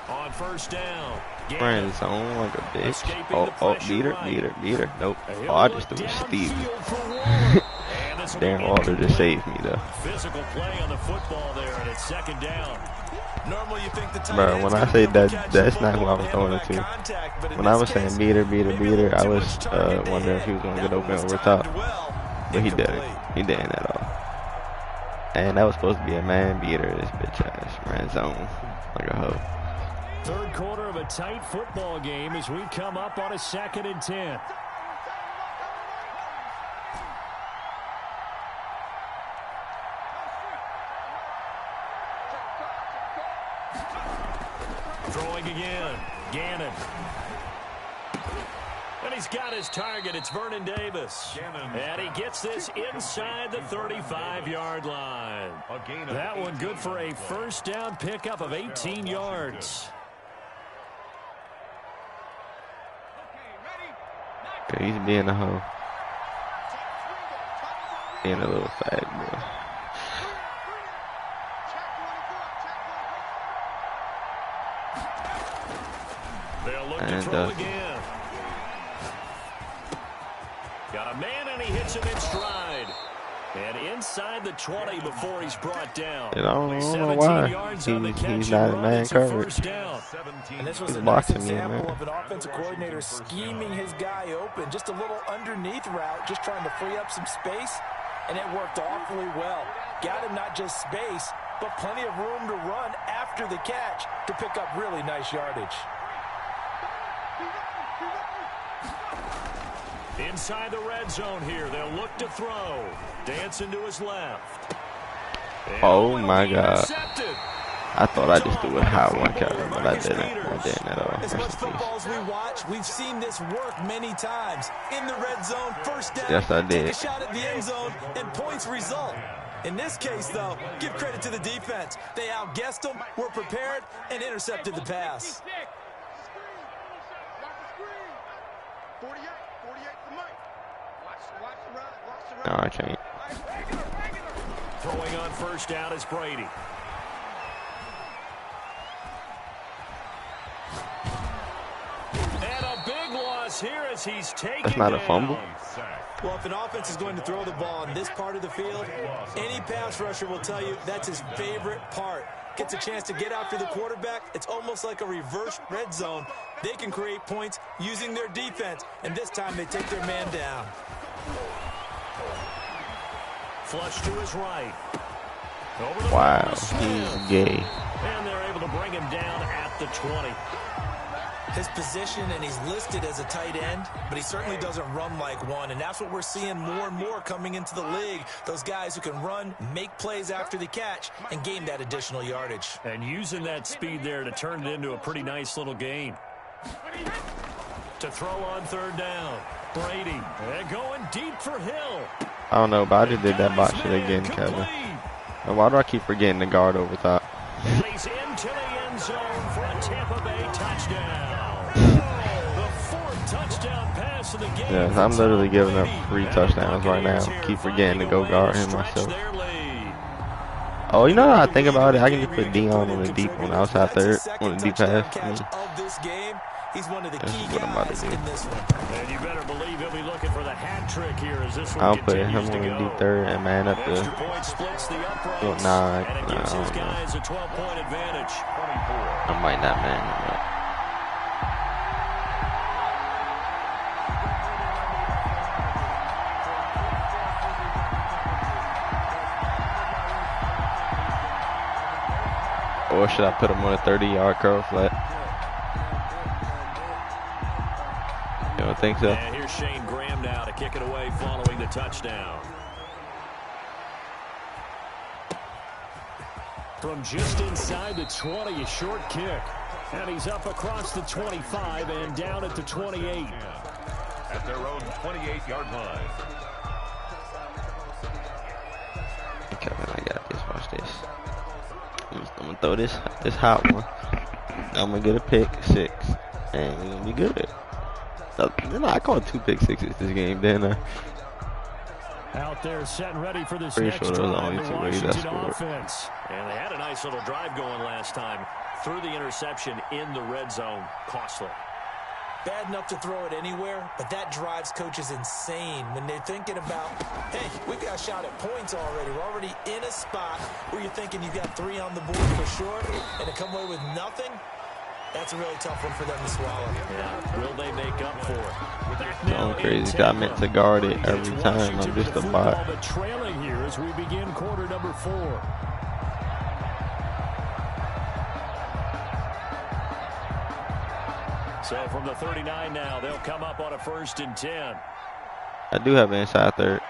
On first down. Friend zone like a bitch. Escaping Oh, the oh, pressure beat her, right. beat her, beat her. Nope. He'll Oh, I look just threw a downfield Steve. for Waller. And this will be Darren Waller just saved me though. Physical play on the football there, and it's second down. Normally you think the tight Bro, end's when I gonna say be able to that, catch that's the not who I football was and throwing it handle to. that contact, but in When I this was saying case, beat her, maybe a little I too was much target wondering if he was gonna get open over top. But he didn't. He didn't at all. And that was supposed to be a man beater, this bitch ass. Ran zone like a hoe. Third quarter of a tight football game as we come up on a 2nd and 10. Throwing again. Gannon. And he's got his target. It's Vernon Davis. And he gets this inside the 35-yard line. That one good for a first down pickup of 18 yards. Yeah, he's being a hoe. Being a little fag, bro. They'll look to throw again. Got a man, and he hits him in stride. And inside the 20 before he's brought down. I don't know why. He's not in man coverage. And this was He's a nice boxing me, example man. of an offensive coordinator scheming his guy open. Just a little underneath route, just trying to free up some space. And it worked awfully well. Got him not just space, but plenty of room to run after the catch to pick up really nice yardage. Inside the red zone here, they'll look to throw. Dancing to his left. And Oh my God. intercepted. I thought I just threw it high one cover, but I didn't. I didn't at all. As much football as we watch, we've seen this work many times. In the red zone, first down, Yes, I did. take a shot at the end zone, and points result. In this case, though, give credit to the defense. They outguessed them, were prepared, and intercepted the pass. 48 to Mike. Watch the run. No, I can't. Throwing on first down is Brady. And a big loss here as he's taken That's not a down. fumble. Well, if an offense is going to throw the ball in this part of the field, any pass rusher will tell you that's his favorite part. Gets a chance to get after the quarterback. It's almost like a reverse red zone. They can create points using their defense, and this time they take their man down. Flush to his right. Over the Wow, middle to Smith. he's gay. And they're able to bring him down at the 20. His position, and he's listed as a tight end, but he certainly doesn't run like one, and that's what we're seeing more and more coming into the league. Those guys who can run, make plays after the catch, and gain that additional yardage. And using that speed there to turn it into a pretty nice little game. To throw on third down. Brady. And going deep for Hill. I don't know, but I just did that box shit again, Kevin. And why do I keep forgetting the guard over top? And he's into the end zone for a Tampa Bay touchdown. The fourth touchdown pass of the game. Yes, I'm literally giving up 3 touchdowns right now. Keep forgetting to go guard him myself. Oh, you know what I think about it? I can just put Dion on the deep, on the outside third, on the deep pass. He's one of the key what I'm about to guys do. in this one. And you better believe he'll be looking for the hat trick here as this one I'll put continues him on to the go. deep third and man up the. Extra point splits the uprights, Well, nah, and it gives I his don't know. guys a 12-point advantage. I might not man him up. Or should I put him on a 30-yard curl flat? You don't think so? And here's Shane Graham now to kick it away following the touchdown. From just inside the 20, a short kick. And he's up across the 25 and down at the 28. At their own 28-yard line. Okay, man, I got this. Watch this. I'm gonna throw this hot one. I'm gonna get a pick six, and we're gonna be good. I called 2 pick sixes this game, didn't I? Out there set and ready for this Pretty next sure there was drive, only the 2 ways I Washington scored. offense. And they had a nice little drive going last time. Threw the interception in the red zone. Costly. Bad enough to throw it anywhere, but that drives coaches insane when they're thinking about, hey, we've got a shot at points already. We're already in a spot where you're thinking you've got 3 on the board for sure, and to come away with nothing, that's a really tough one for them to swallow. Yeah, will they make up for it? Back now Going crazy. in 'Cause I meant to guard it It's every time. I'm Washington just with a the bot. football, but trailing here as we begin quarter number 4. So from the 39 now, they'll come up on a 1st and 10. I do have an inside third.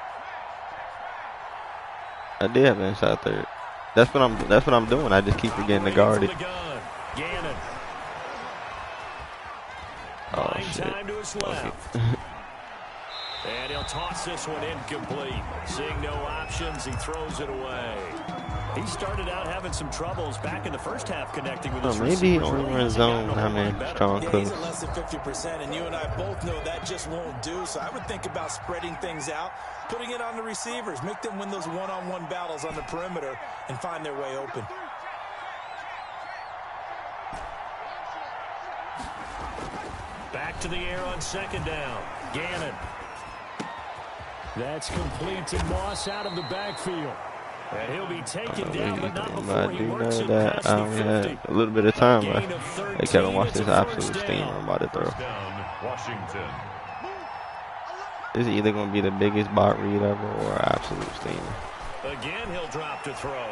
I did have an inside third. That's what I'm doing. I just keep forgetting to guard it. Gannon. Oh Buying shit. time to his left. And he'll toss this one incomplete. Seeing no options, he throws it away. He started out having some troubles back in the first half connecting with his Maybe he receivers. only Really runs hasn't gotten zone. a I whole lot mean, better. strong Yeah, close. he's at less than 50%, and you and I both know that just won't do. So I would think about spreading things out, putting it on the receivers, make them win those one-on-one battles on the perimeter and find their way open. Back to the air on 2nd down. Gannon. That's complete to Moss out of the backfield. And he'll be taken down, but not before I he do works know it that past I the only 50. had a little bit of time Gain left. of 13. Hey Kevin, watch It's this a absolute first steamer down. I'm about to throw. Down, Washington. This is either gonna be the biggest bot read ever or absolute steamer. Again, he'll drop to throw.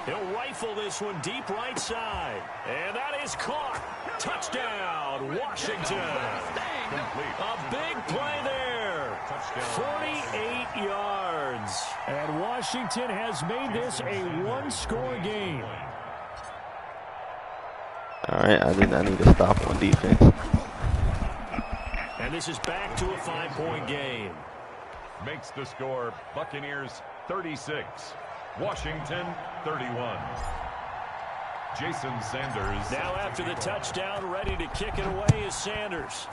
He'll rifle this one deep right side. And that is caught. Touchdown, Washington. A big play there. 48 yards. And Washington has made this a one-score game. All right, I need to stop on defense. And this is back to a 5-point game. Makes the score Buccaneers 36, Washington 31. Jason Sanders. Now after the touchdown, ready to kick it away is Sanders.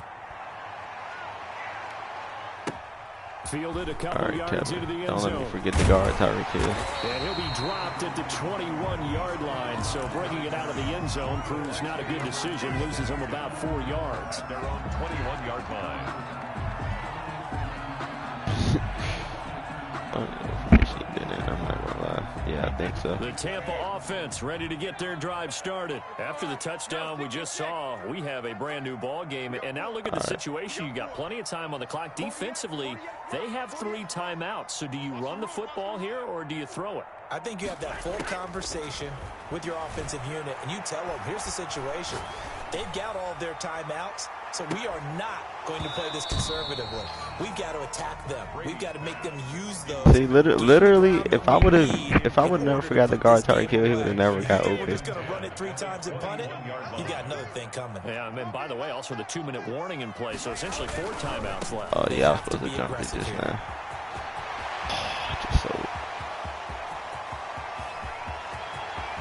Fielded a couple All right, yards Kevin, into the end don't let me zone. forget the guard, Tyreek Hill. And he'll be dropped at the 21-yard line. So bringing it out of the end zone proves not a good decision. Loses him about 4 yards. Their own 21-yard line. I don't know if she did it. I'm not gonna lie. Yeah, I think so. The Tampa offense ready to get their drive started. After the touchdown we just saw, we have a brand new ball game. And now look at the situation. You got plenty of time on the clock. Defensively, they have 3 timeouts. So do you run the football here or do you throw it? I think you have that full conversation with your offensive unit, and you tell them, here's the situation. They've got all of their timeouts, so we are not going to play this conservatively. We've got to attack them. We've got to make them use those. See, literally, if I would have never forgot the guard Tyreek Hill, he would have never got We're open. just going to run it 3 times and punt it. You got another thing coming. Yeah, and by the way, also the 2-minute warning in play. So essentially 4 timeouts left. Oh yeah, I was supposed to jump it just now. Just so.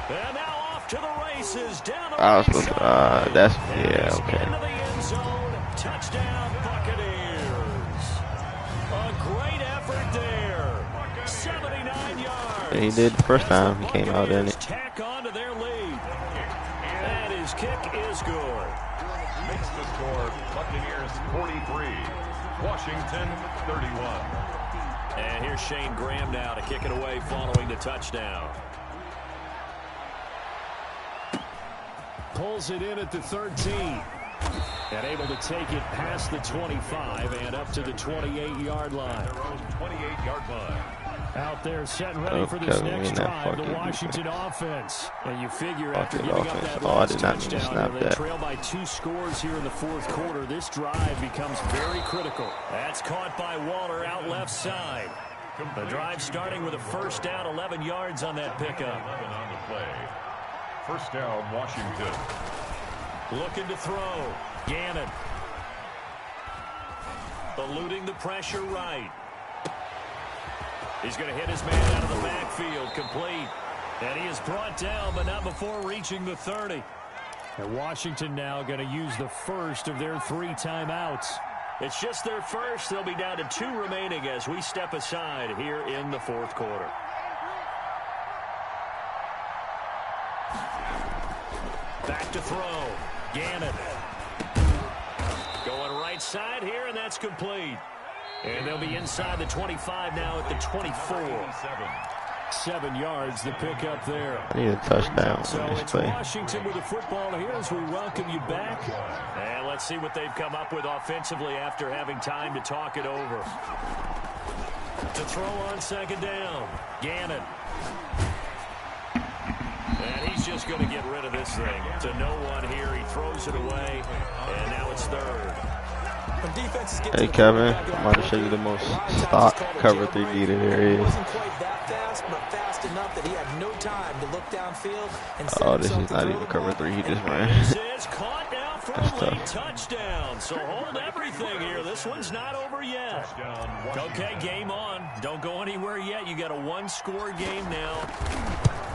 And now off to the races. Down the I was supposed right to, side. that's, And yeah, he's okay. into the end zone. Touchdown, Buccaneers. A great effort there. 79 yards. Yeah, he did the first time he came out in it. Tack on to their lead. And his kick is good. Makes the score Buccaneers 43, Washington 31. And here's Shane Graham now to kick it away following the touchdown. Pulls it in at the 13. And able to take it past the 25 and up to the 28-yard line. Their own 28-yard line. Out there set and ready for this next drive, the Washington offense. And you figure after giving up that last touchdown, they trail by 2 scores here in the fourth quarter. This drive becomes very critical. That's caught by Waller out left side. The drive starting with a first down, 11 yards on that pickup. 11 on the play. First down, Washington. Looking to throw. Gannon. Eluding the pressure right. He's going to hit his man out of the backfield. Complete. And he is brought down, but not before reaching the 30. And Washington now going to use the first of their 3 timeouts. It's just their first. They'll be down to 2 remaining as we step aside here in the fourth quarter. Back to throw. Gannon. Going right side here, and that's complete. And they'll be inside the 25 now at the 24. 7 yards, the pickup there. I need a touchdown. So it's play. Washington with the football here as we welcome you back. And let's see what they've come up with offensively after having time to talk it over. To throw on second down. Gannon. And he's just going to get rid of this thing. To no one here. He throws it away. And now it's third. Hey Kevin, I'm about to show you the most stock cover 3 D there is. Oh, this is not even cover 3. He just ran. That's tough. Touchdown. So hold everything here. This one's not over yet. Okay, game on. Don't go anywhere yet. You got a 1-score game now.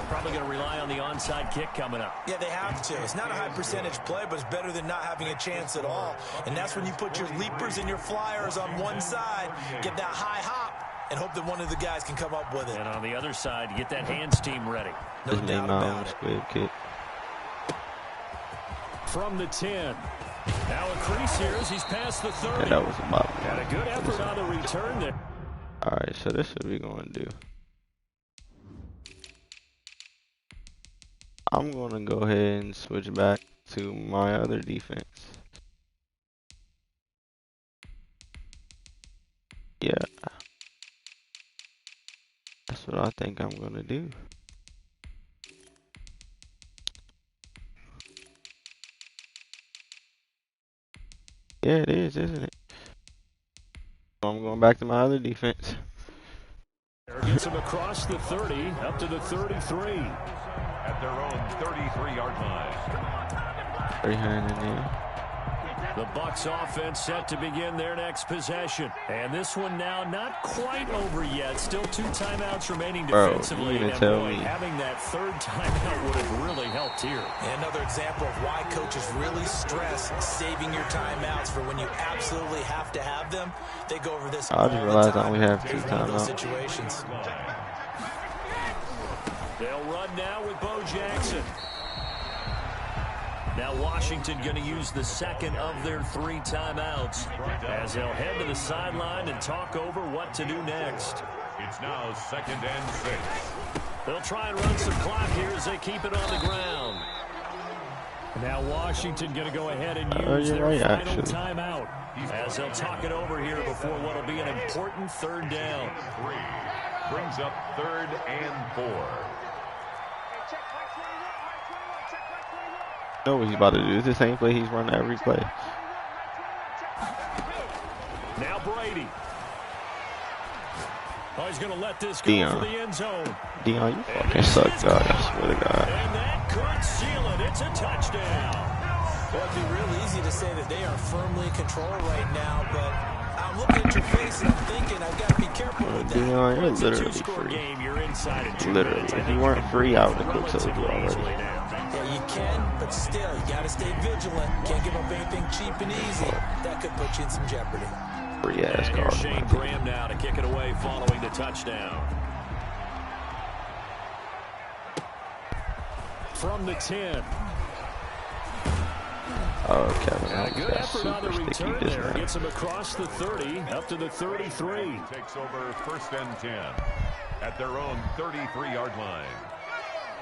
Probably going to rely on the onside kick coming up. Yeah, they have to. It's not a high percentage play, but it's better than not having a chance at all. And that's when you put your leapers and your flyers on one side, get that high hop, and hope that one of the guys can come up with it. And on the other side, get that hands team ready. No doubt about it. Squib kick. From the 10. Now a crease here as he's past the 30. Yeah, that was about it. And a good effort on the return there. Alright, so this is what we're going to do. I'm going to go ahead and switch back to my other defense. Yeah. That's what I think I'm going to do. Yeah, it is, isn't it? I'm going back to my other defense. Gets him across the 30, up to the 33. At their own 33-yard line. 300 in there. The Bucs offense set to begin their next possession. And this one now not quite over yet. Still 2 timeouts remaining defensively. Bro, you and tell boy, me. having that 3rd timeout would have really helped here. And another example of why coaches really stress saving your timeouts for when you absolutely have to have them. They go over this I just realized I only have 2 timeouts. Situations. They'll run now with Bo Jackson. Now Washington going to use the 2nd of their 3 timeouts as they'll head to the sideline and talk over what to do next. It's now 2nd and 6. They'll try and run some clock here as they keep it on the ground. Now Washington going to go ahead and use their final timeout as they'll talk it over here before what will be an important 3rd down. 3 brings up 3rd and 4. Know what he's about to do. It's the same play he's running every play. Now Brady. Oh, he's going to let this go for the end zone. Dion, you fucking suck, dog. I swear to God. And that could seal it. It's a touchdown. Well, it'd be real easy to say that they are firmly in control right now, but I'm looking at your face and I'm thinking I've got to be careful with that. Dion, you're It's literally a 2-score free. game. You're inside in 2 Literally. minutes. If you weren't free, I would have told you already. Yeah, you can, but still, you got to stay vigilant. Can't give up anything cheap and easy. That could put you in some jeopardy. Free ass And card. here's Shane Graham now to kick it away following the touchdown. from the 10. Oh, Kevin, A good that's effort on the super sticky return this there. time. Gets him across the 30, up to the 33. Takes over first and 10 at their own 33-yard line.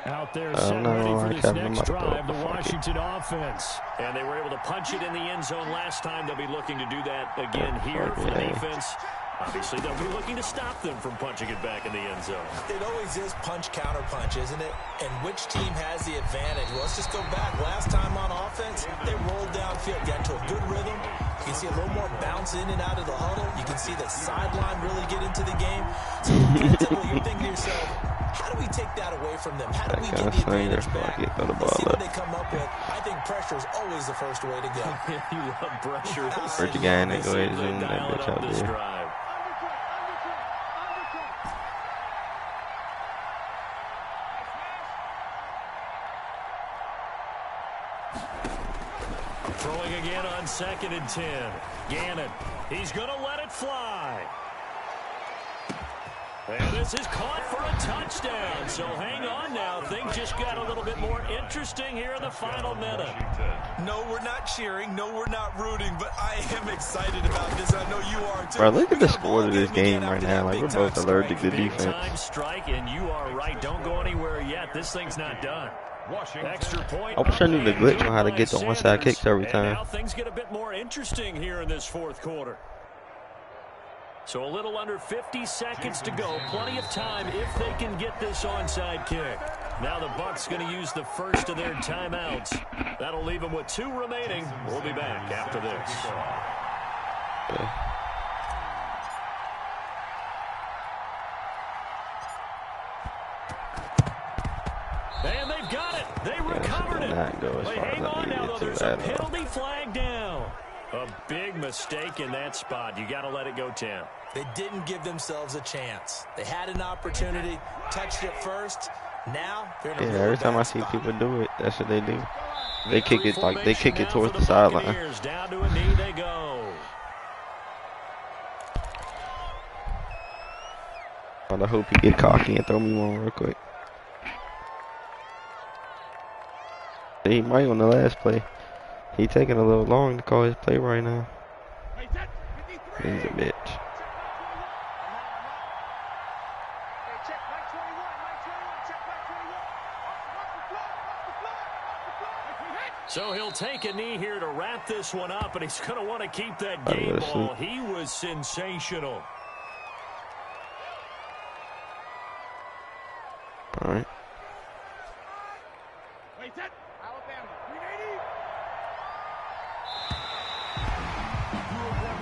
Out there set ready for this Kevin, next drive, the fuck it. Washington offense. And they were able to punch it in the end zone last time. They'll be looking to do that again here for the defense. Obviously, they'll be looking to stop them from punching it back in the end zone. It always is punch-counter-punch, isn't it? And which team has the advantage? Well, let's just go back. Last time on offense, they rolled downfield, got into a good rhythm. You can see a little more bounce in and out of the huddle. You can see the sideline really get into the game. So defensively, you're thinking to yourself, how do we take that away from them? How do we get the advantage back? Let's see what they come up with. I think pressure is always the first way to go. You love pressure. Where'd you go in and go ahead and zoom that Dial it bitch up out this there? drive. Throwing again on 2nd and 10. Gannon, he's going to let it fly. And this is caught for a touchdown. So hang on now. Things just got a little bit more interesting here in the final minute. No, we're not cheering. No, we're not rooting. But I am excited about this. I know you are too. Bro, look at the score of this game right now. Like, we're both allergic to Big defense. time strike, and you are right. Don't go anywhere yet. This thing's not done. Extra point. I wish I knew the glitch on how to get the onside kicks every And time. now things get a bit more interesting here in this fourth quarter. So a little under 50 seconds to go. Plenty of time if they can get this onside kick. Now the Bucs going to use the first of their timeouts. That'll leave them with 2 remaining. We'll be back after this. And they've got it. They recovered it. But hang on now, though. There's a penalty flag down. A big mistake in that spot. You got to let it go, Tim. They didn't give themselves a chance. They had an opportunity, touched it first. Now they're in a Yeah, every time I see people do it, that's what they do. They kick it like they kick it towards the sideline. Down to a knee they go. I hope he get cocky and throw me one real quick. He might on the last play. He taking a little long to call his play right now. He's a bitch. So he'll take a knee here to wrap this one up, and he's going to want to keep that game ball. He was sensational. All right.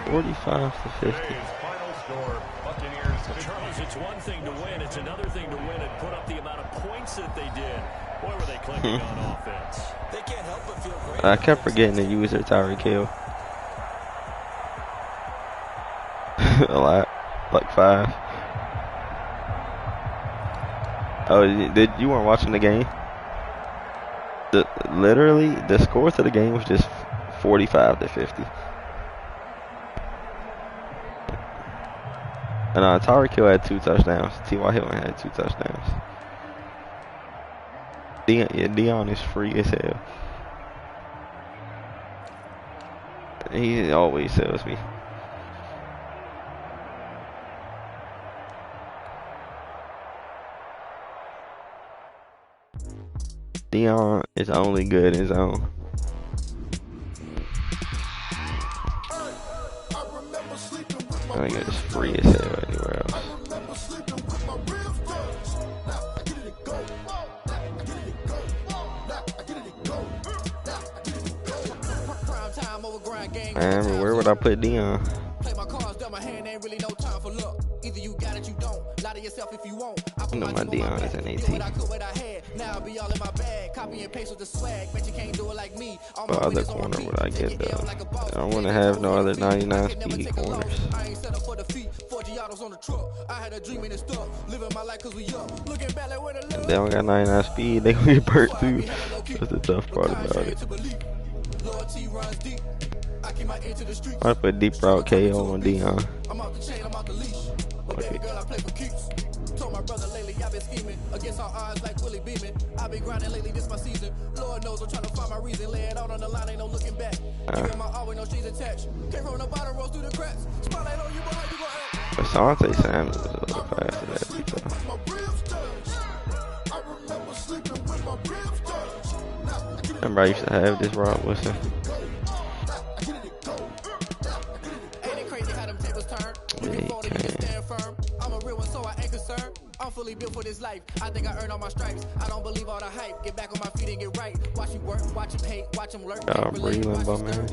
45 to 50. Final score, Buccaneers. Charles, it's one thing to win. It's another thing to win and put up the amount of points that they did. Boy, were they clicking on offense. They can't help but feel great. I kept forgetting to use their Tyreek Hill. A lot. Like 5. Oh, you weren't watching the game? Literally, the score to the game was just 45 to 50. And Tyreek Hill had 2 touchdowns. T.Y. Hilton had 2 touchdowns. Deion is free as hell. He always sells me. Deion is only good in his own. I think it's free as hell anywhere else. Man, where would I put Deion? Play my cards, dealt my hand, ain't really no time for luck. Either you got it, you don't. Lie to yourself if you won't. I know my Deion is an 18. Now I'll be all in my bag. Copy and paste with the swag. Bet you can't do it like me. What other corner would I get though? I don't want to have no other 99 speed corners. I ain't set up for defeat. 40 autos on the truck. I had a dream and it's stuck. Living my life cause we up. Looking back like where the love. If they don't got 99 speed, they gonna get burnt too. That's the tough part about it. Loyalty runs deep. I keep my ear to the street. I put deep route KO on Deion. I'm out the chain, I'm out the leash. But baby girl, I play for keeps. Told my brother lately I've been scheming against all odds like Willie Beeman. I've been grinding lately, this my season. Lord knows I'm trying to find my reason. Lay it out on the line, ain't no looking back. Giving my all with no strings attached. Came from the bottom, rose through the cracks. Spotlight on you, boy, you gon' act. Asante Samuel was a little faster than that beat, though. Remember I used to have this Rod Wilson. Yeah, he can. I'm a real one, so I ain't concerned. I'm fully built for this life. I think I earned all my stripes. I don't believe all the hype. Get back on my feet and get right. Watch you work, watch him hate, watch him lurk. Breland, bum ass.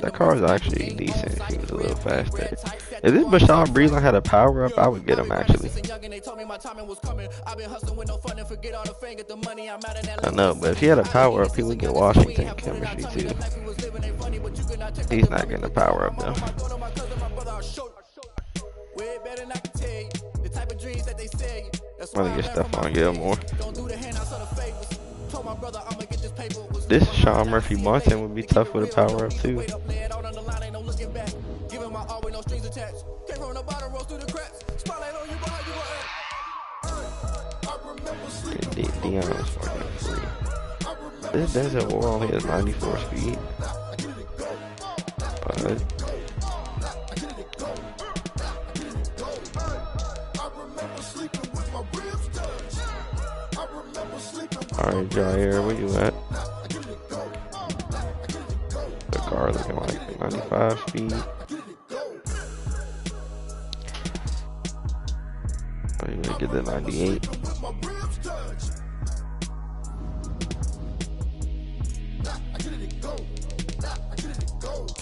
That car is actually decent. He was a little faster. If this Bashaud Breland had a power up, I would get him actually. I know, but if he had a power up, he would get Washington chemistry too. He's not getting a power up though. I'm gonna get Stephon Gilmore. This Sean Murphy Bunting would be tough with a power up too. Deion's fucking free. This Denzel Ward only has 94 speed. But alright, Jair, where you at? The car looking like 95 speed. Oh, you gonna get the 98.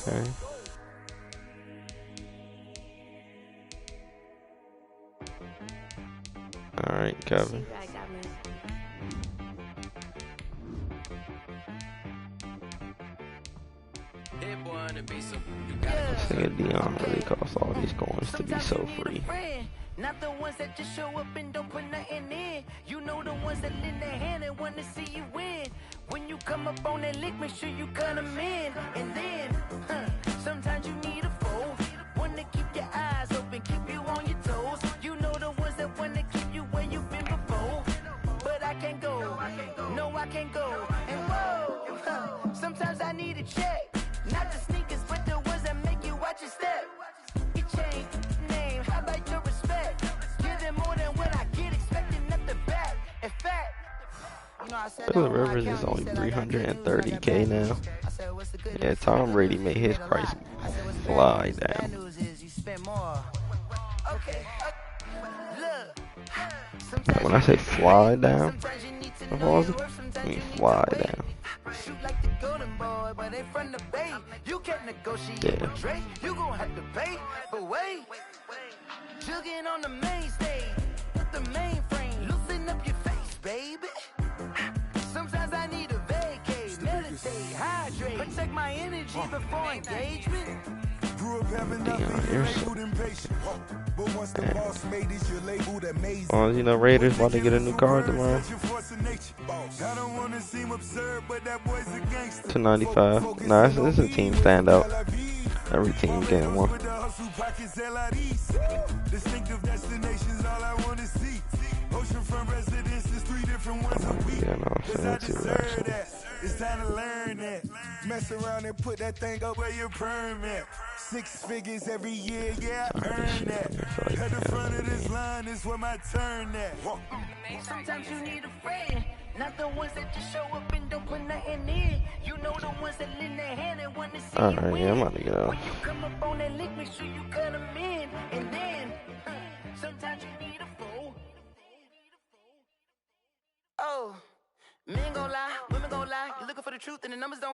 Okay. Alright, Kevin. This nigga Deion really costs all these coins to be so free. Not the ones that just show up and don't put nothing in. You know the ones that lend their hand and want to see you win. When you come up on that lick, make sure you cut them in. And then, sometimes you need a foe. One to keep your eyes open, keep you on your toes. You know the ones that want to keep you where you've been before. But I can't go, no I can't go. And whoa, sometimes I need a check. Not the sneakers, but the ones that make you watch your step. You change name, how about your respect? Give them more than what I get, expecting at the back. In fact, you know I said Phillip Rivers is only 330K now. Yeah, Tom Brady made his price fly down. When I say fly down, I mean fly down. Yeah. You gon' have to pay, but wait. Jugging on the main stage, the mainframe, loosen up your face, baby. Sometimes I need a vacate, meditate, hydrate, protect my energy before engagement. Oh, you know, Raiders about to get a new card tomorrow. 295. Nah, this is a team standout. Every team getting one. Yeah, no, fancy actually. It's time to learn that. Mess around and put that thing up where your perm at. 6 figures every year, yeah, I earn that. At the front of this line is where my turn at. Sometimes you need a friend, not the ones that just show up and don't put nothing in. You know the ones that lend their hand and want to see you Alright, win. yeah, I'm about to go. When you come up on that lick, make sure you cut them in. And then, sometimes you need a fool. Oh, men gon' lie, women gon' lie. You're looking for the truth and the numbers don't